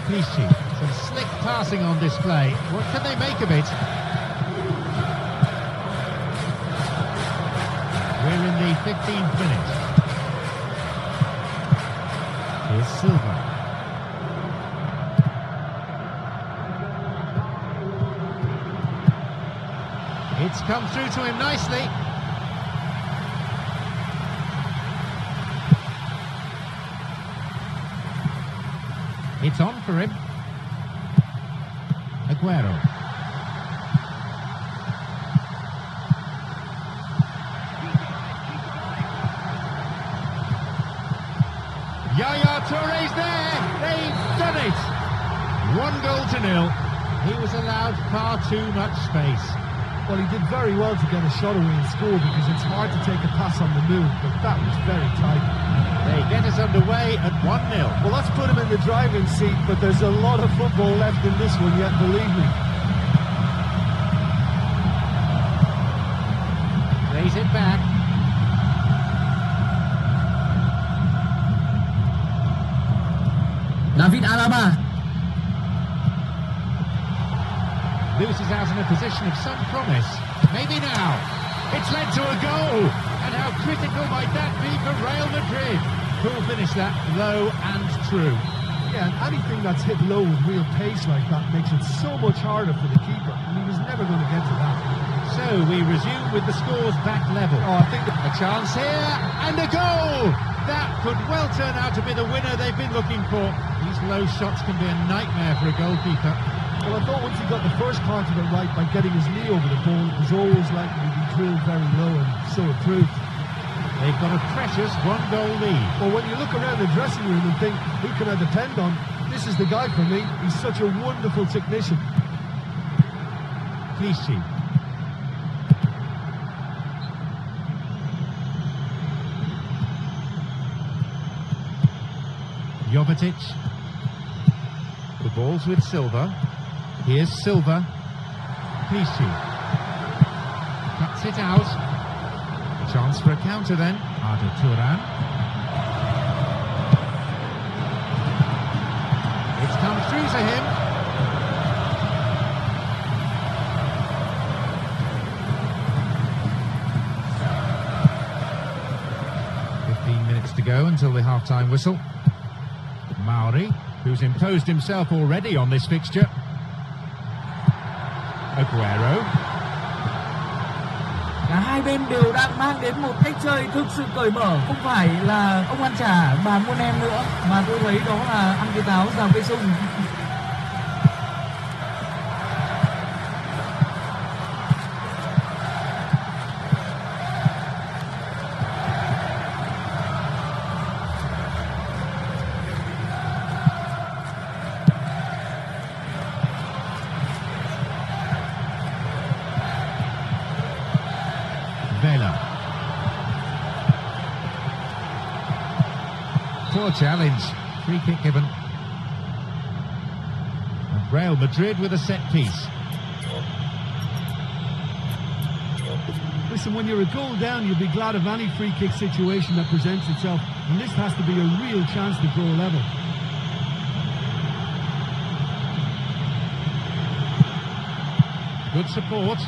A: Clichy, some slick passing on display. What can they make of it? We're in the 15th minute. Here's Silva. It's come through to him nicely. It's on for him. Aguero. Yaya Touré's there. They've done it. 1-0. He was allowed far too much space.
D: Well, he did very well to get a shot away and score because it's hard to take a pass on the move, but that was very tight.
A: They get us underway at 1-0.
D: Well, let's put him in the driving seat, but there's a lot of football left in this one yet, believe me.
A: Plays it back.
B: David Alaba.
A: Loses out in a position of some promise. Maybe now. It's led to a goal. And how critical might that be for Real Madrid? Who'll finish that low and true.
D: Yeah, and anything that's hit low with real pace like that makes it so much harder for the keeper. And he was never going to get to that.
A: So we resume with the scores back level.
D: Oh, I think
A: a chance here and a goal. That could well turn out to be the winner they've been looking for. These low shots can be a nightmare for a goalkeeper.
D: Well, I thought once he got the first part of it right by getting his knee over the ball, it was always likely to be drilled very low, and so it proved.
A: They've got a precious 1-goal lead.
D: Well, when you look around the dressing room and think, who can I depend on? This is the guy for me. He's such a wonderful technician.
A: Clichy. Jovetic. The ball's with Silva. Here's Silva. Clichy. Cuts it out. Chance for a counter then. Arda Turan. It's come through to him. go until the half-time whistle. Mauri, who's imposed himself already on this fixture. Aguero.
B: Cả hai bên đều đang mang đến một cách chơi thực sự cởi mở, không phải là ông ăn chả bà mua nem nữa, mà tôi thấy đó là ăn cái táo rào cây sung.
A: Poor challenge, free kick given. And Real Madrid with a set piece.
D: Listen, when you're a goal down, you'll be glad of any free kick situation that presents itself. And this has to be a real chance to draw level.
A: Good support.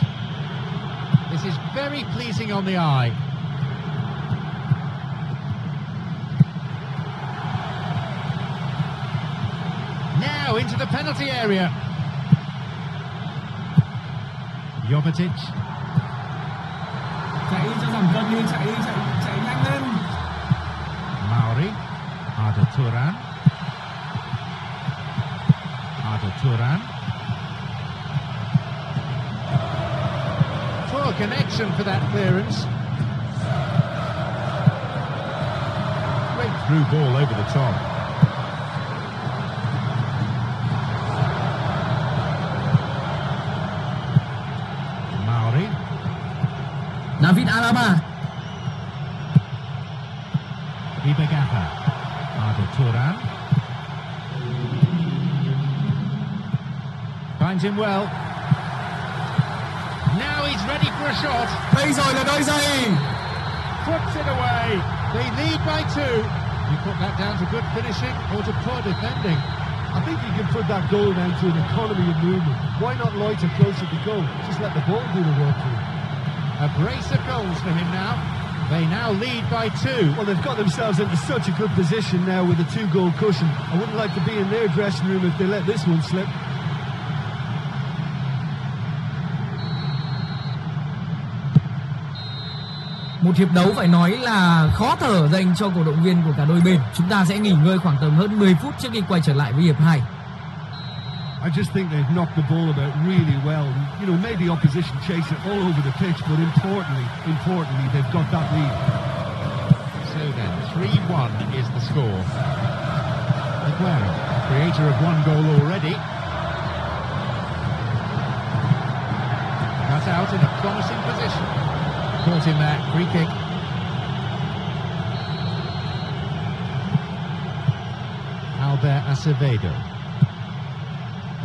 A: This is very pleasing on the eye. Now into the penalty area. Jovetic.
B: Chạy cho giảm cân đi, chạy nhanh lên.
A: Mauri. Arda Turan. Poor connection for that clearance. Great through ball over the top.
B: David Alaba.
A: Ibagapa. Arda Turan. Finds him well. Now he's ready for a shot.
B: Đây rồi là đôi giày.
A: Puts it away. They lead by 2. You put that down to good finishing or to poor defending.
D: I think you can put that goal down to an economy of movement. Why not loiter closer to goal? Just let the ball do the work for you.
A: A brace of goals for him now. They now lead by 2.
D: Well, they've got themselves into such a good position now with a 2-goal cushion. I wouldn't like to be in their dressing room if they let this one slip.
B: Một hiệp đấu phải nói là khó thở dành cho cổ động viên của cả đôi bên. Chúng ta sẽ nghỉ ngơi khoảng tầm hơn 10 phút trước khi quay trở lại với hiệp 2.
D: I just think they've knocked the ball about really well. You know, made the opposition chase it all over the pitch, but importantly, they've got that lead.
A: So then, 3-1 is the score. Aguero, creator of 1 goal already. Cut out in a promising position. Caught in that free kick. Albert Acevedo.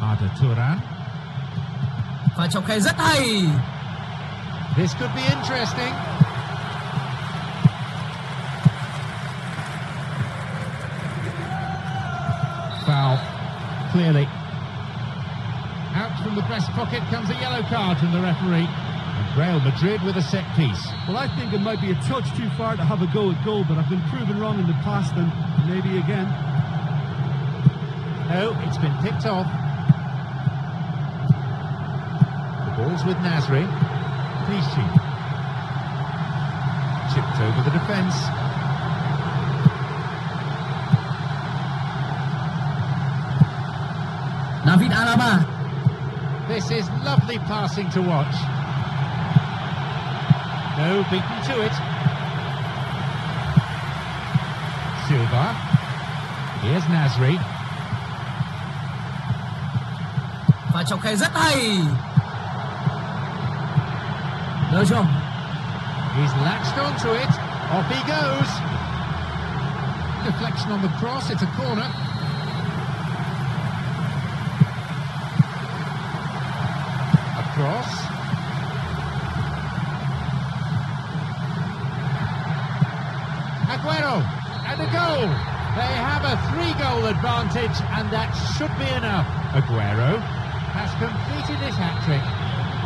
A: Arda Turan.
B: Và trọng khai rất hay.
A: This could be interesting. Foul, clearly. Out from the breast pocket comes a yellow card from the referee. And Real Madrid with a set piece.
D: Well, I think it might be a touch too far to have a go at goal, but I've been proven wrong in the past, and maybe again.
A: No, it's been picked off. Ball's with Nasri. Clichy. Chipped over the defence.
B: David Alaba.
A: This is lovely passing to watch. No, beaten to it. Silva. Here's Nasri.
B: Và trọng khai rất hay. De Jong.
A: He's latched onto it. Off he goes. Deflection on the cross. It's a corner. A cross. Aguero. And a goal. They have a 3-goal advantage, and that should be enough. Aguero has completed his hat-trick.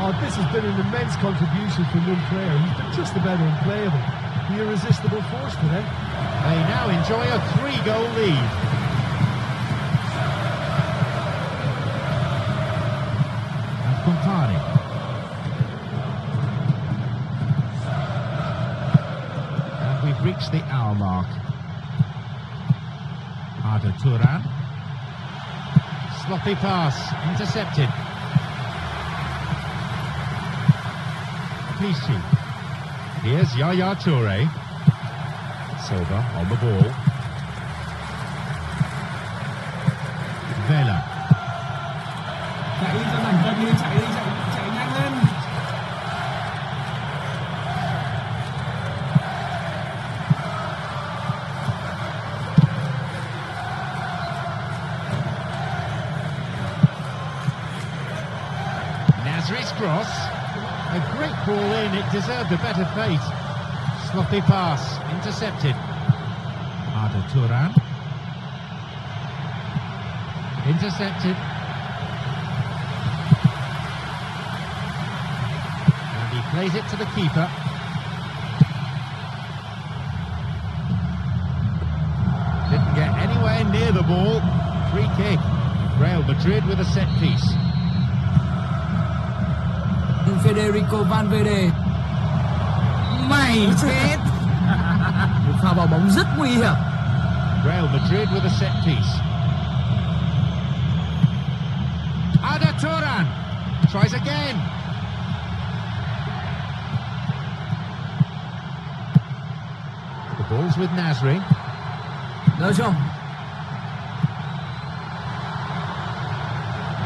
D: Oh, this has been an immense contribution from one player. He's been just about unplayable. The irresistible force today.
A: They now enjoy a 3-goal lead. And Compani. And we've reached the hour mark. Arda Turan. Sloppy pass, intercepted. Clichy. Here's Yaya Toure. Silva on the ball. Vela.
B: Chạy đi cho bản thân đi, chạy nhanh lên.
A: Nasri's cross. A great ball in, it deserved a better fate. Sloppy pass, intercepted. Arda Turan. Intercepted. And he plays it to the keeper. Didn't get anywhere near the ball. Free kick. Real Madrid with a set piece.
B: Federico Valverde. Mày chết. Một pha vào bóng rất nguy hiểm.
A: Real Madrid with a set piece. Arda Turan tries again. The ball's with Nasri.
B: Được chưa?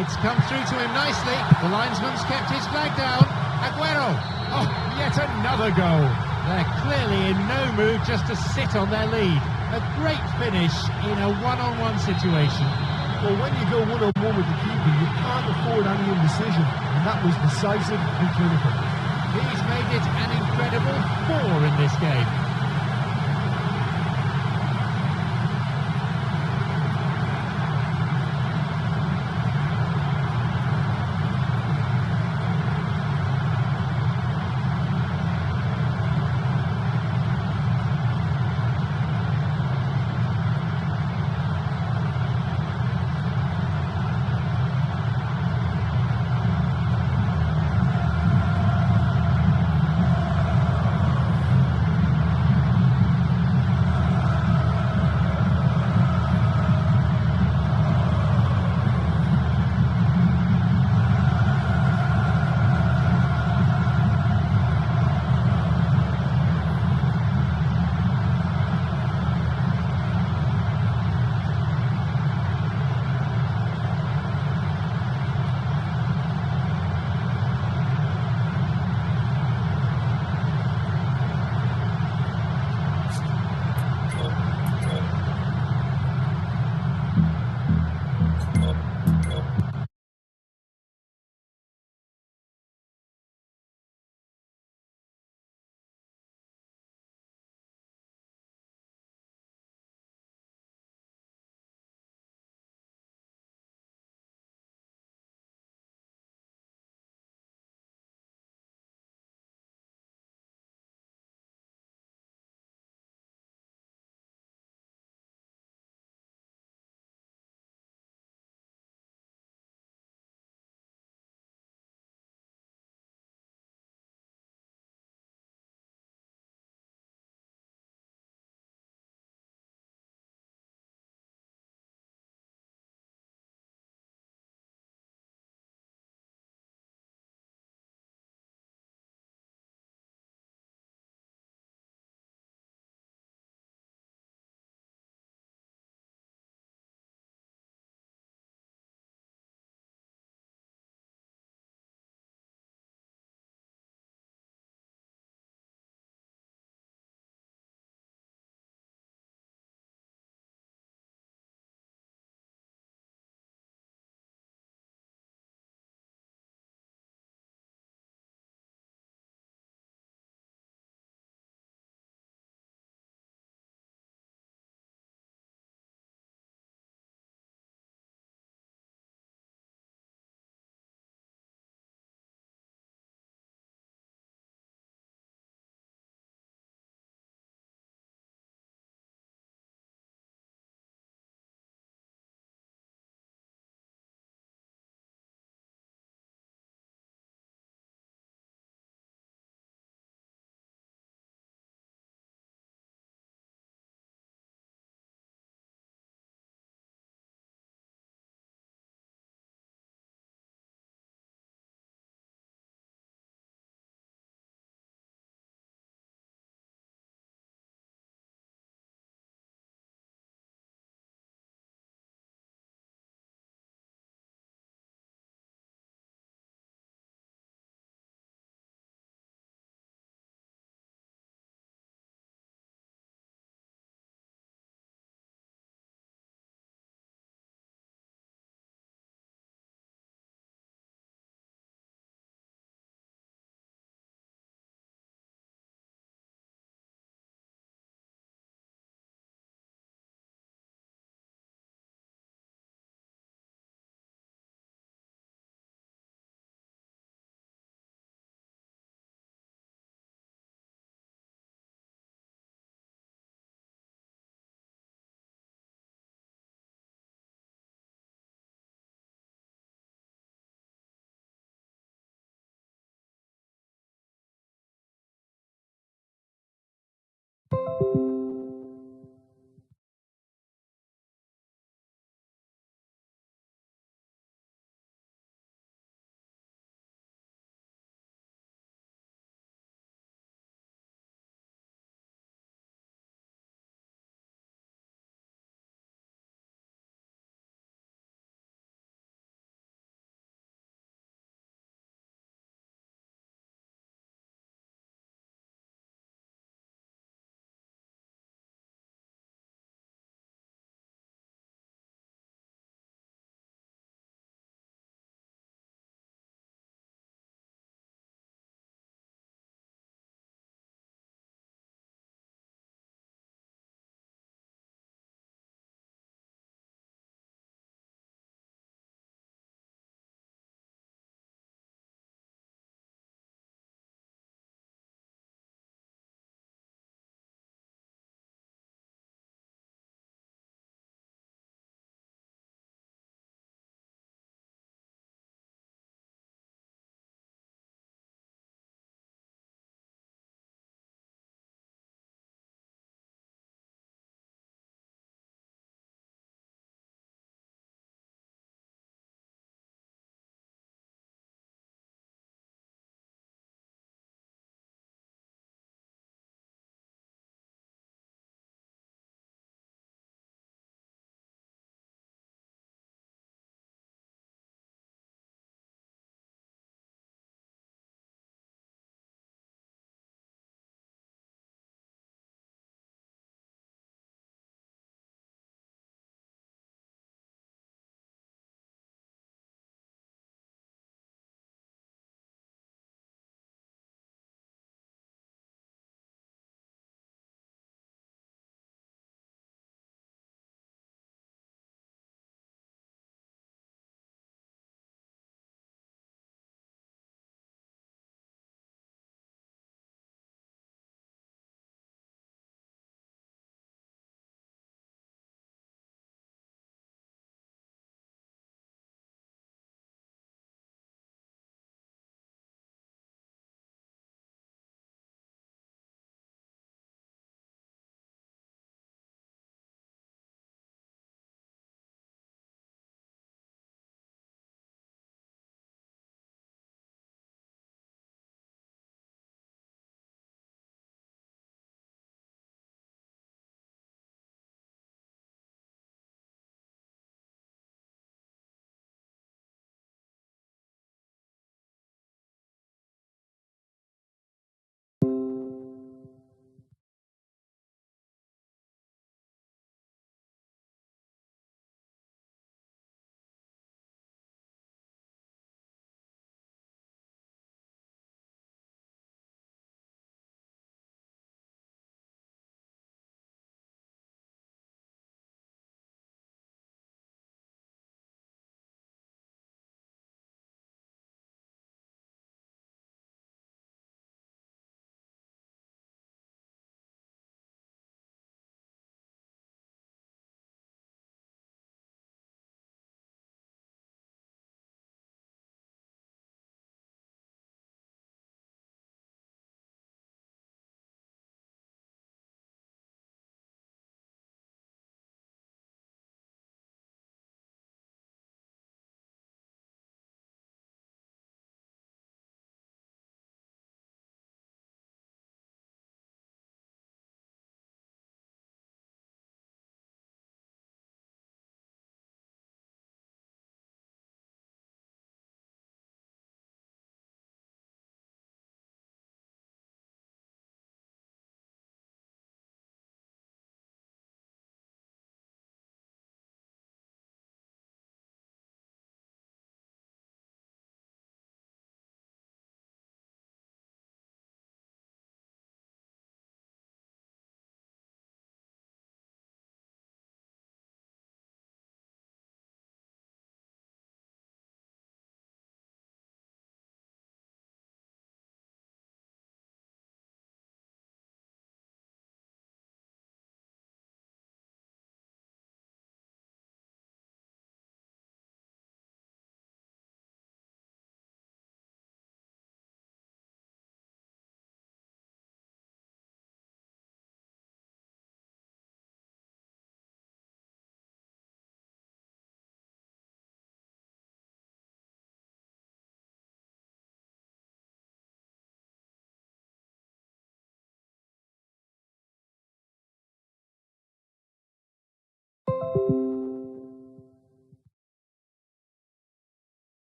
A: It's come through to him nicely. The linesman's kept his flag down. Aguero. Oh, yet another goal. They're clearly in no mood just to sit on their lead. A great finish in a one-on-one situation.
D: Well, when you go one-on-one with the keeper, you can't afford any indecision, and that was decisive and clinical.
A: He's made it an incredible 4 in this game.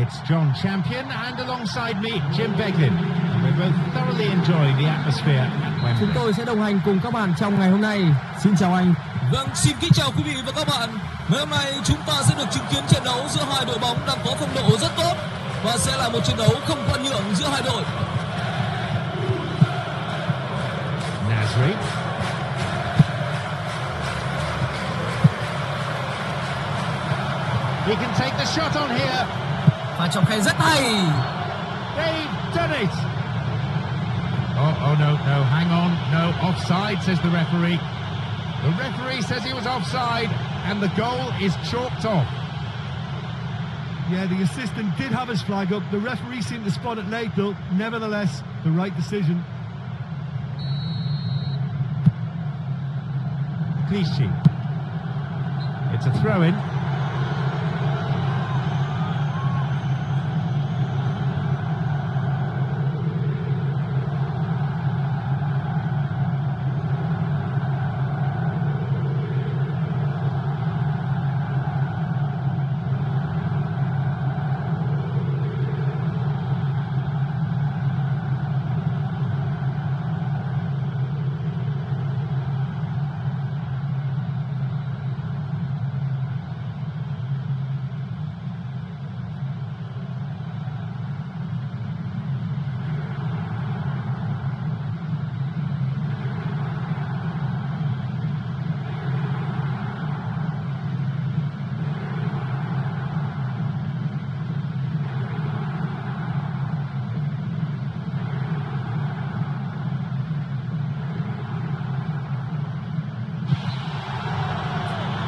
A: It's John Champion and alongside me, Jim Beglin. And we're both thoroughly enjoying the atmosphere at
B: Chúng
A: Wembley.
B: tôi sẽ đồng hành cùng các bạn trong ngày hôm nay. Xin chào anh.
C: Vâng, xin kính chào quý vị và các bạn. Ngày hôm nay chúng ta sẽ được chứng kiến trận đấu giữa hai đội bóng đang có phong độ rất tốt và sẽ là một trận đấu không khoan nhượng giữa hai đội.
A: Nasri. He can take the shot on here.
B: Và trọng khe rất hay.
A: They've done it. Oh no, hang on. No, offside, says the referee. The referee says he was offside and the goal is chalked off.
D: Yeah, the assistant did have his flag up. The referee seemed to spot it late, though. Nevertheless, the right decision.
A: Clichy. It's a throw-in.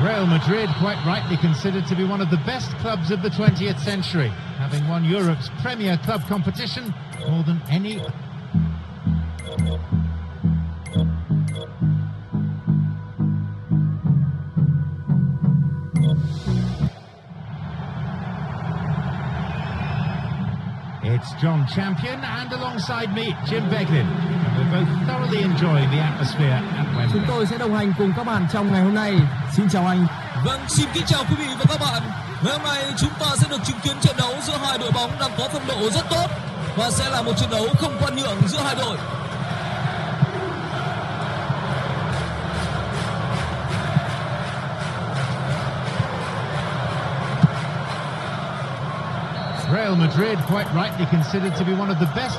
A: Real Madrid, quite rightly considered to be one of the best clubs of the 20th century, having won Europe's premier club competition more than any. It's John Champion and alongside me, Jim Beglin. And we're both thoroughly enjoying the atmosphere at Wembley.
B: Chúng tôi sẽ đồng hành cùng các bạn trong ngày hôm nay. Xin chào anh.
C: Vâng, xin kính chào quý vị và các bạn. Ngày hôm nay chúng ta sẽ được chứng kiến trận đấu giữa hai đội bóng đang có phong độ rất tốt và sẽ là một trận đấu không khoan nhượng giữa hai đội.
A: Real Madrid, quite rightly considered to be one of the best.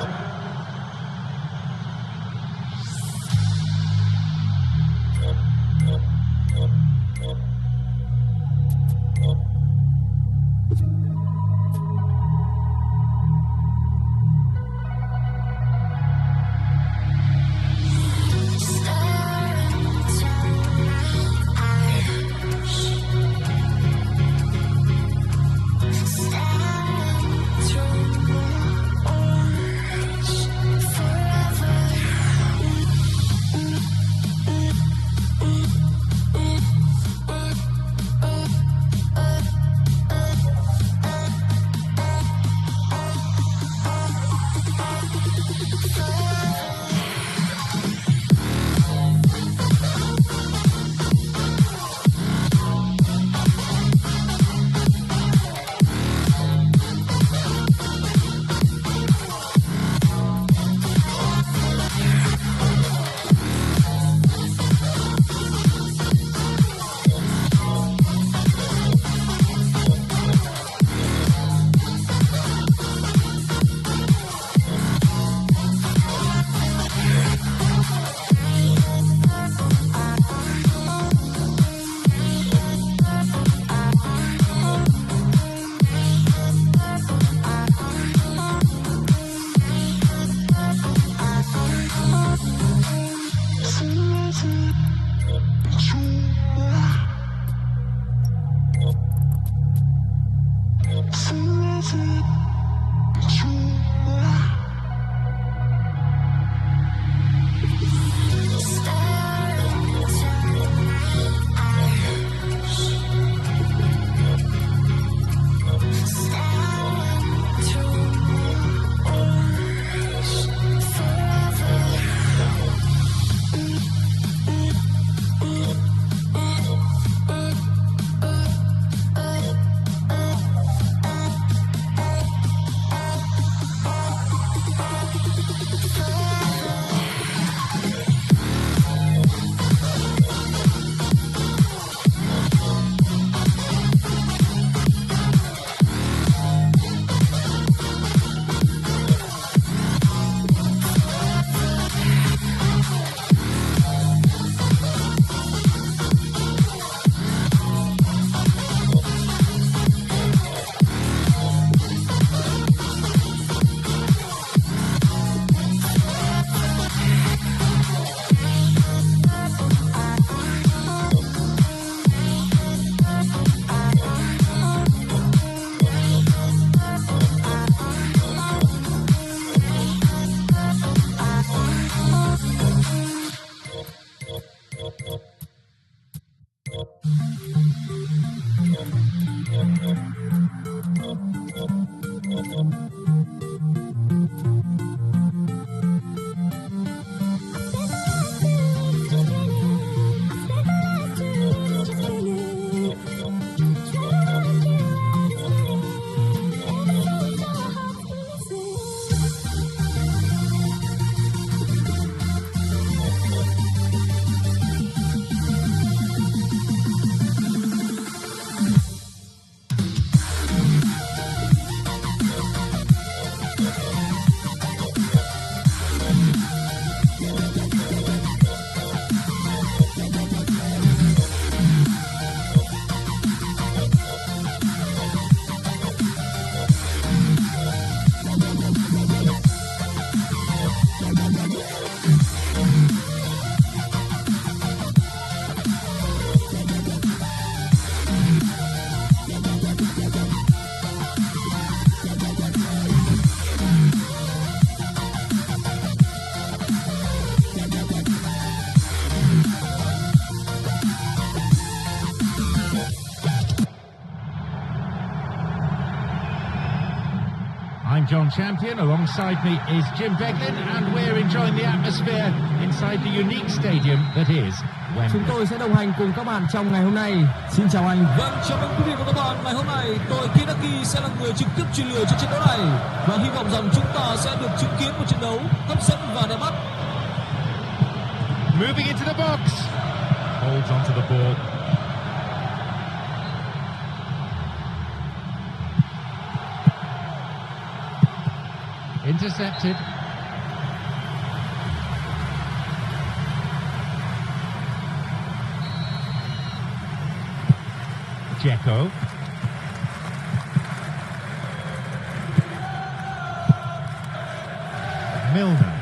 A: I'm John Champion, alongside me is Jim Beglin, and we're enjoying the atmosphere inside the unique stadium that is
B: Chúng
A: Wembley.
B: tôi sẽ đồng hành cùng các bạn trong ngày hôm nay. Xin chào anh.
C: Vâng, chào mừng quý vị và các bạn. Ngày hôm nay tôi Kinaki sẽ là người trực tiếp truyền lửa cho trận đấu này và hy vọng rằng chúng ta sẽ được chứng kiến một trận đấu hấp dẫn và đẹp mắt.
A: Moving into the box. Holds onto the ball. Intercepted. Dzeko. Milner.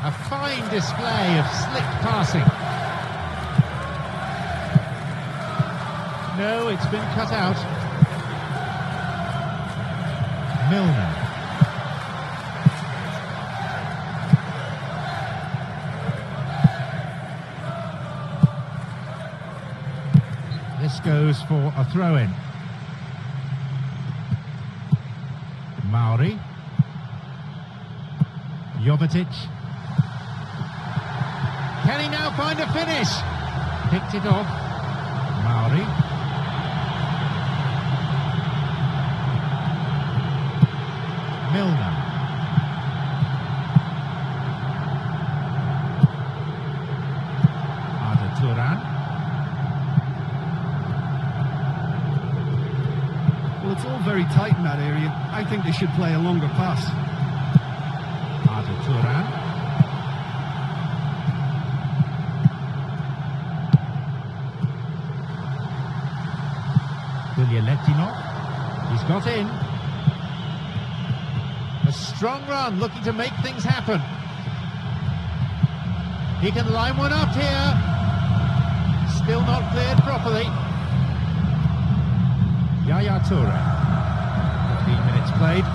A: A fine display of slick passing. No, it's been cut out. Milner. This goes for a throw-in. Mauri. Jovetic. Can he now find a finish? Picked it off. Mauri. Milner. Arda Turan.
D: Well, it's all very tight in that area. I think they should play a longer pass.
A: Arda Turan. He's got in. A strong run, looking to make things happen. He can line one up here. Still not cleared properly. Yaya Toure. 15 minutes played.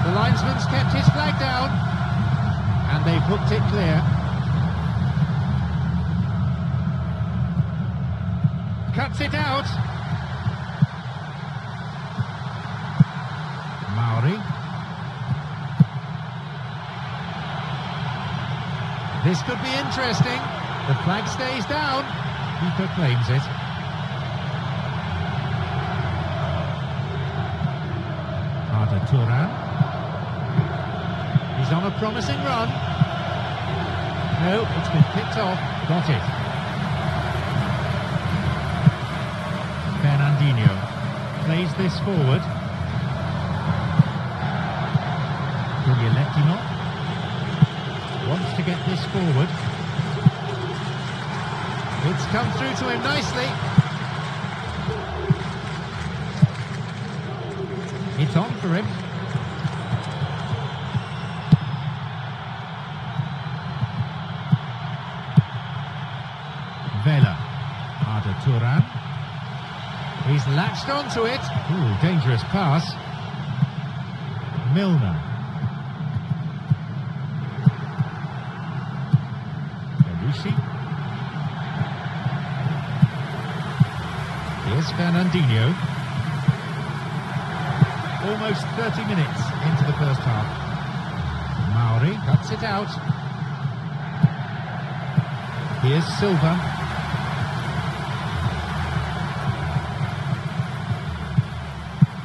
A: The linesman's kept his flag down, and they've hooked it clear. Cuts it out. Mauri. This could be interesting. The flag stays down. Keeper claims it. Arda Turan. He's on a promising run. No, it's been picked off. Got it. Fernandinho plays this forward. Guglielettino wants to get this forward. It's come through to him nicely. It's on for him. Vela. Arda Turan. He's latched onto it. Ooh, dangerous pass. Milner. Belushi. Here's Fernandinho. Almost 30 minutes into the first half. Mauri cuts it out. Here's Silva.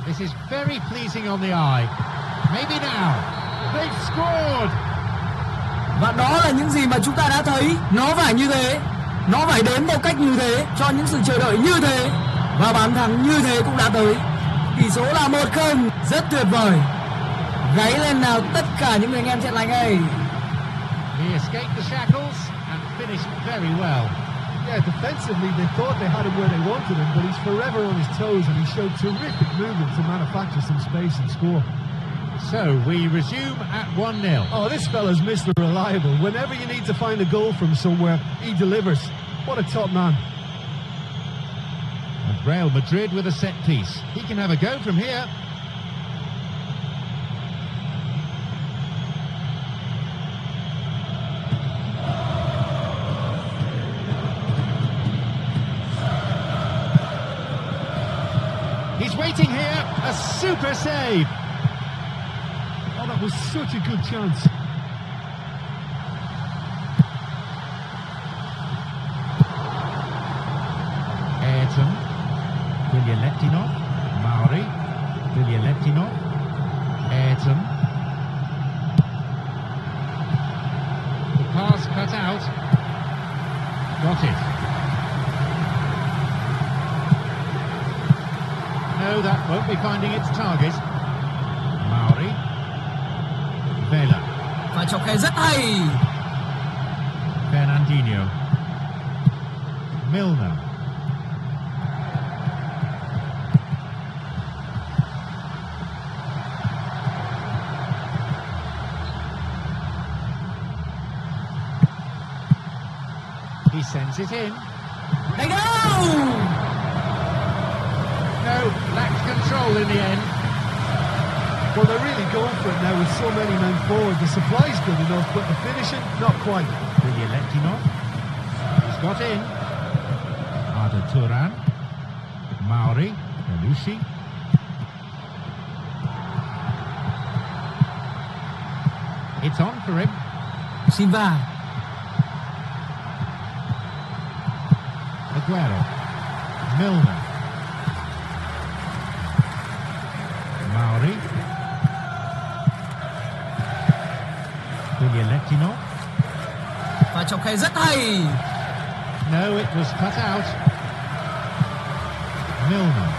A: This is very pleasing on the eye. Maybe now. They've scored!
B: Và đó là những gì mà chúng ta đã thấy. Nó phải như thế. Nó phải đến theo cách như thế, cho những sự chờ đợi như thế. Và bàn thắng như thế cũng đã tới. Tỷ số là 1-0. Rất tuyệt vời. Gáy lên nào tất cả những người anh em trận lành ơi.
A: He escaped the shackles and finished very well.
D: Yeah, defensively they thought they had him where they wanted him, but he's forever on his toes and he showed terrific movement to manufacture some space and score.
A: So we resume at 1-0.
D: Oh, this fella's Mr. Reliable. Whenever you need to find a goal from somewhere, he delivers. What a top man.
A: And Real Madrid with a set piece. He can have a go from here. He's waiting here. A super save.
D: Oh, that was such a good chance.
A: Viljelettinov, Mauri, Viljelettinov, Ayrton. The pass cut out. Got it. No, that won't be finding its target. Mauri, Vela.
B: Và chọc khe rất hay.
A: Fernandinho, Milner. He sends it in.
B: Đánh đâu?
A: No, lacks control in the end.
D: Well, they're really going for it now with so many men forward. The supply's good enough, but the finishing, not quite.
A: Viljelettinov. He's got in. Arda Turan. Mauri. Belushi. It's on for him.
B: Silva.
A: Aguero. Milner. Mauri. Viljelettinov.
B: Và chọc khe rất hay.
A: No, it was cut out. Milner.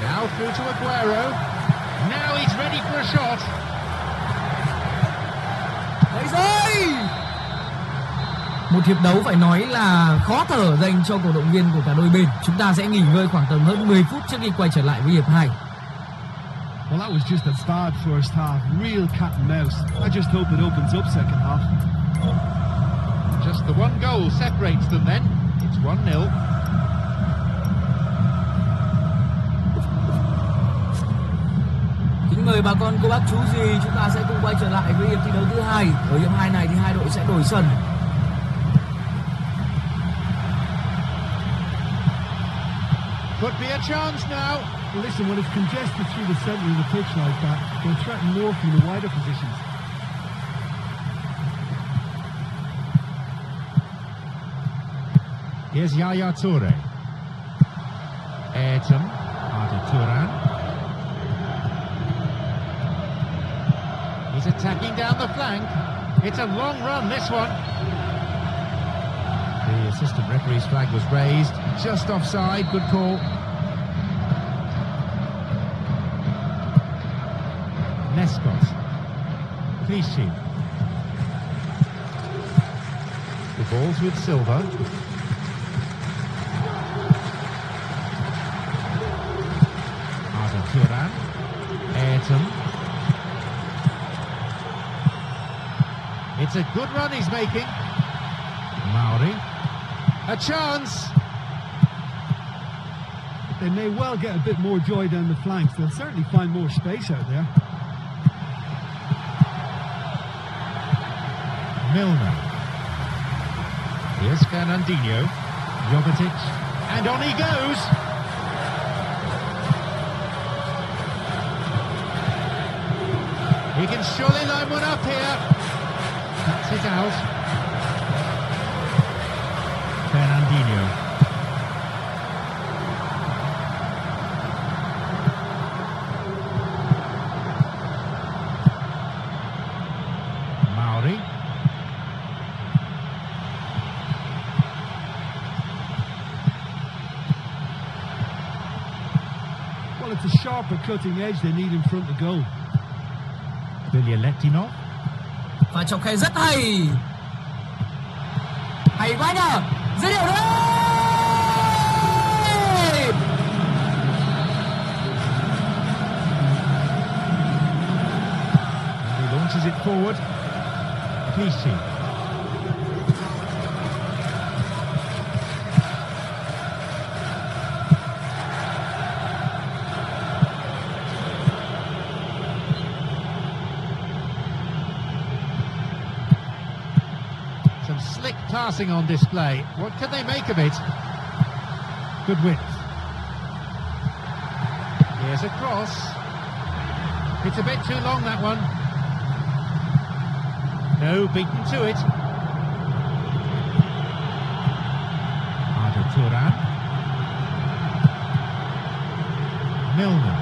A: Now through to Aguero. Now he's ready for a shot.
B: Đấy rồi. Một hiệp đấu phải nói là khó thở dành cho cổ động viên của cả đôi bên. Chúng ta sẽ nghỉ ngơi khoảng tầm hơn 10 phút trước khi quay trở lại với hiệp 2.
D: Well, that was just a bad first half. Real cat and mouse. I just hope it opens up second half.
A: Just the one goal separates them then. It's 1-0.
B: Kính mời bà con cô bác chú gì, chúng ta sẽ cùng quay trở lại với hiệp thi đấu thứ 2. Ở hiệp 2 này thì hai đội sẽ đổi sân.
A: Could be a chance now.
D: Well, listen, when it's congested through the centre of the pitch like that, they'll threaten more from the wider positions.
A: Here's Yaya Toure. Ayrton. Arda Turan. He's attacking down the flank. It's a long run, this one. The assistant referee's flag was raised. Just offside. Good call. Nescott. Clichy. The ball's with Silva. Arda Turan. Ayrton. It's a good run he's making. Mauri. A chance.
D: They may well get a bit more joy down the flanks. They'll certainly find more space out there.
A: Milner. Here's Fernandinho, Jovetic, and on he goes. He can surely line one up here. Cuts it out. Fernandinho.
D: Well, it's a sharper cutting edge they need in front of goal.
A: Lettino.
B: Và trọng khe rất hay. Hay quá nhờ. Dứt điểm đấy.
A: And he launches it forward. Clichy. Slick passing on display. What can they make of it? Good width. Here's a cross. It's a bit too long, that one. No, beaten to it. Arda Turan. Milner.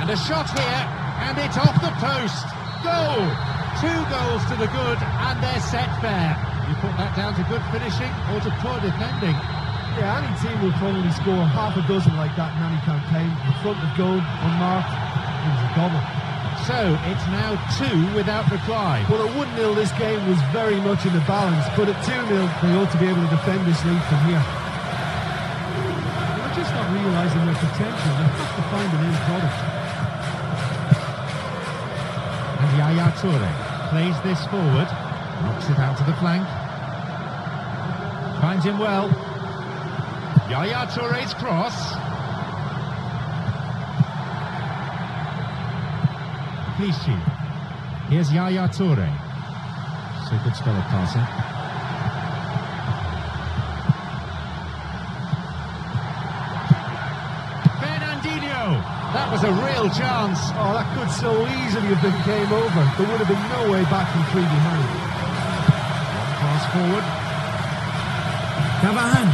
A: And a shot here. And it's off the post. Goal! 2 goals to the good, and they're set fair. You put that down to good finishing or to poor defending?
D: Yeah, any team will probably score half a dozen like that in any campaign. In front of goal, unmarked, it was a gobble.
A: So, it's now 2 without reply.
D: Well, at 1-0 this game was very much in the balance, but at 2-0 they ought to be able to defend this lead from here. They're just not realising their potential. They have to find an end product.
A: And Yaya Toure plays this forward, knocks it out to the flank. Finds him well. Yaya Toure's cross. Clichy. Here's Yaya Toure. So good spell of passing. Fernandinho. That was a real chance.
D: Oh, that could so easily have been game over. There would have been no way back from 3 behind.
A: Pass forward.
B: Cavani.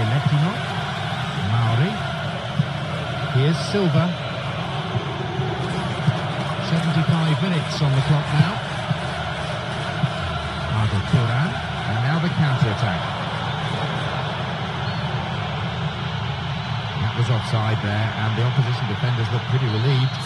A: Lettino. Mauri. Here's Silva. 75 minutes on the clock now. Arda Turan. And now the counter-attack. Was offside there, and the opposition defenders look pretty relieved.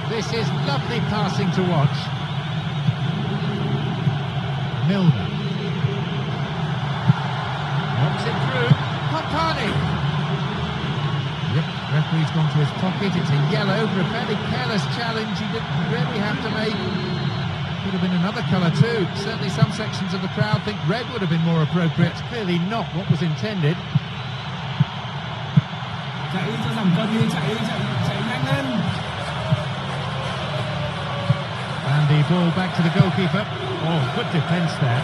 A: This is lovely passing to watch. Milner. Knocks it through. Company. Yep, referee's gone to his pocket. It's a yellow for a fairly careless challenge he didn't really have to make. Could have been another colour too. Certainly some sections of the crowd think red would have been more appropriate. It's clearly not what was intended.
B: Chạy cho giảm cân đi, chạy nhanh lên.
A: And the ball back to the goalkeeper. Oh, good defence there.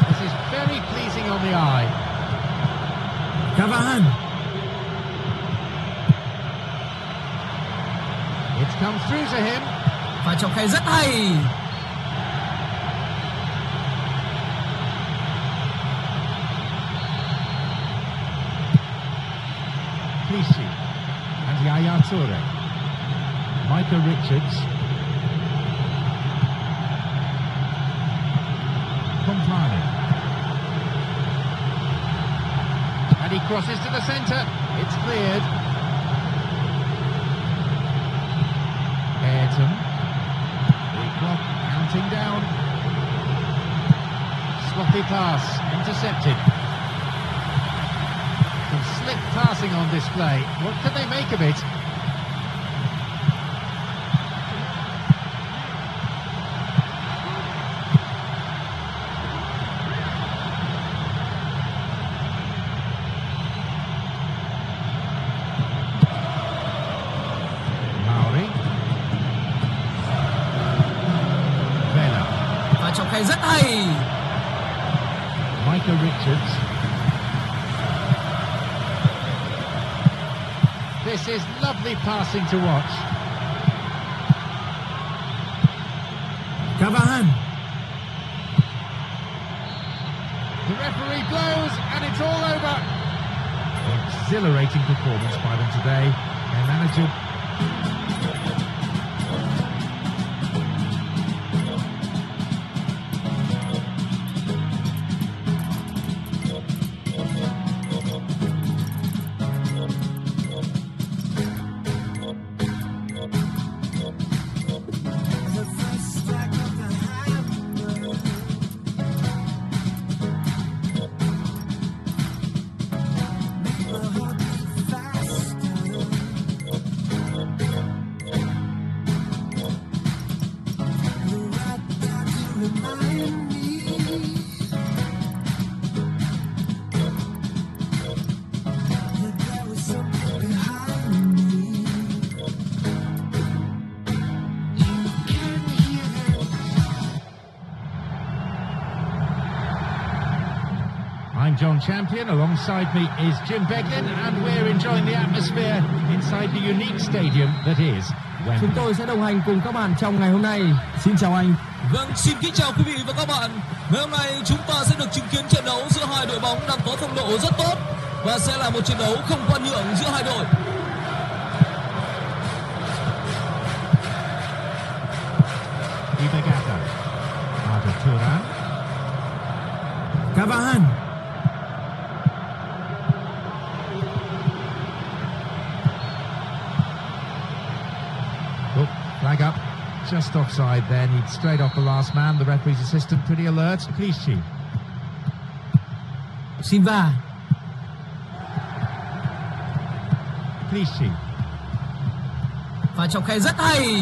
A: This is very pleasing on the eye.
B: Cavani.
A: It's come through to him.
B: Và trọng khe rất hay.
A: Clichy and Yaya Toure. Micah Richards. And he crosses to the centre. It's cleared. Ayrton. The clock counting down. Sloppy pass, intercepted. Some slick passing on display. What can they make of it?
B: Trọng khai rất hay.
A: Michael Richards. This is lovely passing to watch.
B: Cavahan.
A: The referee blows and it's all over. Exhilarating performance by them today. Their manager... I'm John Champion, alongside me is Jim Beglin, and we're enjoying the atmosphere inside the unique stadium that is Wembley.
B: Chúng tôi sẽ đồng hành cùng các bạn trong ngày hôm nay. Xin chào anh.
C: Vâng, xin kính chào quý vị và các bạn. Ngày hôm nay chúng ta sẽ được chứng kiến trận đấu giữa hai đội bóng đang có phong độ rất tốt và sẽ là một trận đấu không khoan nhượng giữa hai đội.
B: Cavahan.
A: Oh, flag up. Just offside there. Needs straight off the last man. The referee's assistant pretty alert. Clichy.
B: Silva.
A: Clichy.
B: Và trọng khai rất hay.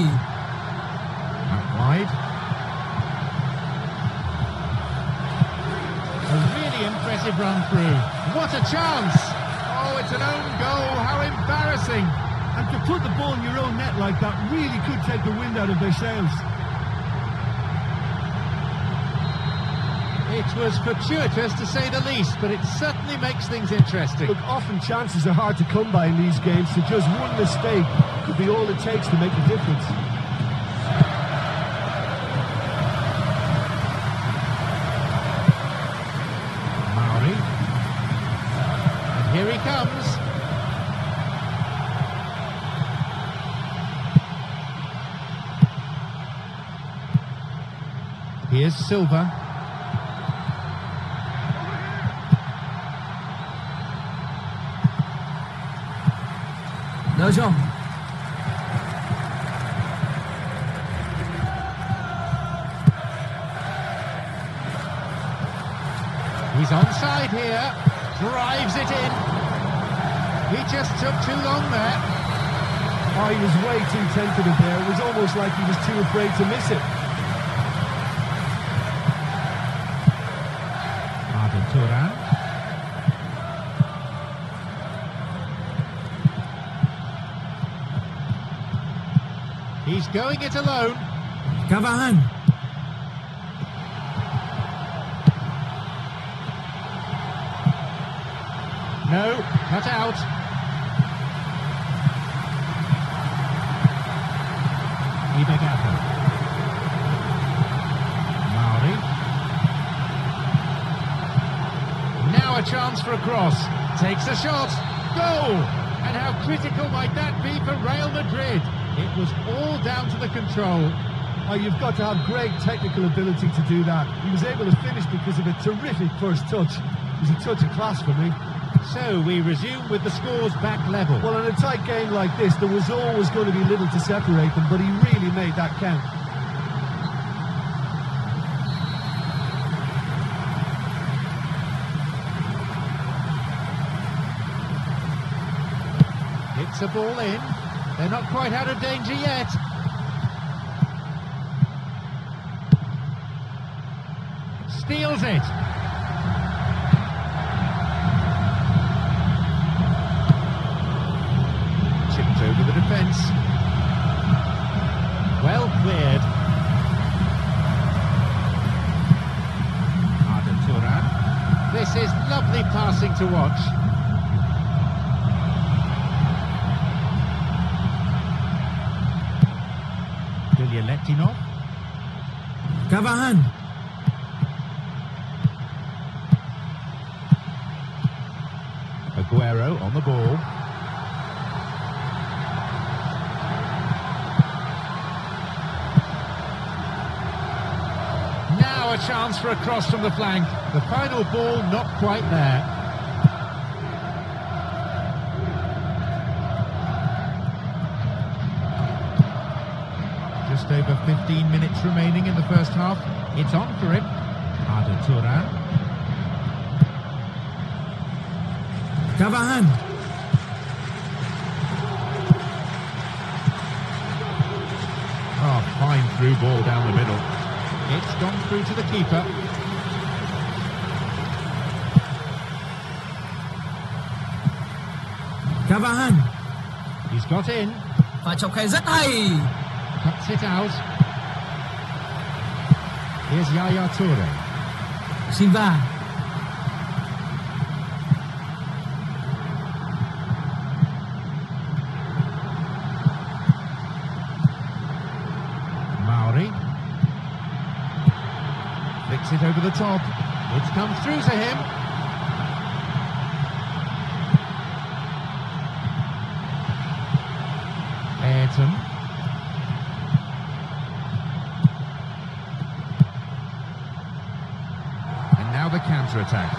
A: Out wide. A really impressive run through. What a chance! Oh, it's an own goal. How embarrassing.
D: And to put the ball in your own net like that really could take the wind out of their sails.
A: It was fortuitous to say the least, but it certainly makes things interesting.
D: Look, often chances are hard to come by in these games, so just one mistake could be all it takes to make the difference.
A: Maori. And here he comes. Here's Silva.
B: De Jong.
A: He's onside here. Drives it in. He just took too long there.
D: Oh, he was way too tentative there. It was almost like he was too afraid to miss it.
A: Turan. He's going it alone.
B: Cavahan.
A: No, cut out. Ibagata. Maori. Now a chance for a cross. Takes a shot. Goal! And how critical might that be for Real Madrid? It was all down to the control.
D: Oh, you've got to have great technical ability to do that. He was able to finish because of a terrific first touch. It was a touch of class for me.
A: So we resume with the scores back level.
D: Well, in a tight game like this, there was always going to be little to separate them, but he really made that count.
A: It's a ball in. They're not quite out of danger yet. Steals it. Chipped over the defence. Well cleared. Arda Turan. This is lovely passing to watch. Letinov.
B: Cavahan.
A: Aguero on the ball. Now a chance for a cross from the flank. The final ball not quite there. Just over 15 minutes remaining in the first half. It's on for him. Arda Turan.
B: Cavahan.
A: Oh, fine through ball down the middle. It's gone through to the keeper.
B: Cavahan.
A: He's got in.
B: Và chọc khe rất hay.
A: Cuts it out. Here's Yaya Toure.
B: Silva.
A: Mauri. Flicks it over the top. It's come through to him. Ayrton. The counter-attack.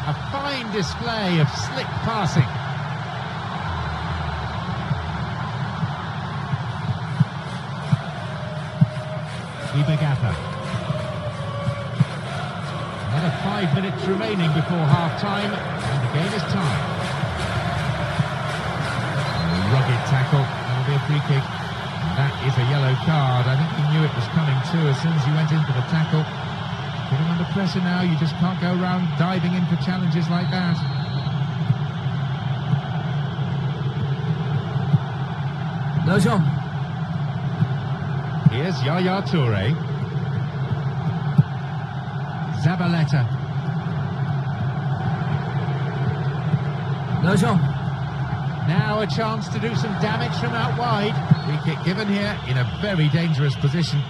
A: A fine display of slick passing. Ibagata. Another 5 minutes remaining before half-time, and the game is tied. Rugged tackle. That'll be a free kick. That is a yellow card. I think he knew it was coming too as soon as he went in for the tackle. Getting under pressure now, you just can't go around diving in for challenges like that.
B: Lojong.
A: Here's Yaya Toure. Zabaleta.
B: Lojong.
A: Now a chance to do some damage from out wide. Free kick given here in a very dangerous position.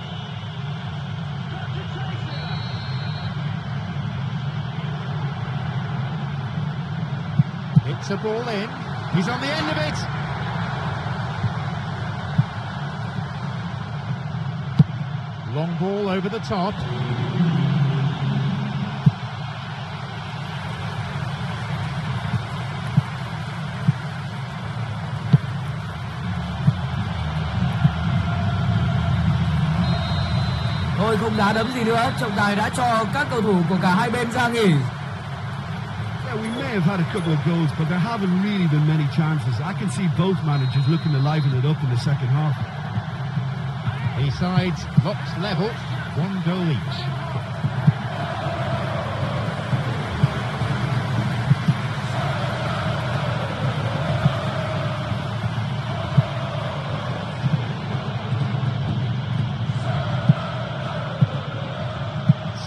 A: It's a ball in. He's on the end of it. Long ball over the top.
B: Thôi không đá đấm gì nữa, trọng tài đã cho các cầu thủ của cả hai bên ra nghỉ.
D: Yeah, we may have had a couple of goals, but there haven't really been many chances. I can see both managers looking to liven it up in the second half.
A: The sides locked level, 1 goal each.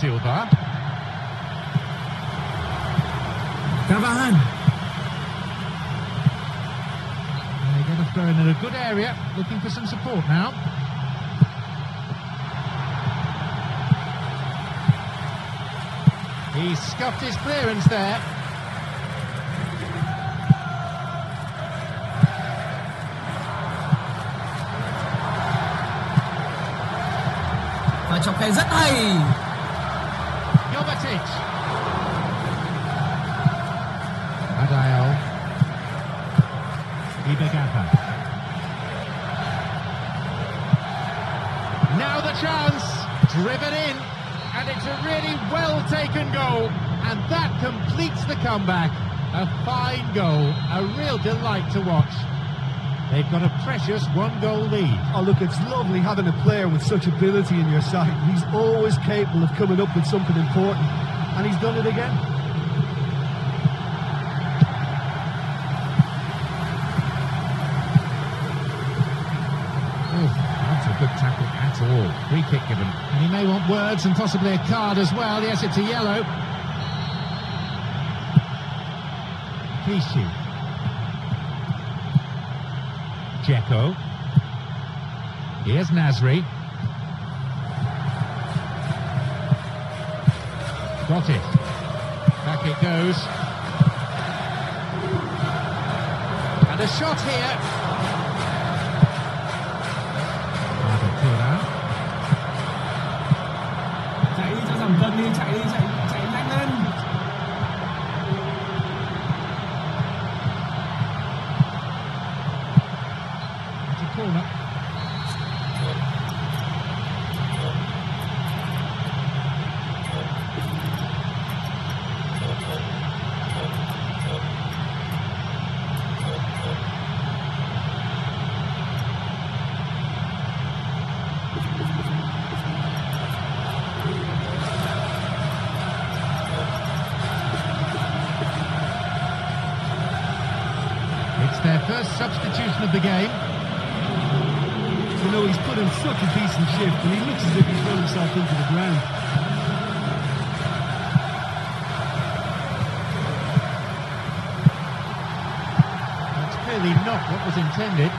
A: Silva.
B: Cavahan.
A: They get a throw in a good area, looking for some support now. He scuffed his clearance there.
B: này rất hay.
A: Jovetic. Adayal. Ibagata. Now the chance, driven in, and it's a really well taken goal, and that completes the comeback. A fine goal, a real delight to watch. They've got a precious 1-goal lead.
D: Oh, look, it's lovely having a player with such ability in your side. He's always capable of coming up with something important, and he's done it again.
A: Not a good tackle at all. Free kick given. And he may want words and possibly a card as well. Yes, it's a yellow. Kishi. Dzeko. Here's Nasri. Got it. Back it goes. And a shot here.
B: Chạy đi cho giảm cân đi, chạy nhanh lên.
A: It's a corner. It's their first substitution of the game.
D: You know, he's put in such a decent shift, and he looks as if he's run himself into the ground.
A: That's clearly not what was intended.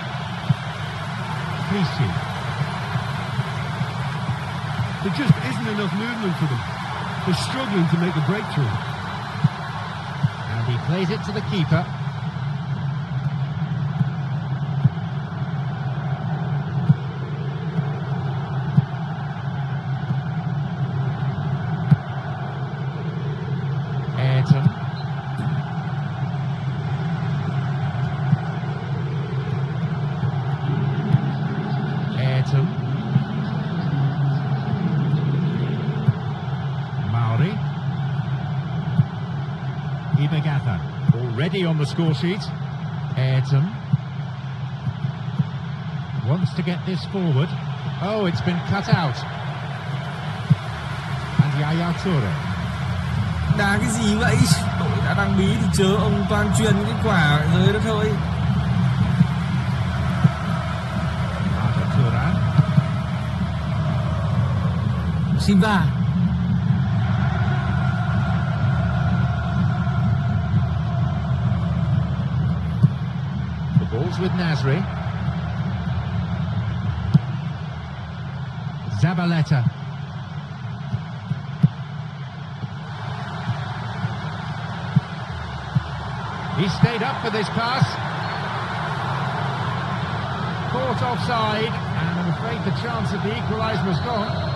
A: Clichy.
D: There just isn't enough movement for them. They're struggling to make the breakthrough.
A: And he plays it to the keeper. Mauri. Ibagata already on the score sheet. Ayrton wants to get this forward. Oh, it's been cut out. And Yaya Toure.
B: Đá cái gì vậy? Đội đã đang bí thì chớ ông toàn truyền những cái quả dưới đó thôi. Silva.
A: The ball's with Nasri. Zabaleta. He stayed up for this pass. Caught offside, and I'm afraid the chance of the equaliser was gone.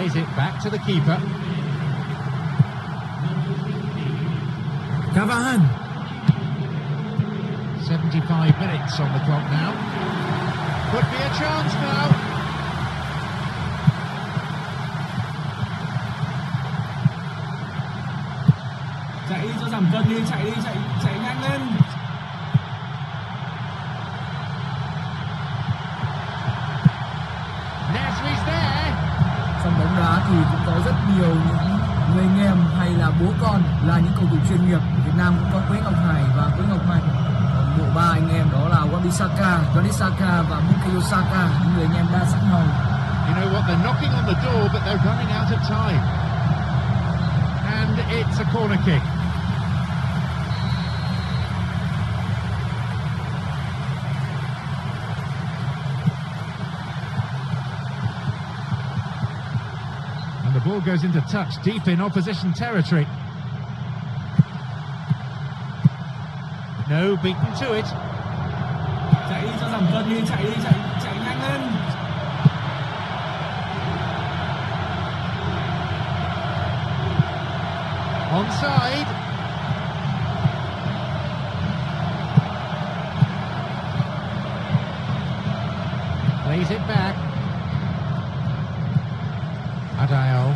A: Plays it back to the keeper.
B: Cavani.
A: 75 minutes on the clock now. Could be a chance now.
B: Chạy đi cho giảm cân đi, chạy nhanh lên.
A: Nasri's there.
B: Trong bóng đá thì cũng có rất nhiều những người anh em hay là bố con là những cầu thủ chuyên nghiệp. Việt Nam cũng có Quế Ngọc Hải và Quế Ngọc Mạnh. Bộ ba anh em đó là Wan-Bissaka và Bukayo Saka, những người anh em đa sắc màu.
A: You know what? They're knocking on the door, but they're running out of time. And it's a corner kick. And the ball goes into touch deep in opposition territory. No, beaten to it.
B: Chạy đi cho giảm cân đi, chạy nhanh lên.
A: Onside. Plays it back. Adayo.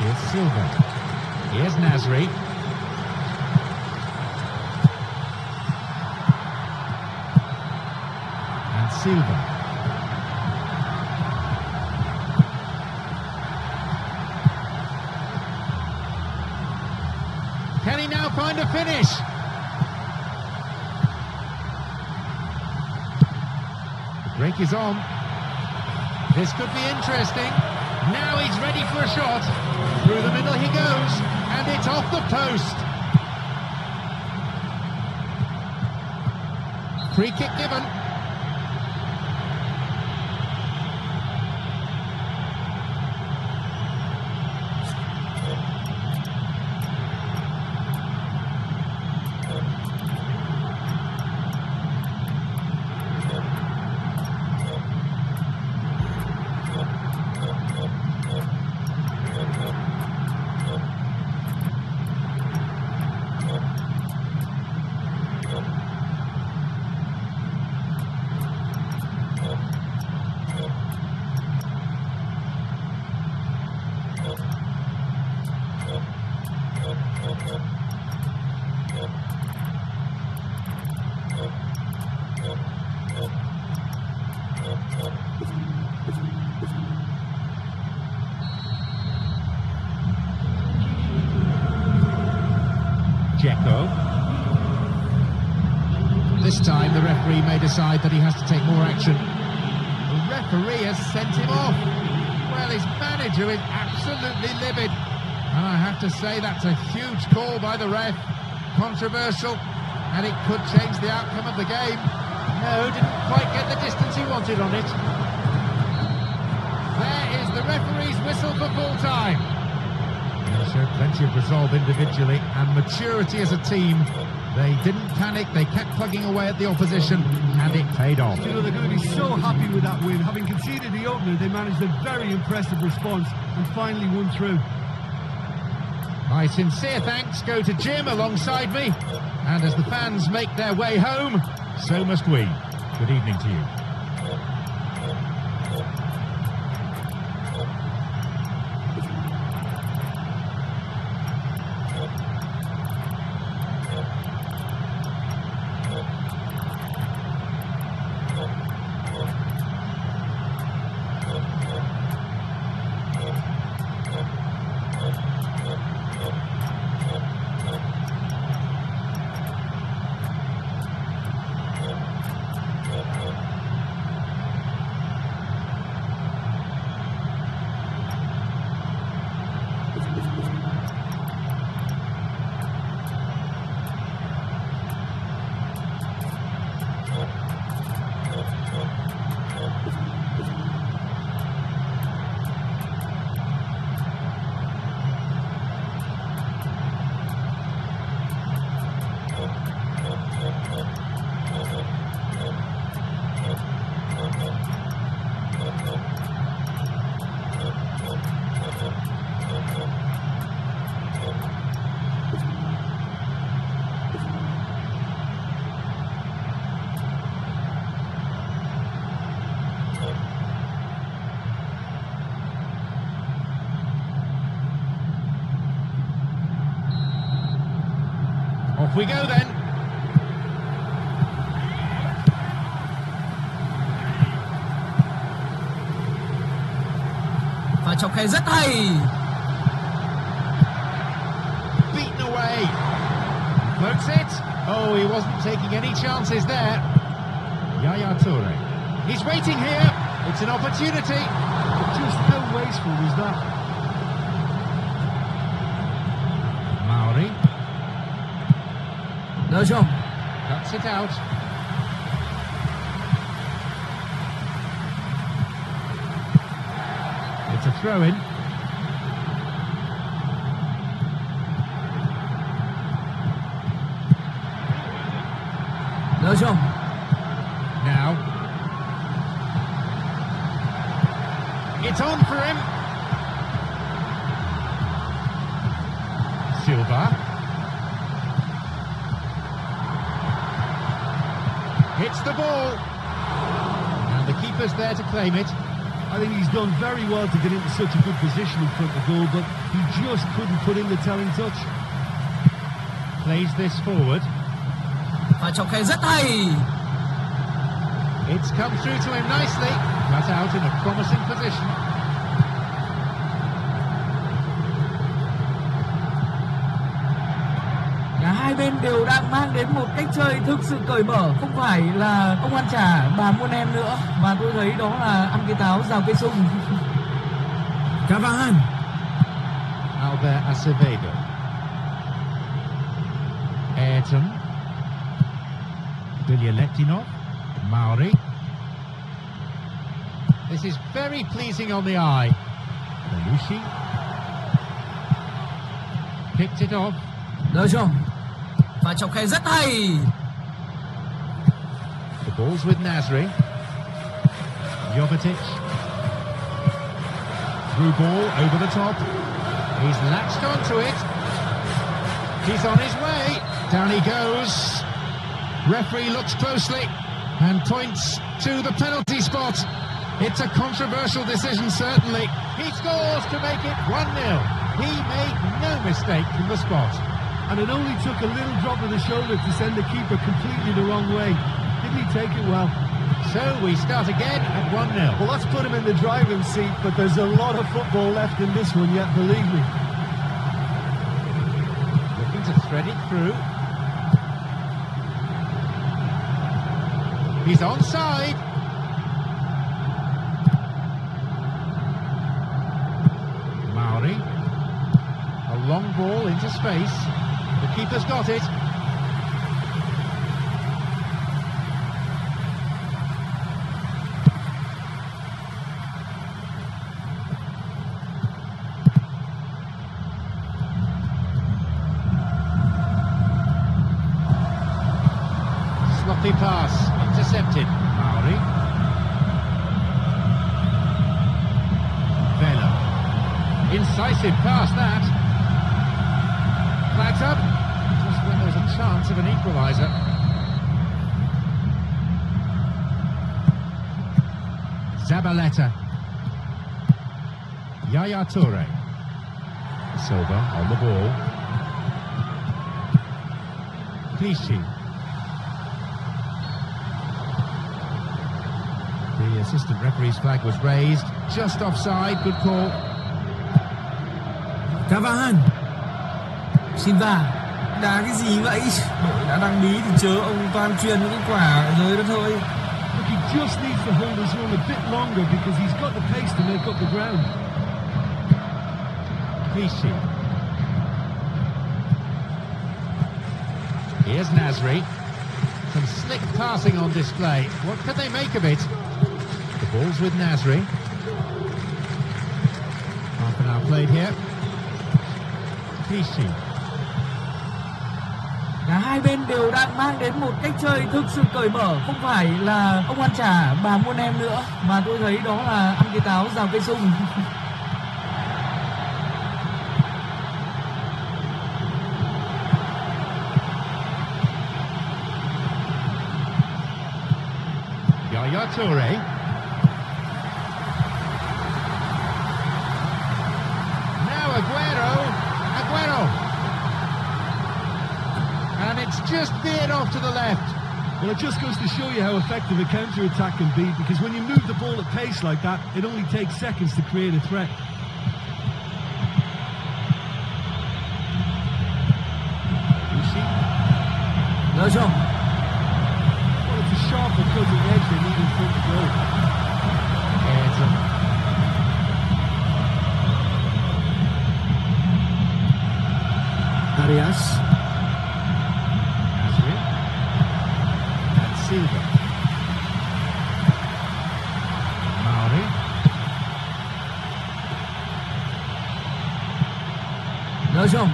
A: Here's Silva. Here's Nasri. And Silva. Can he now find a finish? The break is on. This could be interesting. Now he's ready for a shot. Through the middle he goes, and it's off the post. Free kick given. This time the referee may decide that he has to take more action. The referee has sent him off. Well, his manager is absolutely livid. And I have to say that's a huge call by the ref. Controversial, and it could change the outcome of the game. No, didn't quite get the distance he wanted on it. There is the referee's whistle for full time. They showed plenty of resolve individually and maturity as a team. They didn't panic, they kept plugging away at the opposition, and it paid off.
D: You know, they're going to be so happy with that win. Having conceded the opener, they managed a very impressive response and finally won through.
A: My sincere thanks go to Jim alongside me, and as the fans make their way home, so must we. Good evening to you. Off we go then.
B: Và chọc khe rất hay.
A: Beaten away. Floats it. Oh, he wasn't taking any chances there. Yaya Toure. He's waiting here. It's an opportunity.
D: Just how wasteful was that?
A: Maori
B: De Jong.
A: cuts it out. It's a throw-in.
B: De Jong.
A: Now. It's on for him. Silva. Hits the ball. And the keeper's there to claim it.
D: I think he's done very well to get into such a good position in front of goal, but he just couldn't put in the telling touch.
A: Plays this forward.
B: Và chọc khe rất hay.
A: It's come through to him nicely. Cut out in a promising position.
B: Cả hai bên đều đang mang đến một cách chơi thực sự cởi mở, không phải là ông ăn chả bà muôn em nữa, mà tôi thấy đó là ăn cái táo rào cây sung.
D: Cavahan.
A: Albert Acevedo. Ayrton. Bilyaletdinov. Maori. This is very pleasing on the eye. Belushi. Picked it off.
B: De Jong. Và chọc khe rất hay.
A: The ball's with Nasri. Jovetic. Through ball over the top. He's latched onto it. He's on his way. Down he goes. Referee looks closely and points to the penalty spot. It's a controversial decision, certainly. He scores to make it 1-0. He made no mistake from the spot.
D: And it only took a little drop of the shoulder to send the keeper completely the wrong way. Didn't he take it well?
A: So we start again at 1-0.
D: Well, let's put him in the driving seat, but there's a lot of football left in this one yet, believe me.
A: Looking to thread it through. He's onside. Maori. A long ball into space. The keeper's got it. Sloppy pass, intercepted. Maori. Vela. Incisive pass that. Flags up. Just when there's a chance of an equaliser. Zabaleta. Yaya Toure. Silva on the ball. Clichy. The assistant referee's flag was raised, just offside, good call.
D: Cavahan.
B: Silva. Đá cái gì vậy? Đội đã đang bí thì chớ ông toàn truyền những cái quả rơi đó thôi.
D: Look, he just needs to hold his own a bit longer because he's got the pace to make up the ground.
A: Clichy. Here's Nasri. Some slick passing on display. What can they make of it? The ball's with Nasri. Half an hour played here. Clichy.
B: Cả hai bên đều đang mang đến một cách chơi thực sự cởi mở, không phải là ông ăn chả bà muôn em nữa, mà tôi thấy đó là ăn cái táo rào cây sung.
A: Yaya Toure. Now Aguero. and it's just veered off to the left.
D: Well, it just goes to show you how effective a counter-attack can be, because when you move the ball at pace like that, it only takes seconds to create a threat.
B: Lỡ chưa?
D: Well, it's a sharper cutting edge they need in front of goal.
B: Arias.
A: Nasri. And Silva. Mauri.
B: Lỡ chưa?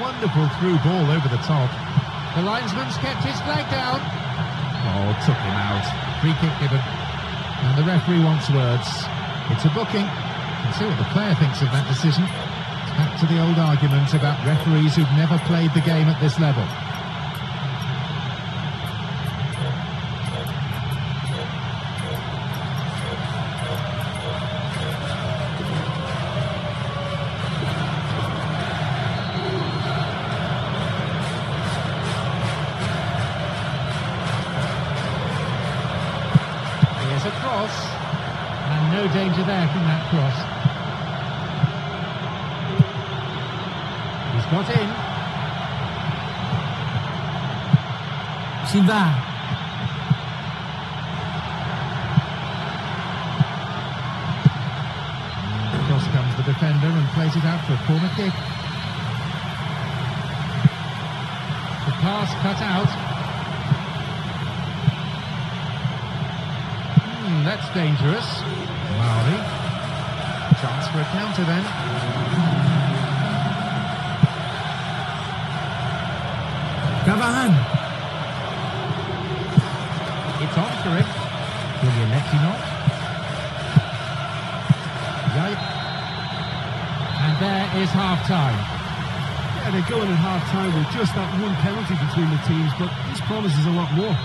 A: Wonderful through ball over the top. The linesman's kept his flag down. Oh, took him out. Free kick given. And the referee wants words. It's a booking. You can see what the player thinks of that decision. It's back to the old argument about referees who've never played the game at this level. A cross, and no danger there from that cross. He's got in.
B: Silva.
A: Across comes the defender and plays it out for a corner kick. The pass cut out. That's dangerous. Mauri. Chance for a counter then.
B: Cavahan.
A: It's on for him. Will you let him off? Right. And there is half-time.
D: Yeah, they're going at half-time with just that one penalty between the teams, but this promises a lot more.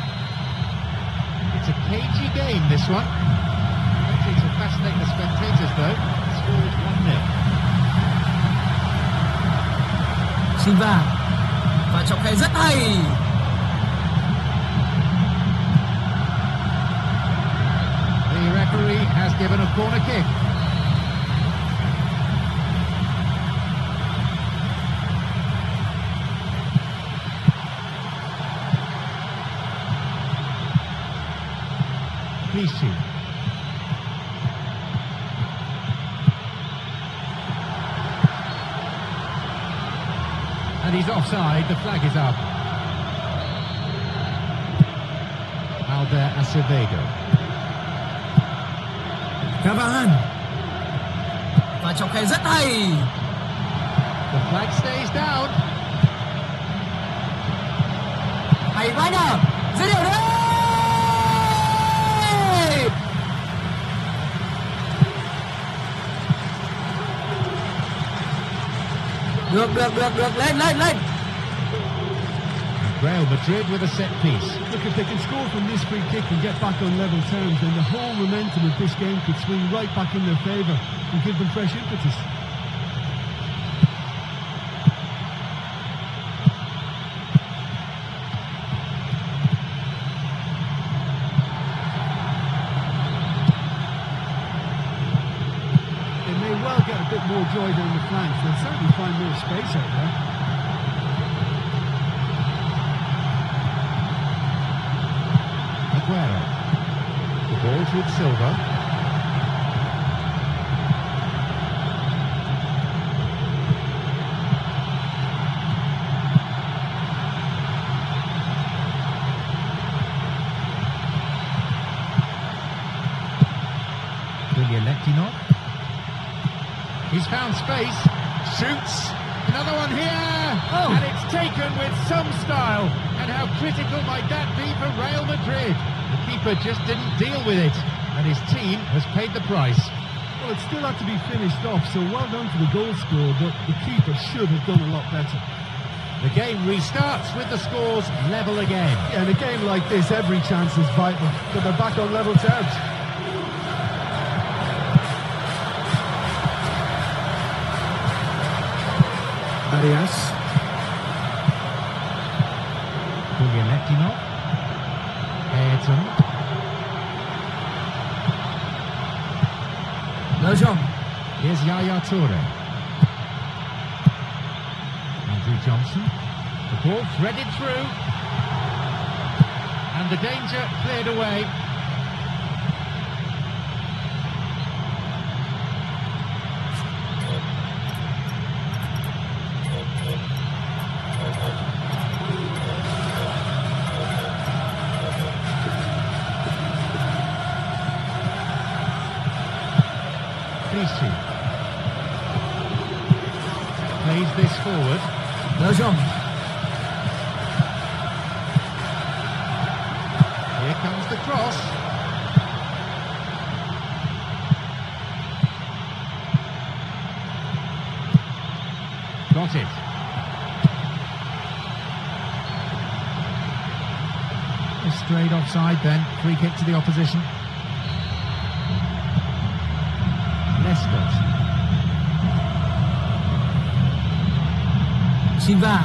A: It's a cagey game, this one. Hopefully to fascinate the spectators, though. The score is 1-0.
B: Silva. Và trọng tài rất hay.
A: The referee has given a corner kick. Bo3. And he's offside, the flag is up. Alder Acevedo.
B: Cavahan. Và trọng tài rất hay.
A: The flag stays down.
B: Hay quá nhờ. Dứt điểm đấy. Được, lên.
A: Real Madrid with a set piece.
D: Look, if they can score from this free kick and get back on level terms, then the whole momentum of this game could swing right back in their favour and give them fresh impetus. They may well get a bit more joy down the flanks. They'll certainly find more space out there.
A: Aguero. The ball's with Silva. Will you let him off? He's found space. Shoots. Another one here.
B: Oh.
A: And it's taken with some style. And how critical might that be for Real Madrid? The keeper just didn't deal with it. And his team has paid the price.
D: Well, it still had to be finished off, so well done to the goal scorer, but the keeper should have done a lot better.
A: The game restarts with the scores level again.
D: Yeah, in a game like this, every chance is vital, but they're back on level terms.
B: Arias.
A: Martinov. Ayrton.
B: Lejeune.
A: Here's Yaya Toure. Andrew Johnson. The ball threaded through. And the danger cleared away. Plays this forward.
B: Lejeune.
A: Here comes the cross. Got it. Straight offside then. Free kick to the opposition. Lescott.
B: Silva.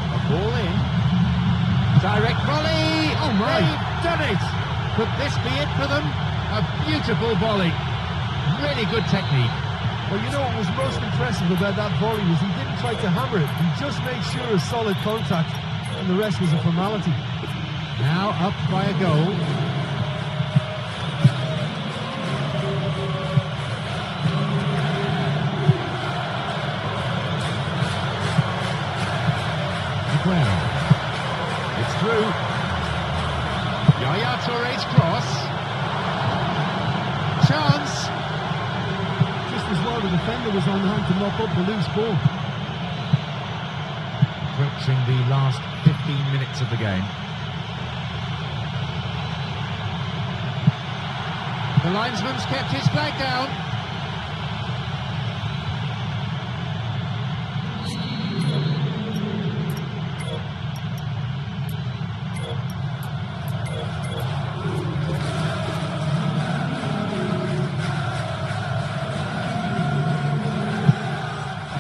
A: A ball in. Direct volley.
D: Oh my.
A: They've done it. Could this be it for them? A beautiful volley. Really good technique.
D: Well, you know what was most impressive about that volley was he didn't try to hammer it. He just made sure of solid contact, and the rest was a formality.
A: Now up by a goal. Aguero. It's through. Yaya Toure's cross. Chance.
D: Just as well the defender was on hand to mop up the loose ball.
A: Approaching the last 15 minutes of the game. The linesman's kept his flag down.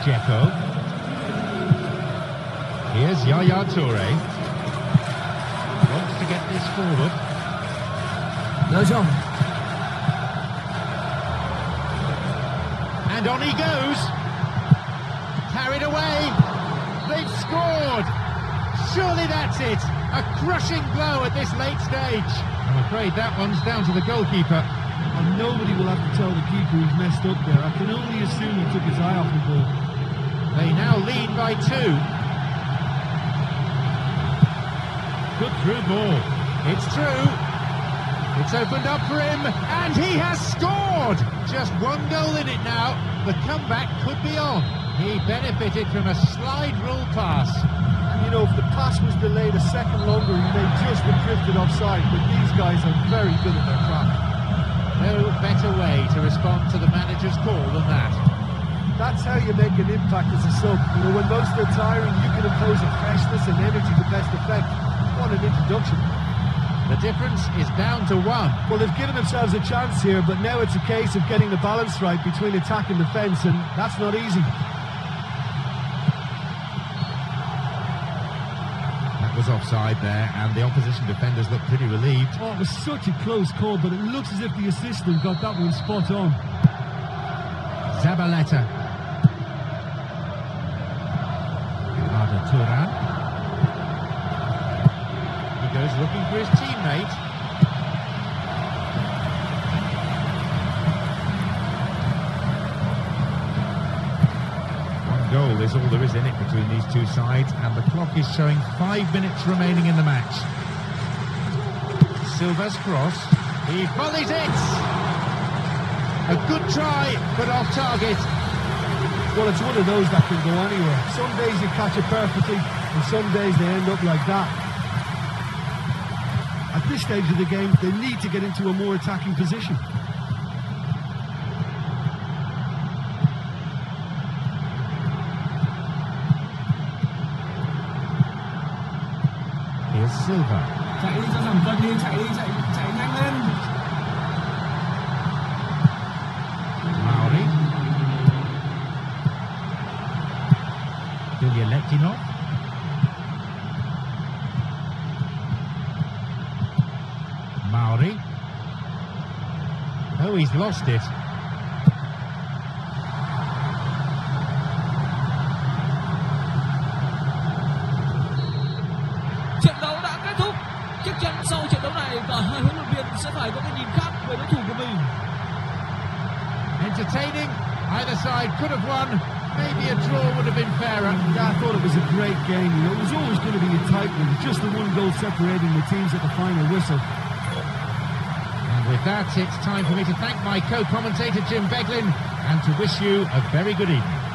A: Dzeko. Here's Yaya Toure. Wants to get this forward.
B: Lejeune.
A: And on he goes. Carried away. They've scored. Surely that's it. A crushing blow at this late stage. I'm afraid that one's down to the goalkeeper.
D: And nobody will have to tell the keeper he's messed up there. I can only assume he took his eye off the ball.
A: They now lead by 2. Good through ball. It's through. It's opened up for him, and he has scored! Just 1 goal in it now. The comeback could be on. He benefited from a slide rule pass.
D: And you know, if the pass was delayed a second longer, he may just have drifted offside, but these guys are very good at their craft.
A: No better way to respond to the manager's call than that.
D: That's how you make an impact as a sub. You know, when most are tiring, you can impose a freshness and energy to best effect. What an introduction.
A: The difference is down to 1.
D: Well, they've given themselves a chance here, but now it's a case of getting the balance right between attack and defence, and that's not easy.
A: That was offside there, and the opposition defenders look pretty relieved.
D: Oh, it was such a close call, but it looks as if the assistant got that one spot on.
A: Zabaleta. Arda Turan. He goes looking for his teammate. One goal is all there is in it between these two sides, and the clock is showing 5 minutes remaining in the match. Silva's cross. He volleys it! A good try, but off target.
D: Well, it's one of those that can go anywhere. Some days you catch it perfectly, and some days they end up like that. At this stage of the game, they need to get into a more attacking position.
A: Here's Silva.
B: Chạy đi cho giảm cân đi, chạy nhanh lên.
A: Mauri. Seletinov. Mauri. Oh, he's lost it.
C: Trận đấu đã kết thúc. Chắc chắn sau trận đấu này cả hai huấn luyện viên sẽ phải có cái nhìn khác về đối thủ của mình.
A: Entertaining. Either side could have won. Maybe a draw would have been fairer.
D: Yeah, I thought it was a great game. You know, it was always going to be a tight one. Just the one goal separating the teams at the final whistle.
A: And with that, it's time for me to thank my co-commentator Jim Beglin and to wish you a very good evening.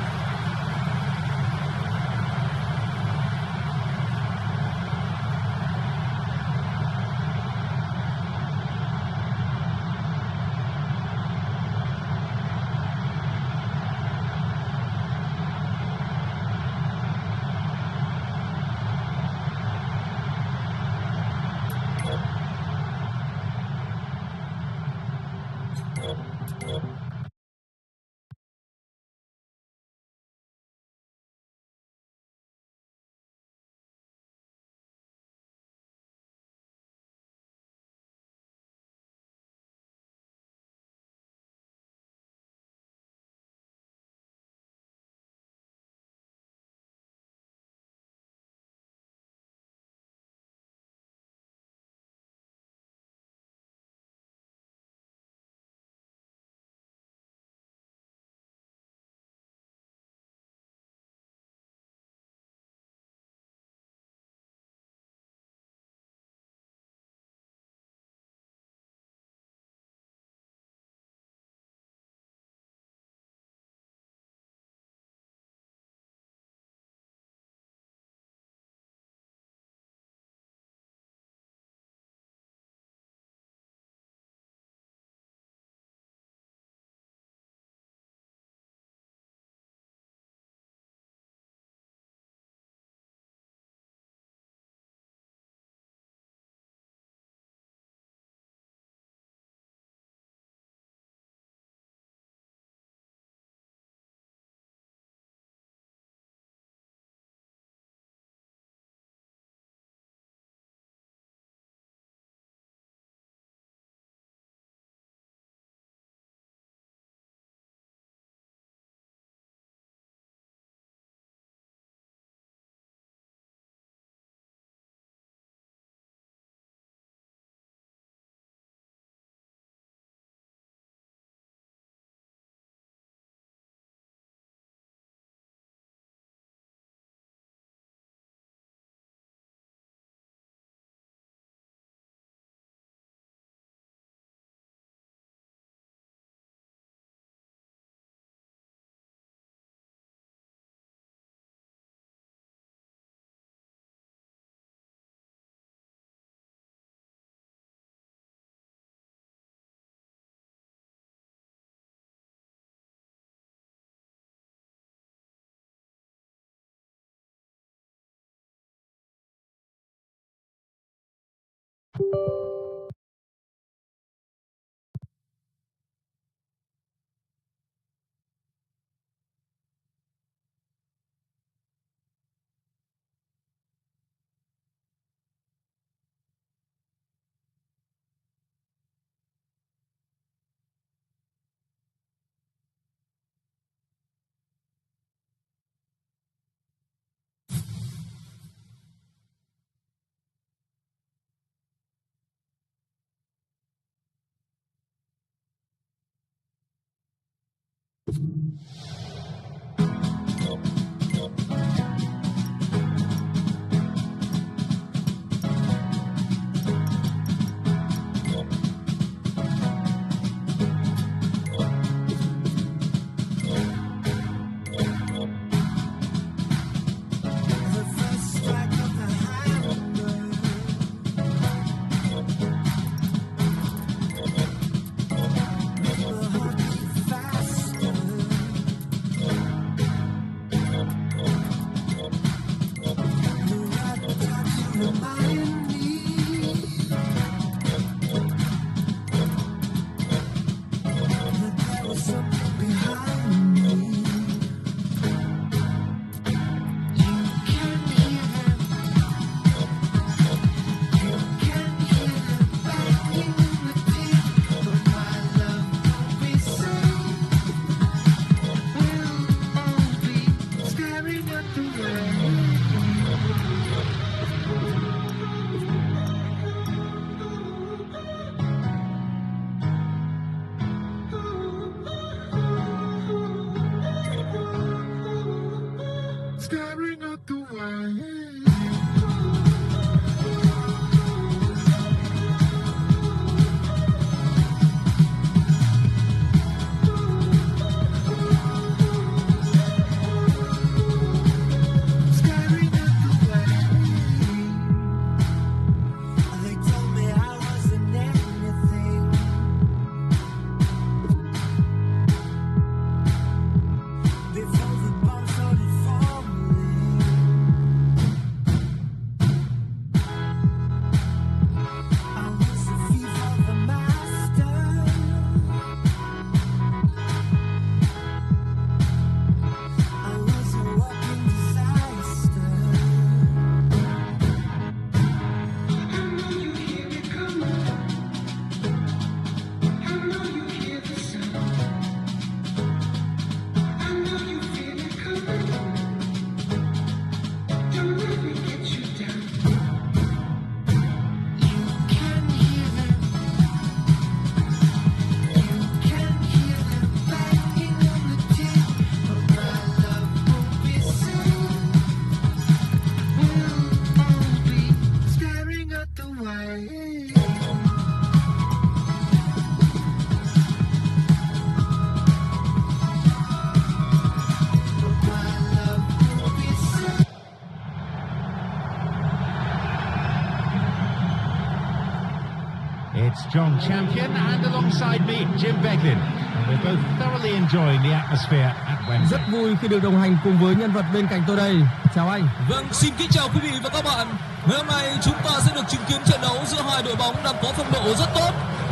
A: John Champion, and alongside me, Jim Beglin. And we're both thoroughly enjoying the atmosphere at Wembley.
B: Rất vui khi được đồng hành cùng với nhân vật bên cạnh tôi đây. Chào anh.
C: Vâng, xin kính chào quý vị và các bạn. Ngày hôm nay chúng ta sẽ được chứng kiến trận đấu giữa hai đội bóng đang có phong độ rất tốt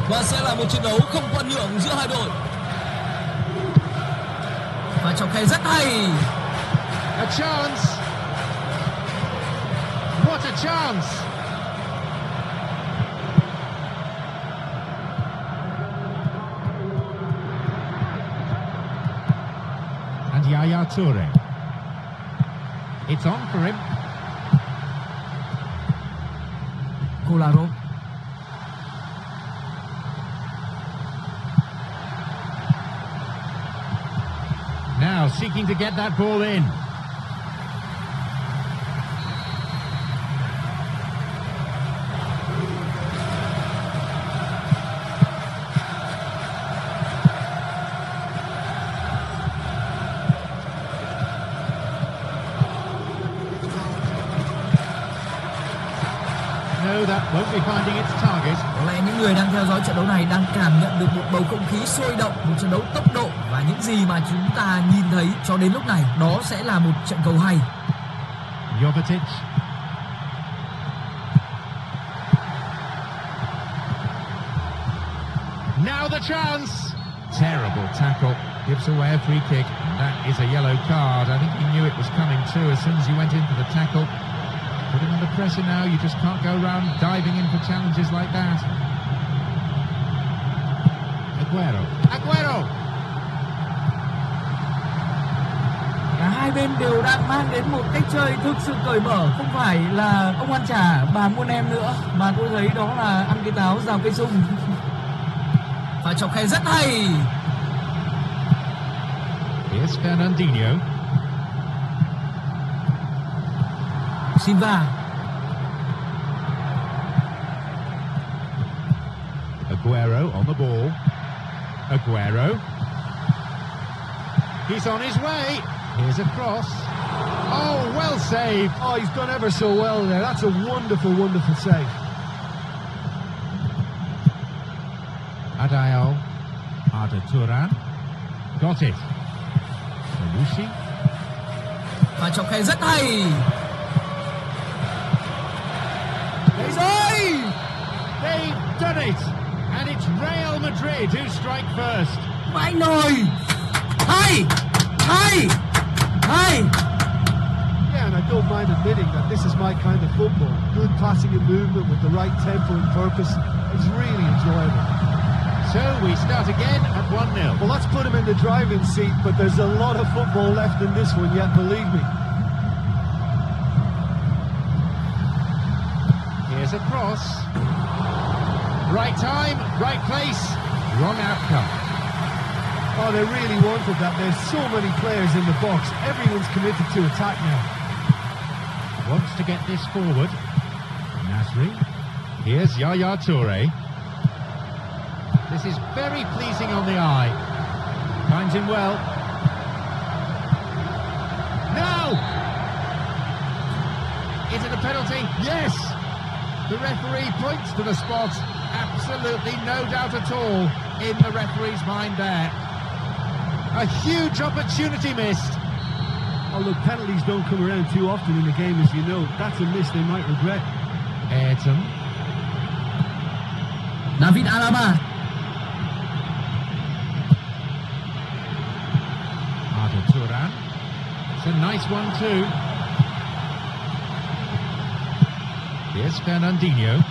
C: và sẽ là một trận đấu không khoan nhượng giữa hai đội.
B: Và trọng tài rất hay.
A: A chance. What a chance. And Yaya Toure. It's on for him.
B: Kolarov.
A: Now seeking to get that ball in. No, that won't be finding its target.
B: Có lẽ những người đang theo dõi trận đấu này đang cảm nhận được một bầu không khí sôi động, một trận đấu tốc độ và những gì mà chúng ta nhìn thấy cho đến lúc này, đó sẽ là một trận cầu hay.
A: Jovetic. Now the chance. Terrible tackle. Gives away a free kick. That is a yellow card. I think he knew it was coming too as soon as he went in for the tackle. Putting under pressure now, you just can't go around diving in for challenges like that. Aguero!
B: Cả hai bên đều đang mang đến một cách chơi thực sự cởi mở, không phải là ông ăn chả bà muôn em nữa, mà tôi thấy đó là ăn cái táo rào cây sung. Và trọng khe rất hay.
A: Here's Fernandinho.
B: Silva.
A: Aguero on the ball. Aguero. He's on his way. Here's a cross. Oh, well saved.
D: Oh, he's done ever so well there. That's a wonderful, wonderful save.
A: Adayal. Arda Turan. Got it. Sanusi.
B: Và trọng khe rất hay.
A: Đấy rồi! They've done it! And it's Real Madrid who strike first.
B: Mạnh rồi. Hay! Hay! Hay!
D: Yeah, and I don't mind admitting that this is my kind of football. Good passing and movement with the right tempo and purpose. It's really enjoyable.
A: So we start again at 1-0.
D: Well, let's put him in the driving seat, but there's a lot of football left in this one yet, believe me.
A: Here's a cross. Right time, right place, wrong outcome.
D: Oh, they really wanted that. There's so many players in the box. Everyone's committed to attack now.
A: Wants to get this forward. Nasri. Here's Yaya Toure. This is very pleasing on the eye. Finds him well. Now! Is it a penalty? Yes! The referee points to the spot. Absolutely no doubt at all in the referee's mind there. A huge opportunity missed.
D: Oh, look, penalties don't come around too often in the game, as you know. That's a miss they might regret.
A: Ayrton.
B: David Alaba.
A: Arda Turan. It's a nice one too. Here's Fernandinho.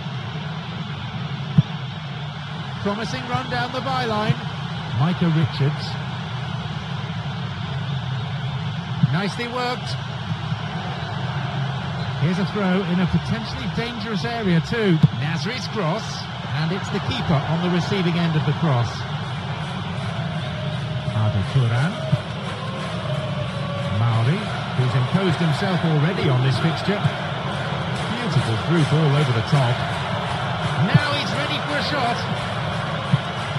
A: Promising run down the byline. Micah Richards. Nicely worked. Here's a throw in a potentially dangerous area too. Nasri's cross, and it's the keeper on the receiving end of the cross. Arda Turan. Mauri, who's imposed himself already on this fixture. Beautiful through ball over the top. Now he's ready for a shot.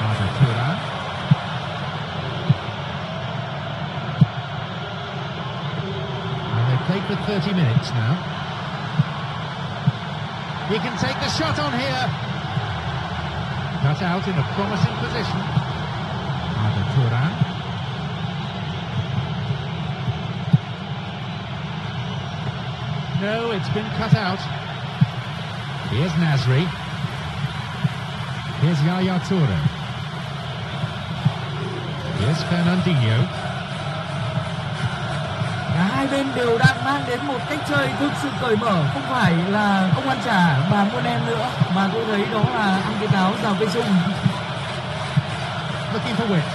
A: Arda Turan. And they've played for 30 minutes now. He can take the shot on here. Cut out in a promising position. Arda Turan. No, it's been cut out. Here's Nasri. Here's Yaya Toure. Here's Fernandinho.
B: Cả hai bên đều đang mang đến một cách chơi thực sự cởi mở, không phải là ông ăn chả bà muôn em nữa, mà tôi thấy đó là ăn cái táo rào cây sung.
A: Looking for width.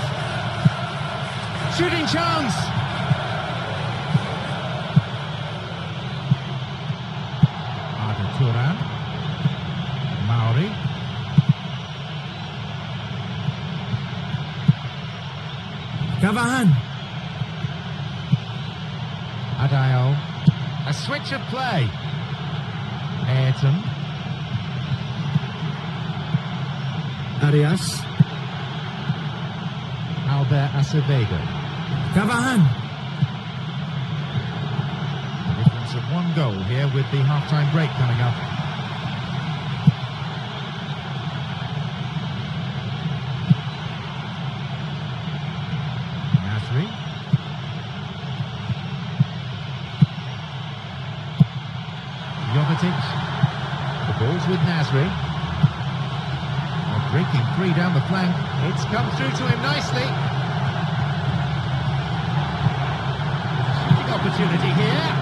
A: Shooting chance. Arda Turan. Mauri.
B: Cavani.
A: Adayo. A switch of play. Ayrton.
B: Arias.
A: Albert Acevedo.
B: Cavani.
A: A difference of one goal here with the half-time break coming up. Nasri. Jovetic. The ball's with Nasri. Breaking free down the flank. It's come through to him nicely. Shooting opportunity here.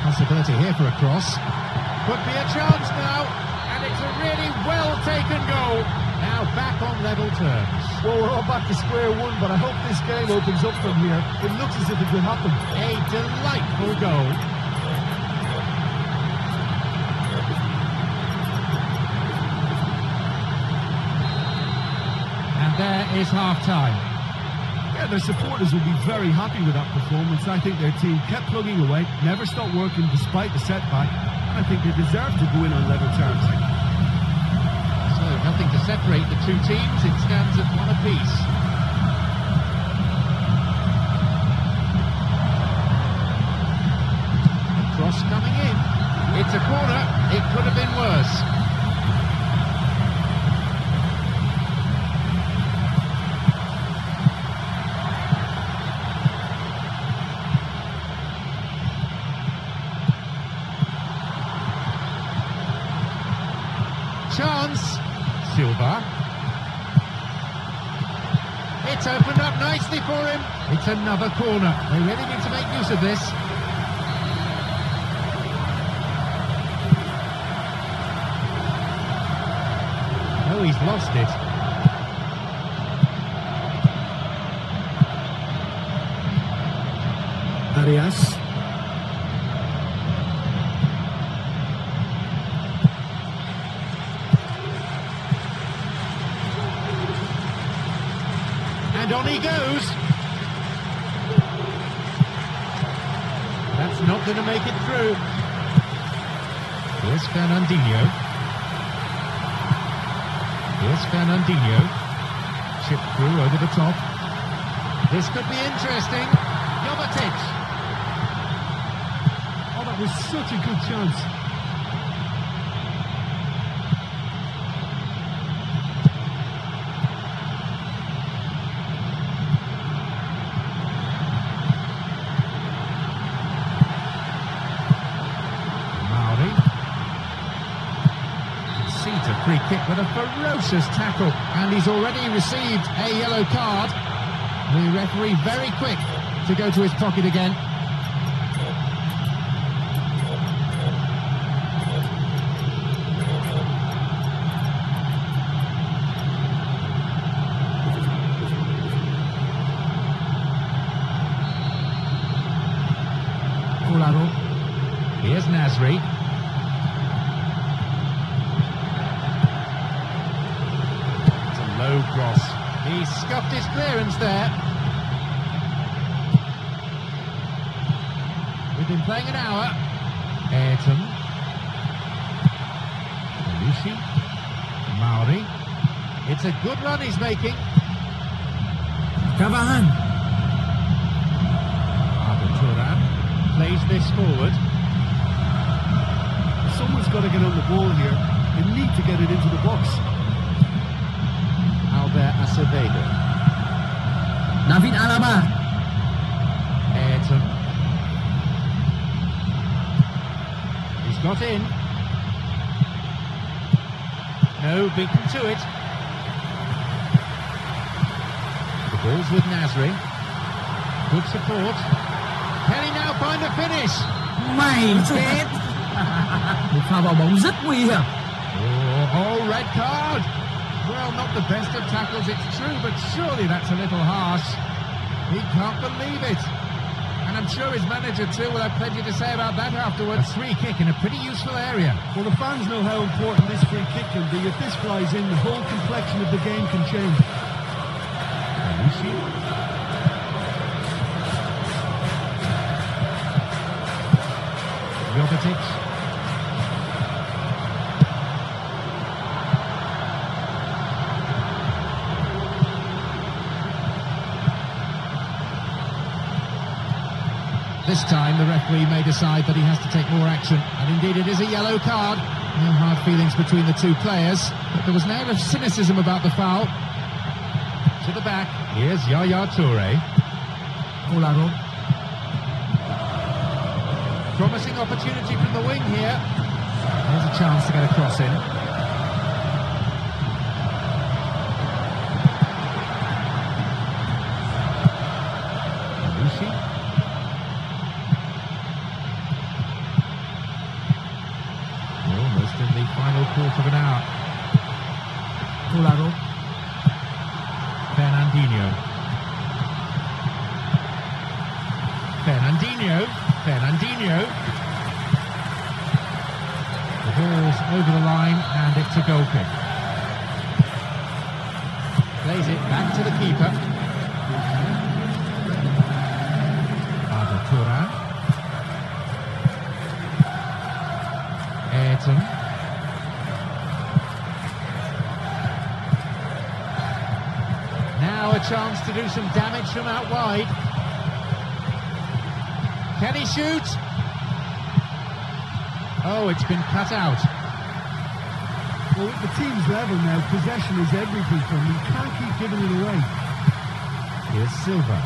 A: Possibility here for a cross. Could be a chance now, and it's a really well-taken goal. Now back on level terms.
D: Well, we're all back to square one, but I hope this game opens up from here. It looks as if it could happen.
A: A delightful goal. And there is half-time.
D: Yeah, their supporters will be very happy with that performance. I think their team kept plugging away, never stopped working despite the setback. I think they deserve to go in on level terms.
A: So nothing to separate the two teams. It stands at one apiece. The cross coming in. It's a corner. It could have been worse. Chance. Silva. It's opened up nicely for him. It's another corner. They really need to make use of this. Oh, he's lost it.
B: Arias.
A: And on he goes. That's not going to make it through. Here's Fernandinho. Here's Fernandinho. Chipped through over the top. This could be interesting. Jovetic.
D: Oh, that was such a good chance.
A: A free kick with a ferocious tackle, and he's already received a yellow card. The referee very quick to go to his pocket again. Here's Nasri. Low cross. He scuffed his clearance there. We've been playing an hour. Ayrton. Lucy. Maori. It's a good run he's making.
B: Cavani.
A: Turan plays this forward.
D: Someone's got to get on the ball here. They need to get it into the box.
A: Albert Acevedo.
B: David Alaba.
A: Ayrton. He's got in. No, beaten to it. The ball's with Nasri. Good support. Can he now find a finish?
B: Mày chết. Một pha vào bóng rất nguy hiểm.
A: Oh, red card. Well, not the best of tackles, it's true, but surely that's a little harsh. He can't believe it. And I'm sure his manager too will have plenty to say about that afterwards. A free kick in a pretty useful area.
D: Well, the fans know how important this free kick can be. If this flies in, the whole complexion of the game can change.
A: Jovetic. This time the referee may decide that he has to take more action, and indeed it is a yellow card. No hard feelings between the two players, but there was an air of cynicism about the foul. To the back, here's Yaya Toure.
B: Polaro.
A: Promising opportunity from the wing here. There's a chance to get a cross in. Lucy. Almost in the final quarter of an hour.
B: Polaro.
A: Fernandinho. Fernandinho. The ball's over the line and it's a goal kick. Plays it back to the keeper. Turan. Ayrton. Now a chance to do some damage from out wide. Can he shoot? Oh, it's been cut out.
D: Well, at the team's level now, possession is everything for them. You can't keep giving it away.
A: Here's Silva.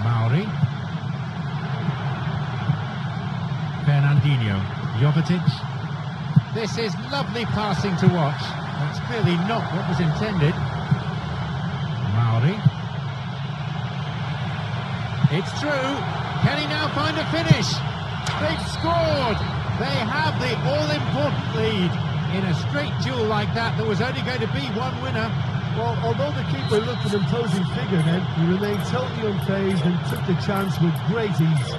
A: Maori. Fernandinho. Jovetic. This is lovely passing to watch. That's clearly not what was intended. Maori. It's through. Can he now find a finish? They've scored. They have the all-important lead. In a straight duel like that, there was only going to be one winner.
D: Well, although the keeper looked an imposing figure then, he remained totally unfazed and took the chance with great ease.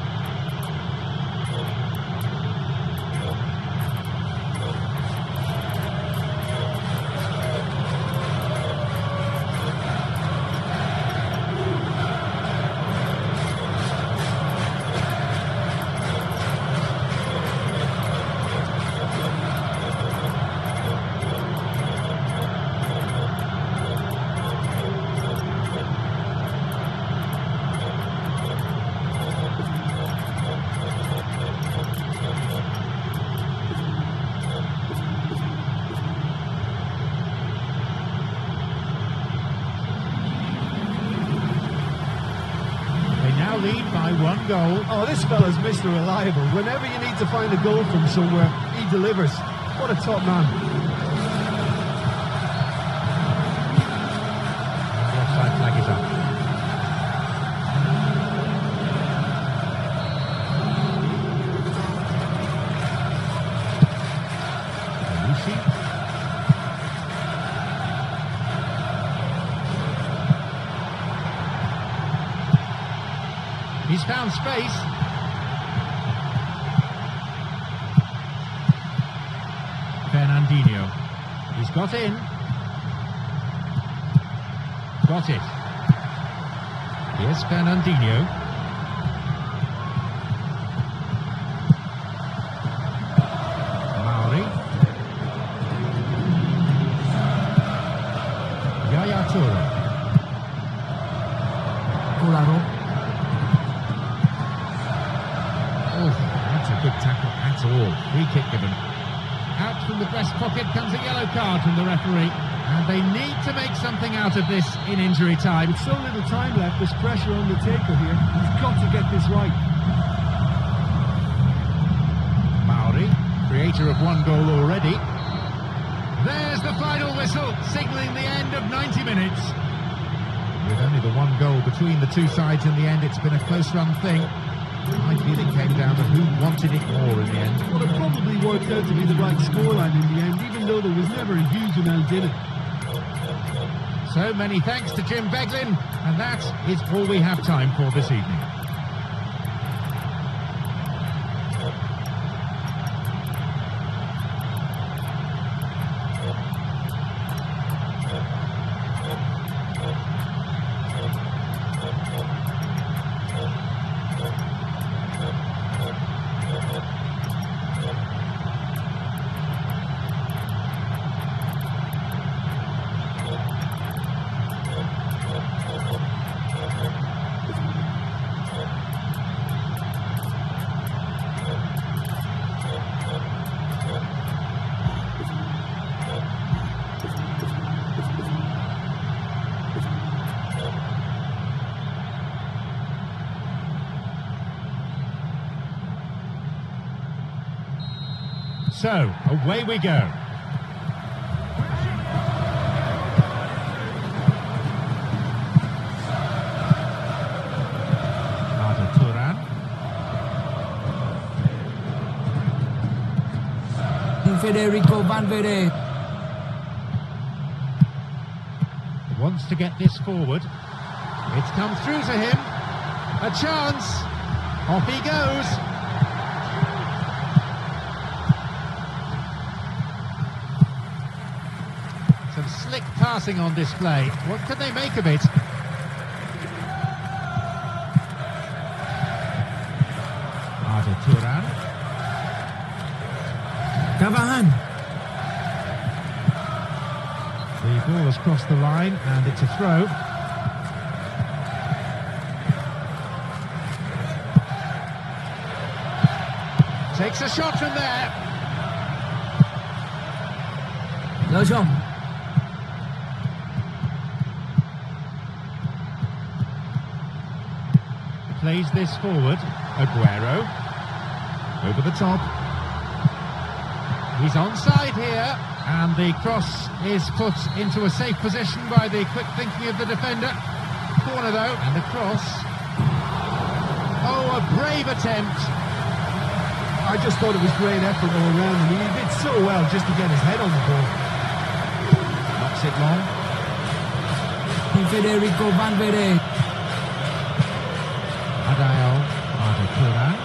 A: Lead by one goal.
D: Oh, this fella's Mr. Reliable. Whenever you need to find a goal from somewhere, he delivers. What a top man.
A: The offside flag is up. Lucy. He's found space. Fernandinho. He's got in. Got it. Here's Fernandinho. Mauri. Yaya Toure.
B: Colaro.
A: Oh, that's a good tackle at all. Free kick given. Out from the breast pocket comes a yellow card from the referee. And they need to make something out of this in injury time.
D: With so little time left, there's pressure on the taker here. He's got to get this right.
A: Mauri, creator of one goal already. There's the final whistle, signalling the end of 90 minutes. With only the one goal between the two sides in the end, it's been a close-run thing. I feel it came down to who wanted it more in the end.
D: Well, it probably worked out to be the right scoreline in the end, even though there was never a huge amount in it.
A: So many thanks to Jim Beglin, and that is all we have time for this evening. So, away we go. Arda Turan.
B: Federico Valverde.
A: Wants to get this forward. It's come through to him. A chance. Off he goes. Some slick passing on display. What can they make of it? Arda Turan.
B: Cavahan.
A: The ball has crossed the line and it's a throw. Takes a shot from there.
B: Lỡ chồng.
A: Plays this forward. Aguero. Over the top. He's onside here. And the cross is put into a safe position by the quick thinking of the defender. Corner though, and the cross. Oh, a brave attempt.
D: I just thought it was great effort all around, and he did so well just to get his head on the ball.
A: Knocks it long.
B: Federico Valverde.
A: Adael, Arda Turan.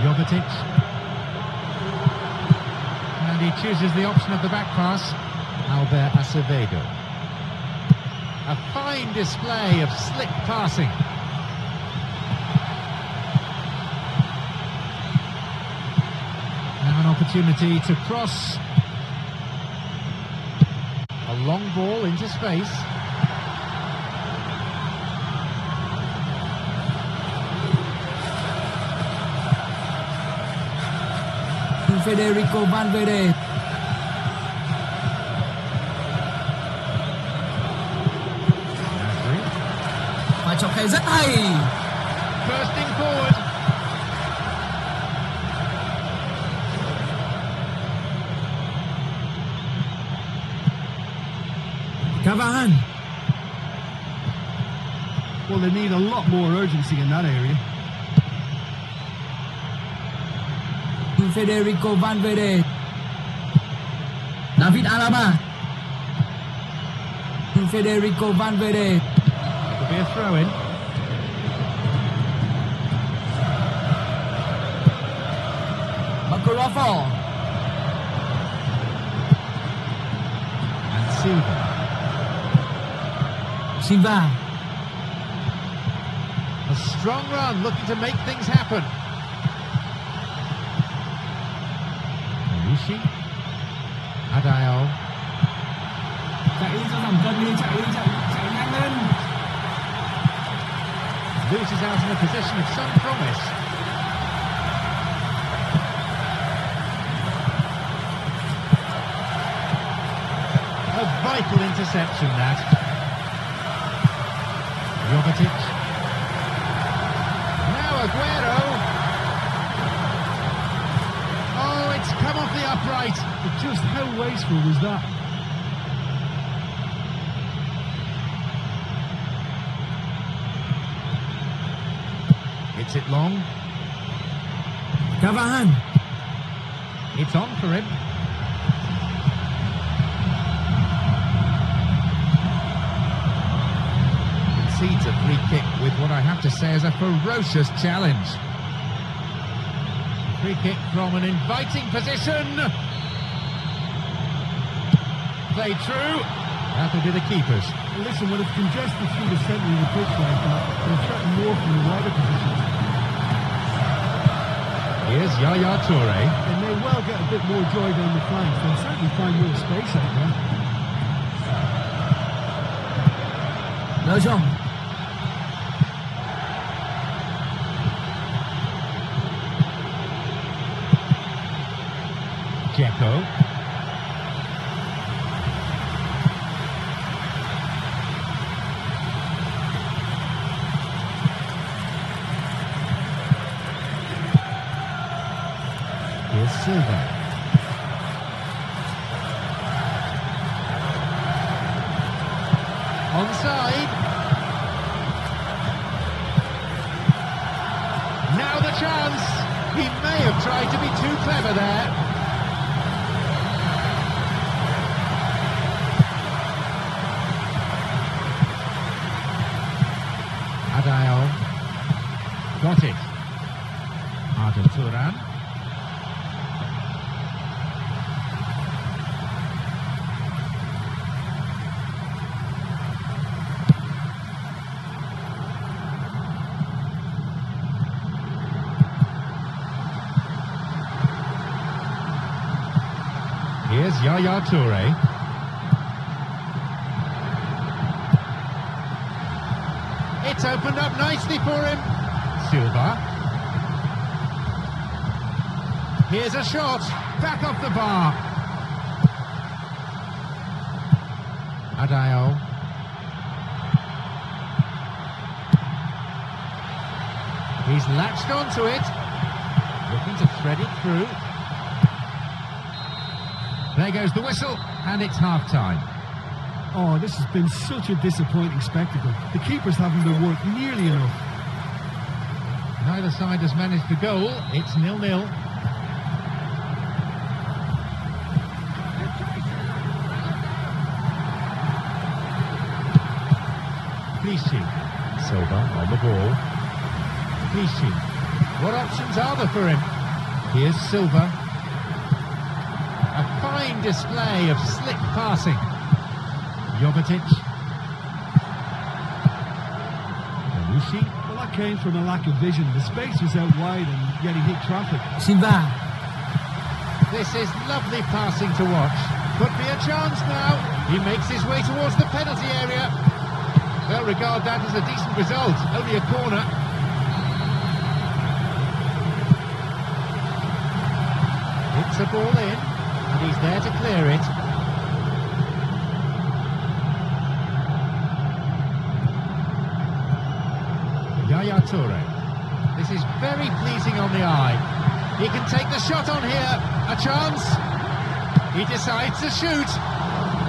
A: Jovetic. And he chooses the option of the back pass. Albert Acevedo. A fine display of slick passing. Now an opportunity to cross. A long ball into space.
B: Federico Valverde. Và chọc khe rất hay.
A: Bursting forward.
B: Cavahan.
D: Well, they need a lot more urgency in that area.
B: Federico Valverde. David Alaba. Federico Valverde.
A: Could be a throw-in.
B: Macarofo. Silva.
A: A strong run, looking to make things happen. Ngu. Adael.
B: Chạy đi cho giảm cân đi, chạy nhanh lên.
A: Loses out in a position of some promise. A vital interception, that. Jovetic. Now Aguero. Oh, it's come off the upright.
D: But just how wasteful was that?
A: Hits it long.
B: Cavani.
A: It's on for him. Concedes a free kick with what I have to say is a ferocious challenge. Free kick from an inviting position. Played through. That'll be the keepers.
D: Listen, when it's congested through the centre of the pitch like that, they'll threaten more from the wider positions.
A: Here's Yaya Toure.
D: They may well get a bit more joy down the flanks. They'll certainly find more space out there.
B: De Jong.
A: Dzeko. Here's Silva. Onside. Now the chance. He may have tried to be too clever there. Adael. Got it. Arda Turan. Here's Yaya Toure. It's opened up nicely for him. Silva. Here's a shot. Back off the bar. Adael. He's latched onto it. Looking to thread it through. There goes the whistle, and it's half-time.
D: Oh, this has been such a disappointing spectacle. The keepers haven't been worked nearly enough.
A: Neither side has managed the goal. It's 0-0. Clichy. Silva on the ball. Clichy. What options are there for him? Here's Silva. A fine display of slick passing. Jovetic. Ngu.
D: Well, that came from a lack of vision. The space was out wide and yet he hit traffic.
B: Silva.
A: This is lovely passing to watch. Could be a chance now. He makes his way towards the penalty area. They'll regard that as a decent result. Only a corner. Hits a ball in, and he's there to clear it. Yaya Toure. This is very pleasing on the eye. He can take the shot on here. A chance. He decides to shoot.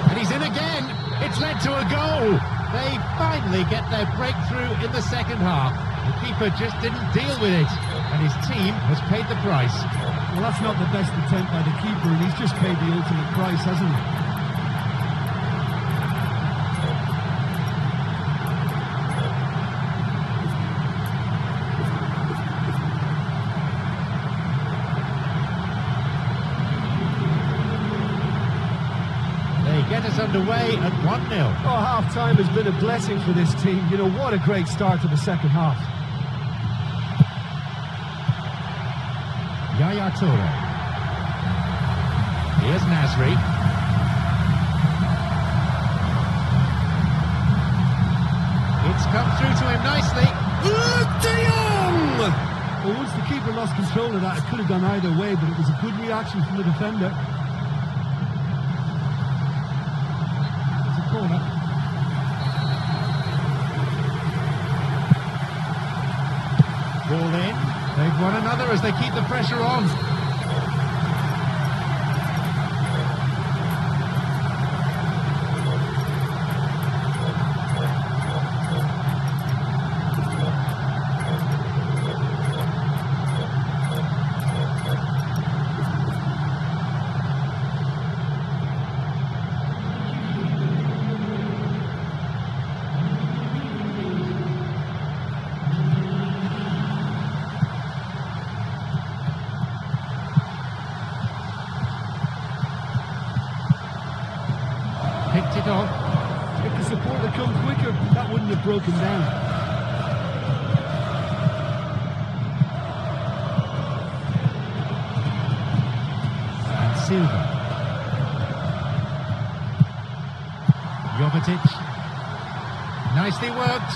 A: And he's in again. It's led to a goal. They finally get their breakthrough in the second half. The keeper just didn't deal with it. And his team has paid the price.
D: Well, that's not the best attempt by the keeper, and he's just paid the ultimate price, hasn't he?
A: get us underway at 1-0.
D: Oh, half-time has been a blessing for this team. You know, what a great start to the second half.
A: Yaya Toure. Here's Nasri. It's come through to him nicely.
C: Teng!
D: Well, once the keeper lost control of that, it could have gone either way, but it was a good reaction from the defender.
A: It's a corner. Ball in. They've won another as they keep the pressure on. Picked it off.
D: If the support had come quicker, that wouldn't have broken down.
A: And Silva. Jovetic. Nicely worked.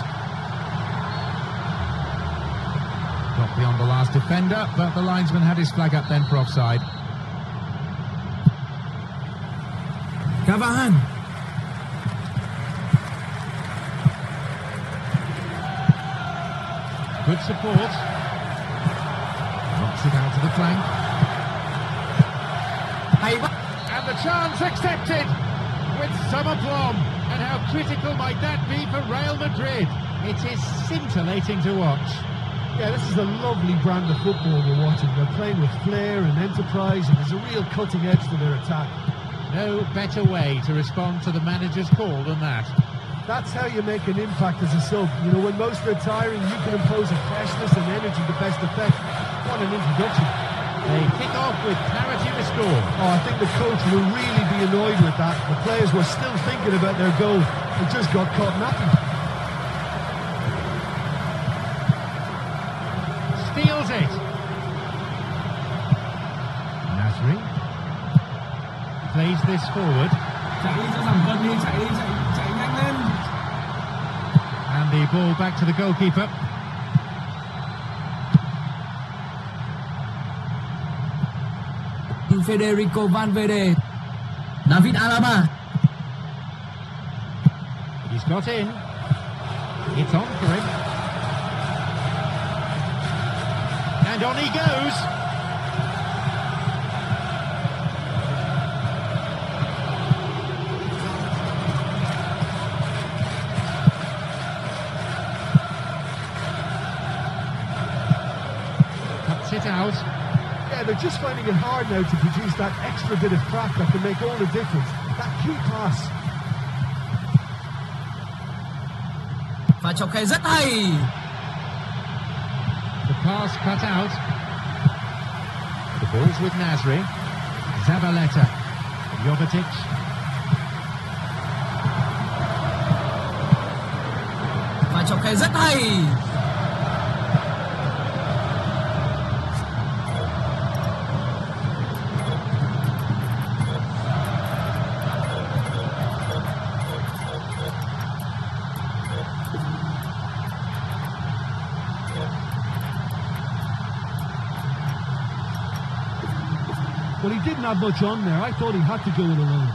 A: Got beyond the last defender, but the linesman had his flag up then for offside.
B: Cavani.
A: Good support. Knocks it out to the flank.
B: Hay quá.
A: And the chance accepted with some aplomb. And how critical might that be for Real Madrid? It is scintillating to watch.
D: Yeah, this is a lovely brand of football we're watching. They're playing with flair and enterprise, and there's a real cutting edge to their attack.
A: No better way to respond to the manager's call than that.
D: That's how you make an impact as a sub. You know, when most are retiring, you can impose a freshness and energy to best effect. What an introduction.
A: They kick off with parity restored.
D: Oh, I think the coach will really be annoyed with that. The players were still thinking about their goal. They just got caught napping.
A: Steals it. Nasri plays this forward.
B: Chạy đi cho giảm cân đi, chạy nhanh lên.
A: And the ball back to the goalkeeper.
B: Federico Valverde. David Alaba.
A: He's got in. It's on for him. And on he goes. Cuts it out.
D: Yeah, they're just finding it hard now to produce that extra bit of crack that can make all the difference. That key pass.
B: Và chọc khe rất hay.
A: The pass cut out. The ball's with Nasri. Zabaleta. Jovetic.
B: Và chọc khe rất hay.
D: Well, he didn't have much on there. I thought he had to go it alone.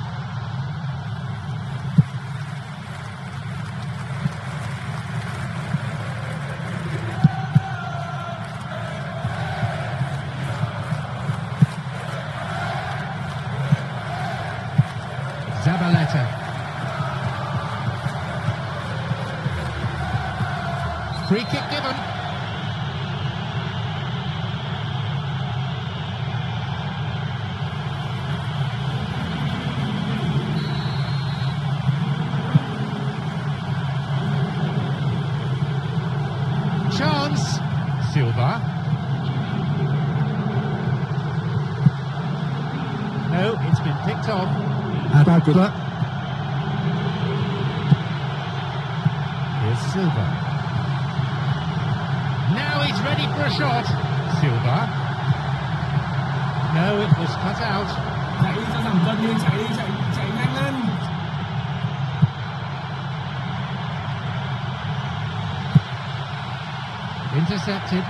A: Zabaleta. Free kick given. Chance. Silva. No, it's been picked off.
D: Attack.
A: Silva. Now he's ready for a shot. Silva. No, it was cut out.
B: Chạy đi cho giảm cân đi, chạy nhanh lên.
A: Intercepted.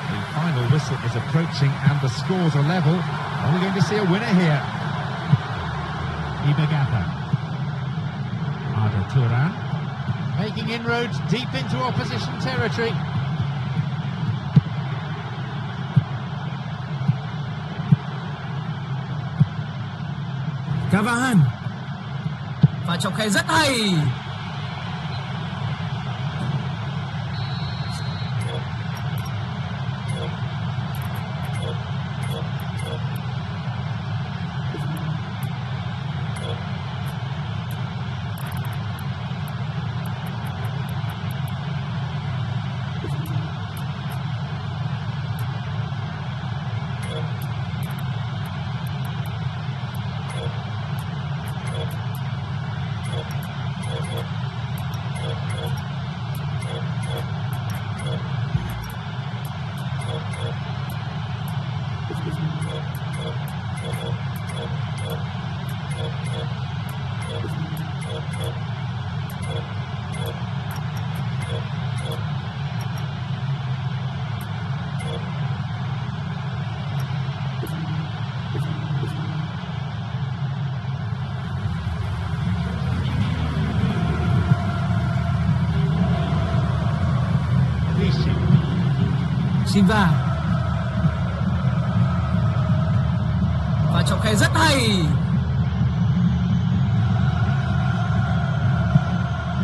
A: The final whistle is approaching and the scores are level. Are we going to see a winner here? Ibagapa. Arda Turan. Making inroads deep into opposition territory.
B: Cavahan. Và chọc khe rất hay. Silva. Và chọc khe rất hay.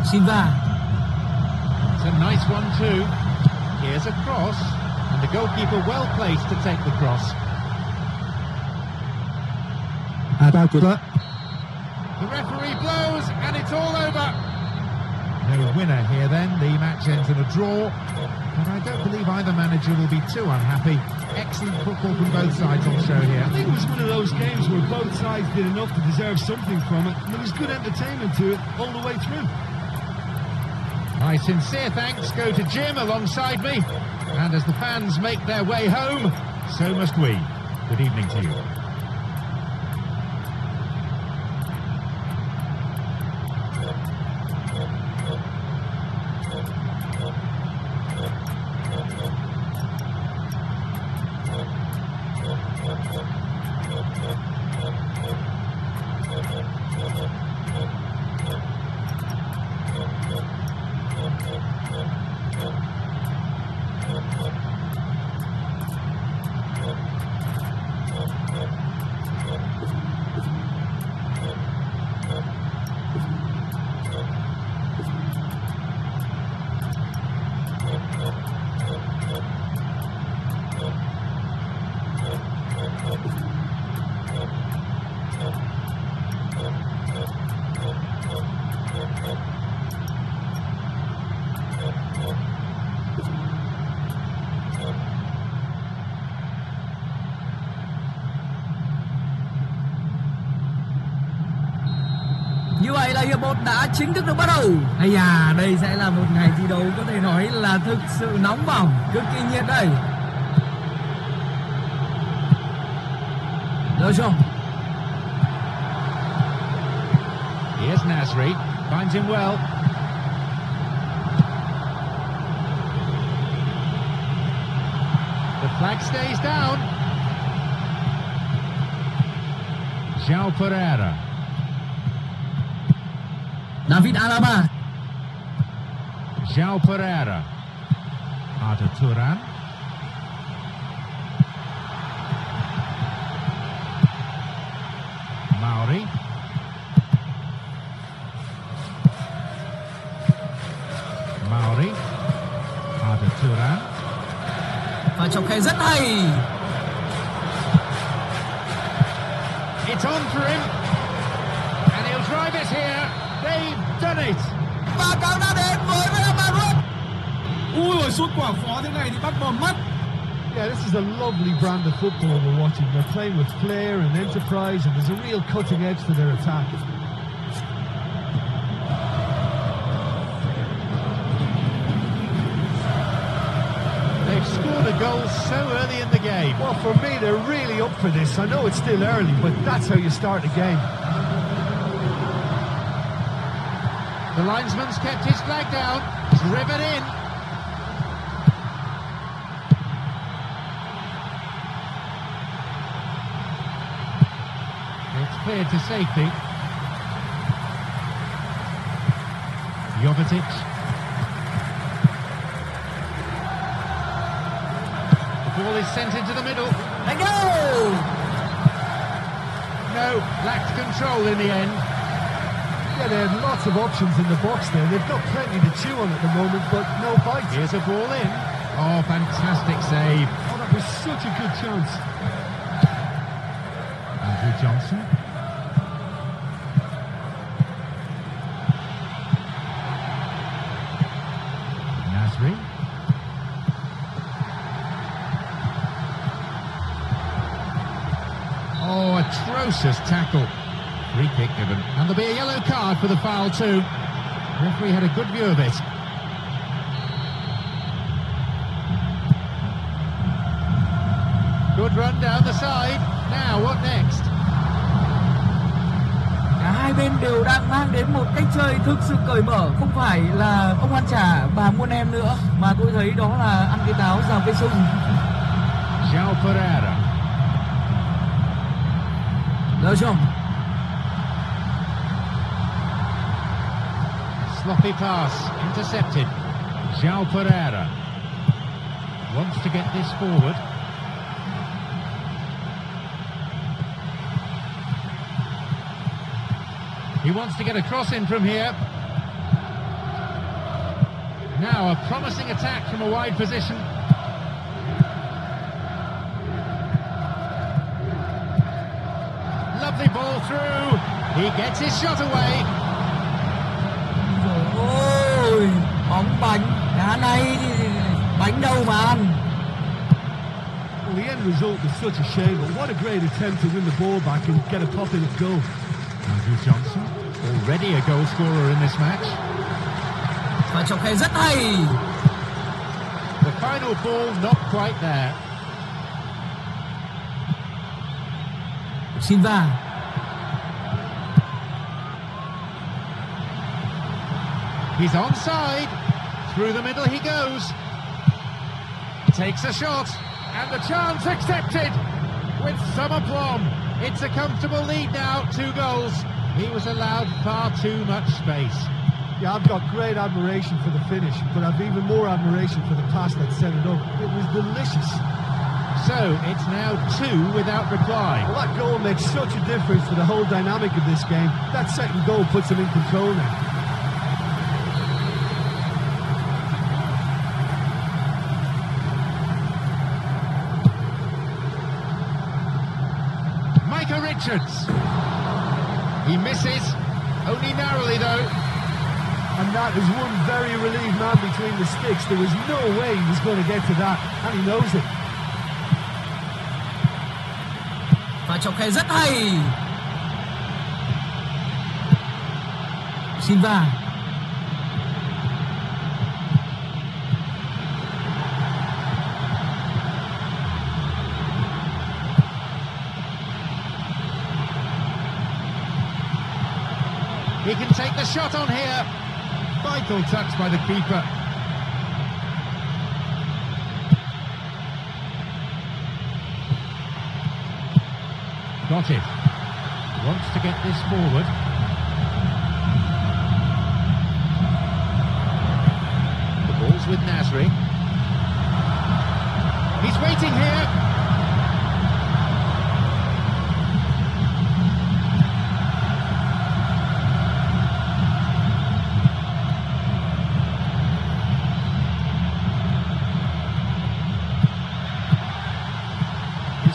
B: Silva.
A: It's a nice one too. Here's a cross, and the goalkeeper well placed to take the cross. The referee blows, and it's all over. No winner here then. The match ends in a draw. But I don't believe either manager will be too unhappy. Excellent football from both sides on show here.
D: I think it was one of those games where both sides did enough to deserve something from it, and there was good entertainment to it all the way through.
A: My sincere thanks go to Jim alongside me. And as the fans make their way home, so must we. Good evening to you.
B: Như vậy là hiệp 1 đã chính thức được bắt đầu. Hay à, đây sẽ là một ngày thi đấu có thể nói là thực sự nóng bỏng, cực kỳ nhiệt đây. Được chưa?
A: Here's Nasri, finds him well. The flag stays down. João Pereira.
B: David Alaba.
A: João Pereira. Arda Turan. Mauri. Mauri. Arda Turan.
B: Và chọc khe rất hay.
A: It's on for him. And he'll drive it here. They've done it.
B: Và cầu đã đến với Real Madrid.
C: Ui ôi, sút quả phó thế này thì bắt bòn mắt.
D: Yeah, this is a lovely brand of football we're watching. They're playing with flair and enterprise, and there's a real cutting edge to their attack.
A: goal so early in the game.
D: Well, for me, they're really up for this. I know it's still early, but that's how you start a game.
A: The linesman's kept his flag down, driven in. It's cleared to safety. Jovetic. The ball is sent into the middle.
B: Đánh đâu.
A: No, lacked control in the end.
D: Yeah, they had lots of options in the box there. They've got plenty to chew on at the moment, but no bite.
A: Here's a ball in. Oh, fantastic save.
D: Oh, that was such a good chance.
A: Andrew Johnson. Nasri. Oh, atrocious tackle. Free kick given. And there'll be a yellow card for the foul too. The referee had a good view of it. Good run down the side. Now, what next?
B: Cả hai bên đều đang mang đến một cách chơi thực sự cởi mở. Không phải là ông ăn chả bà muôn em nữa, mà tôi thấy đó là ăn cái táo rào cây sung.
A: João Pereira.
B: Được không?
A: Sloppy pass, intercepted. João Pereira wants to get this forward. He wants to get a cross in from here. Now a promising attack from a wide position. Lovely ball through. He gets his shot away.
B: Ôi, bóng bánh, đá này thì bánh đâu mà ăn.
D: Well, the end result was such a shame, but what a great attempt to win the ball back and get a pop-in goal.
A: Andrew Johnson, already a goal scorer in this match.
B: Và trọng khe rất hay.
A: The final ball not quite there.
B: Silva.
A: He's onside. Through the middle he goes. Takes a shot. And the chance accepted with some aplomb. It's a comfortable lead now, 2 goals. He was allowed far too much space.
D: Yeah, I've got great admiration for the finish, but I've even more admiration for the pass that set it up. It was delicious.
A: So, it's now 2 without reply.
D: Well, that goal makes such a difference to the whole dynamic of this game. That second goal puts them in control now.
A: Richards. He misses, only narrowly though.
D: And that is one very relieved man between the sticks. There was no way he was going to get to that, and he knows it.
B: Và trọng khe rất hay. Silva.
A: He can take the shot on here. Vital touch by the keeper. Got it. Wants to get this forward. The ball's with Nasri. He's waiting here.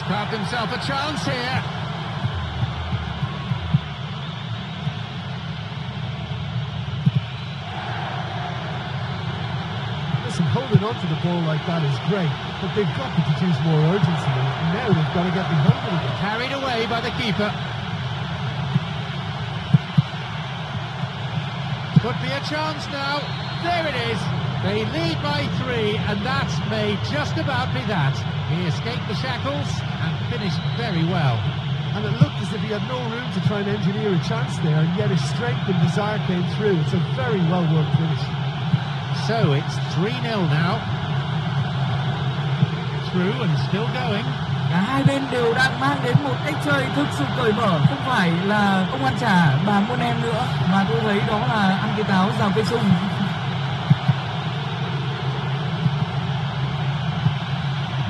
A: Carved himself a chance here.
D: Listen, holding on to the ball like that is great, but they've got to produce more urgency, and now they've got to get behind it again.
A: Carried away by the keeper. Could be a chance now. There it is. They lead by 3, and that may just about be that. He escaped the shackles and finished very well.
D: And it looked as if he had no room to try and engineer a chance there, and yet his strength and desire came through. It's a very well-worked finish.
A: So it's 3-0 now. Through and still going.
B: Cả hai bên đều đang mang đến một cách chơi thực sự cởi mở, không phải là ông ăn chả bà muôn em nữa, mà tôi thấy đó là ăn cái táo rào cây sung.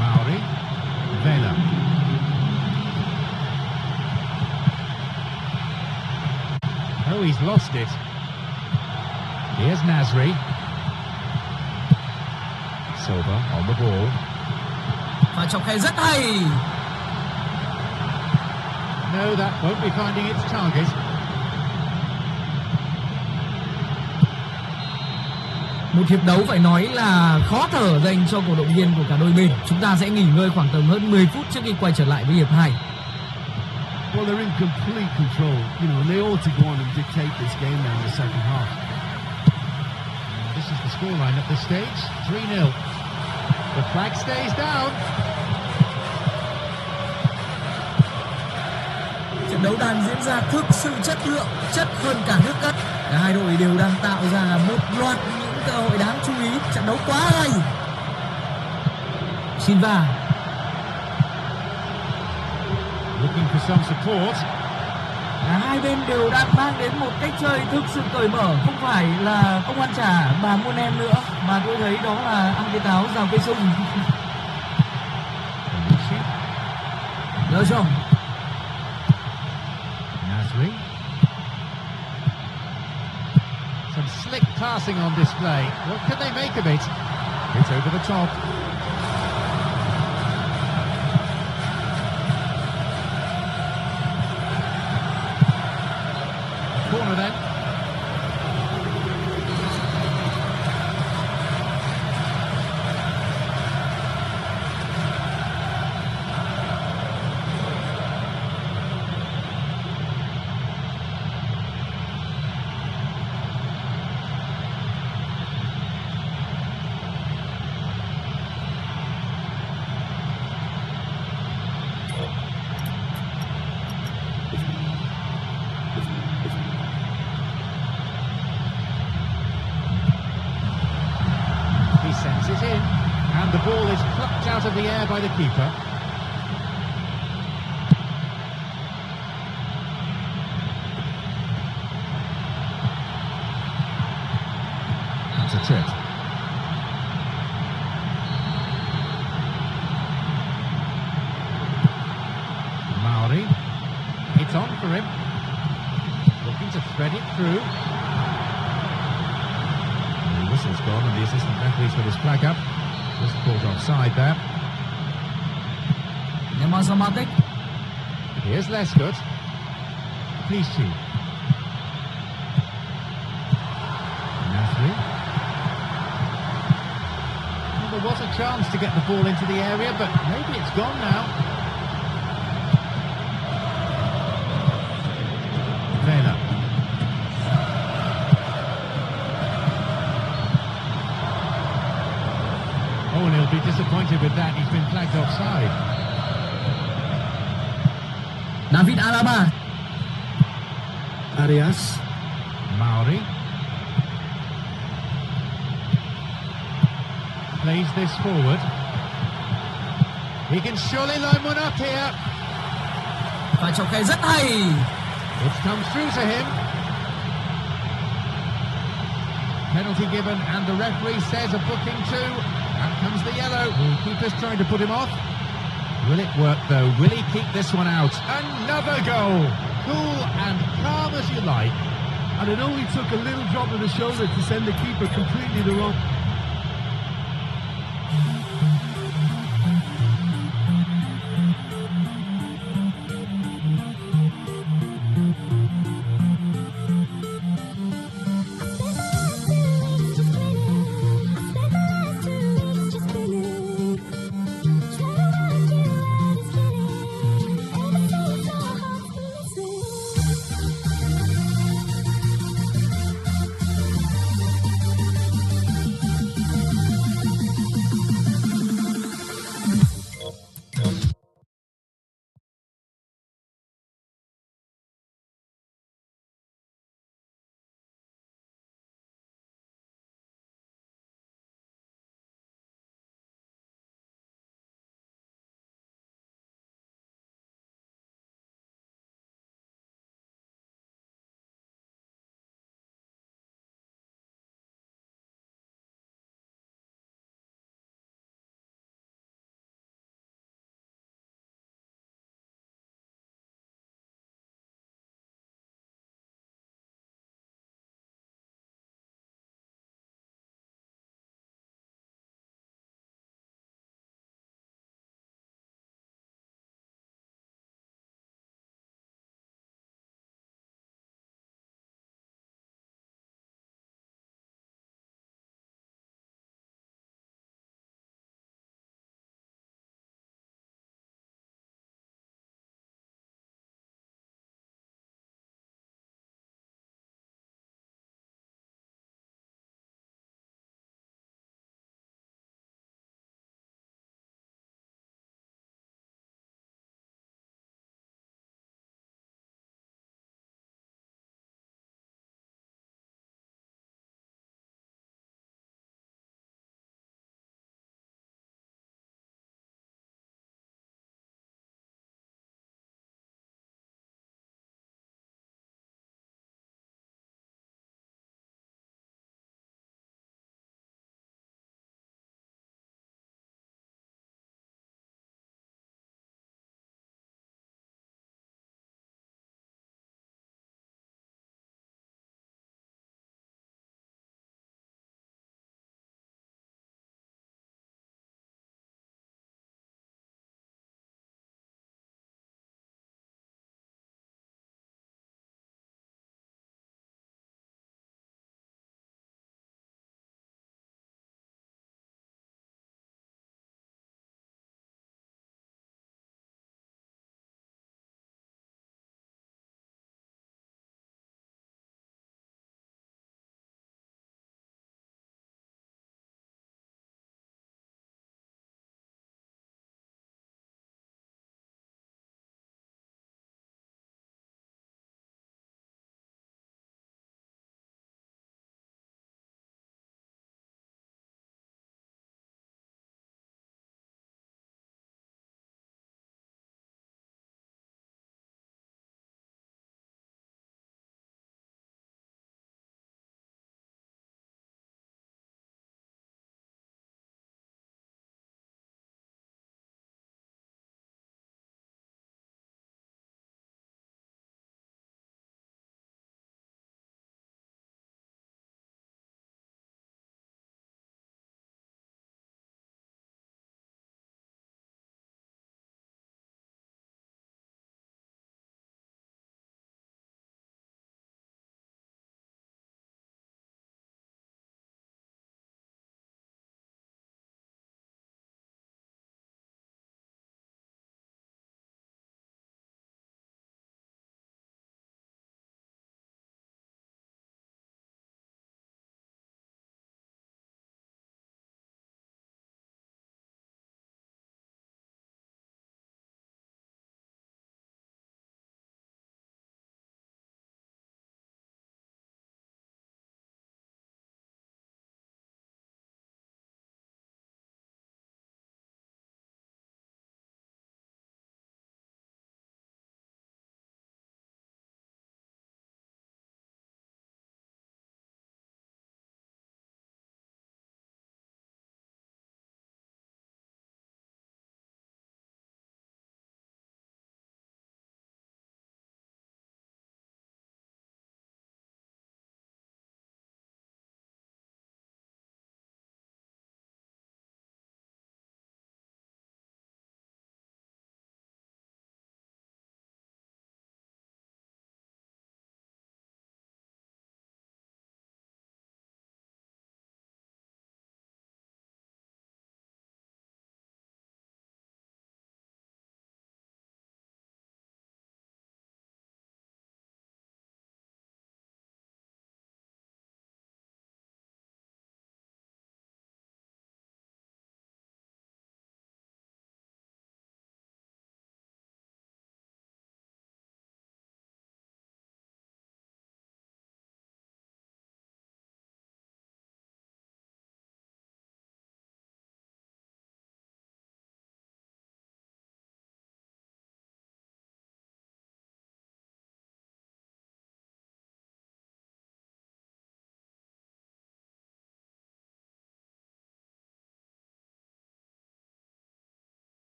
A: Mauri, Vela. Oh, he's lost it. Here's Nasri. Silva on the ball.
B: Và trọng khai rất hay.
A: No, that won't be finding its target.
B: Một hiệp đấu phải nói là khó thở dành cho cổ động viên của cả đôi bên. Chúng ta sẽ nghỉ ngơi khoảng tầm hơn 10 phút trước khi quay trở lại với hiệp 2.
D: Well, they're in complete control, you know, and they ought to go on and dictate this game now in the second half.
A: This is the scoreline at this stage, 3-0. The flag stays down.
B: Trận đấu đang diễn ra thực sự chất lượng, chất hơn cả nước cất. Cả hai đội đều đang tạo ra một loạt những cơ hội đáng chú ý. Trận đấu quá hay. Silva.
A: Looking for some support.
B: Cả hai bên đều đang mang đến một cách chơi thực sự cởi mở, không phải là ông ăn chả bà muôn em nữa, mà tôi thấy đó là ăn cái táo rào cây sung. Đỡ xong.
A: Nasri. Some slick passing on display. What can they make of it? It's over the top. Corner then. Sends it in, and the ball is plucked out of the air by the keeper. That's a trip. Mauri, it's on for him. Looking to thread it through. Whistle's gone and the assistant referee's got his flag up. Just called offside there. Here's Lescott. Clichy. Nasri. Well, there was a chance to get the ball into the area, but maybe it's gone now. Vela. Oh, and he'll be disappointed with that. He's been flagged offside.
B: David Alaba.
D: Arias.
A: Mauri. Plays this forward. He can surely line one up here.
B: Và trọng khai rất hay.
A: It's come through to him. Penalty given, and the referee says a booking too. Out comes the yellow. The keeper's trying to put him off. Will it work though? Will he keep this one out? Another goal! Cool and calm as you like.
D: And it only took a little drop of the shoulder to send the keeper completely the wrong.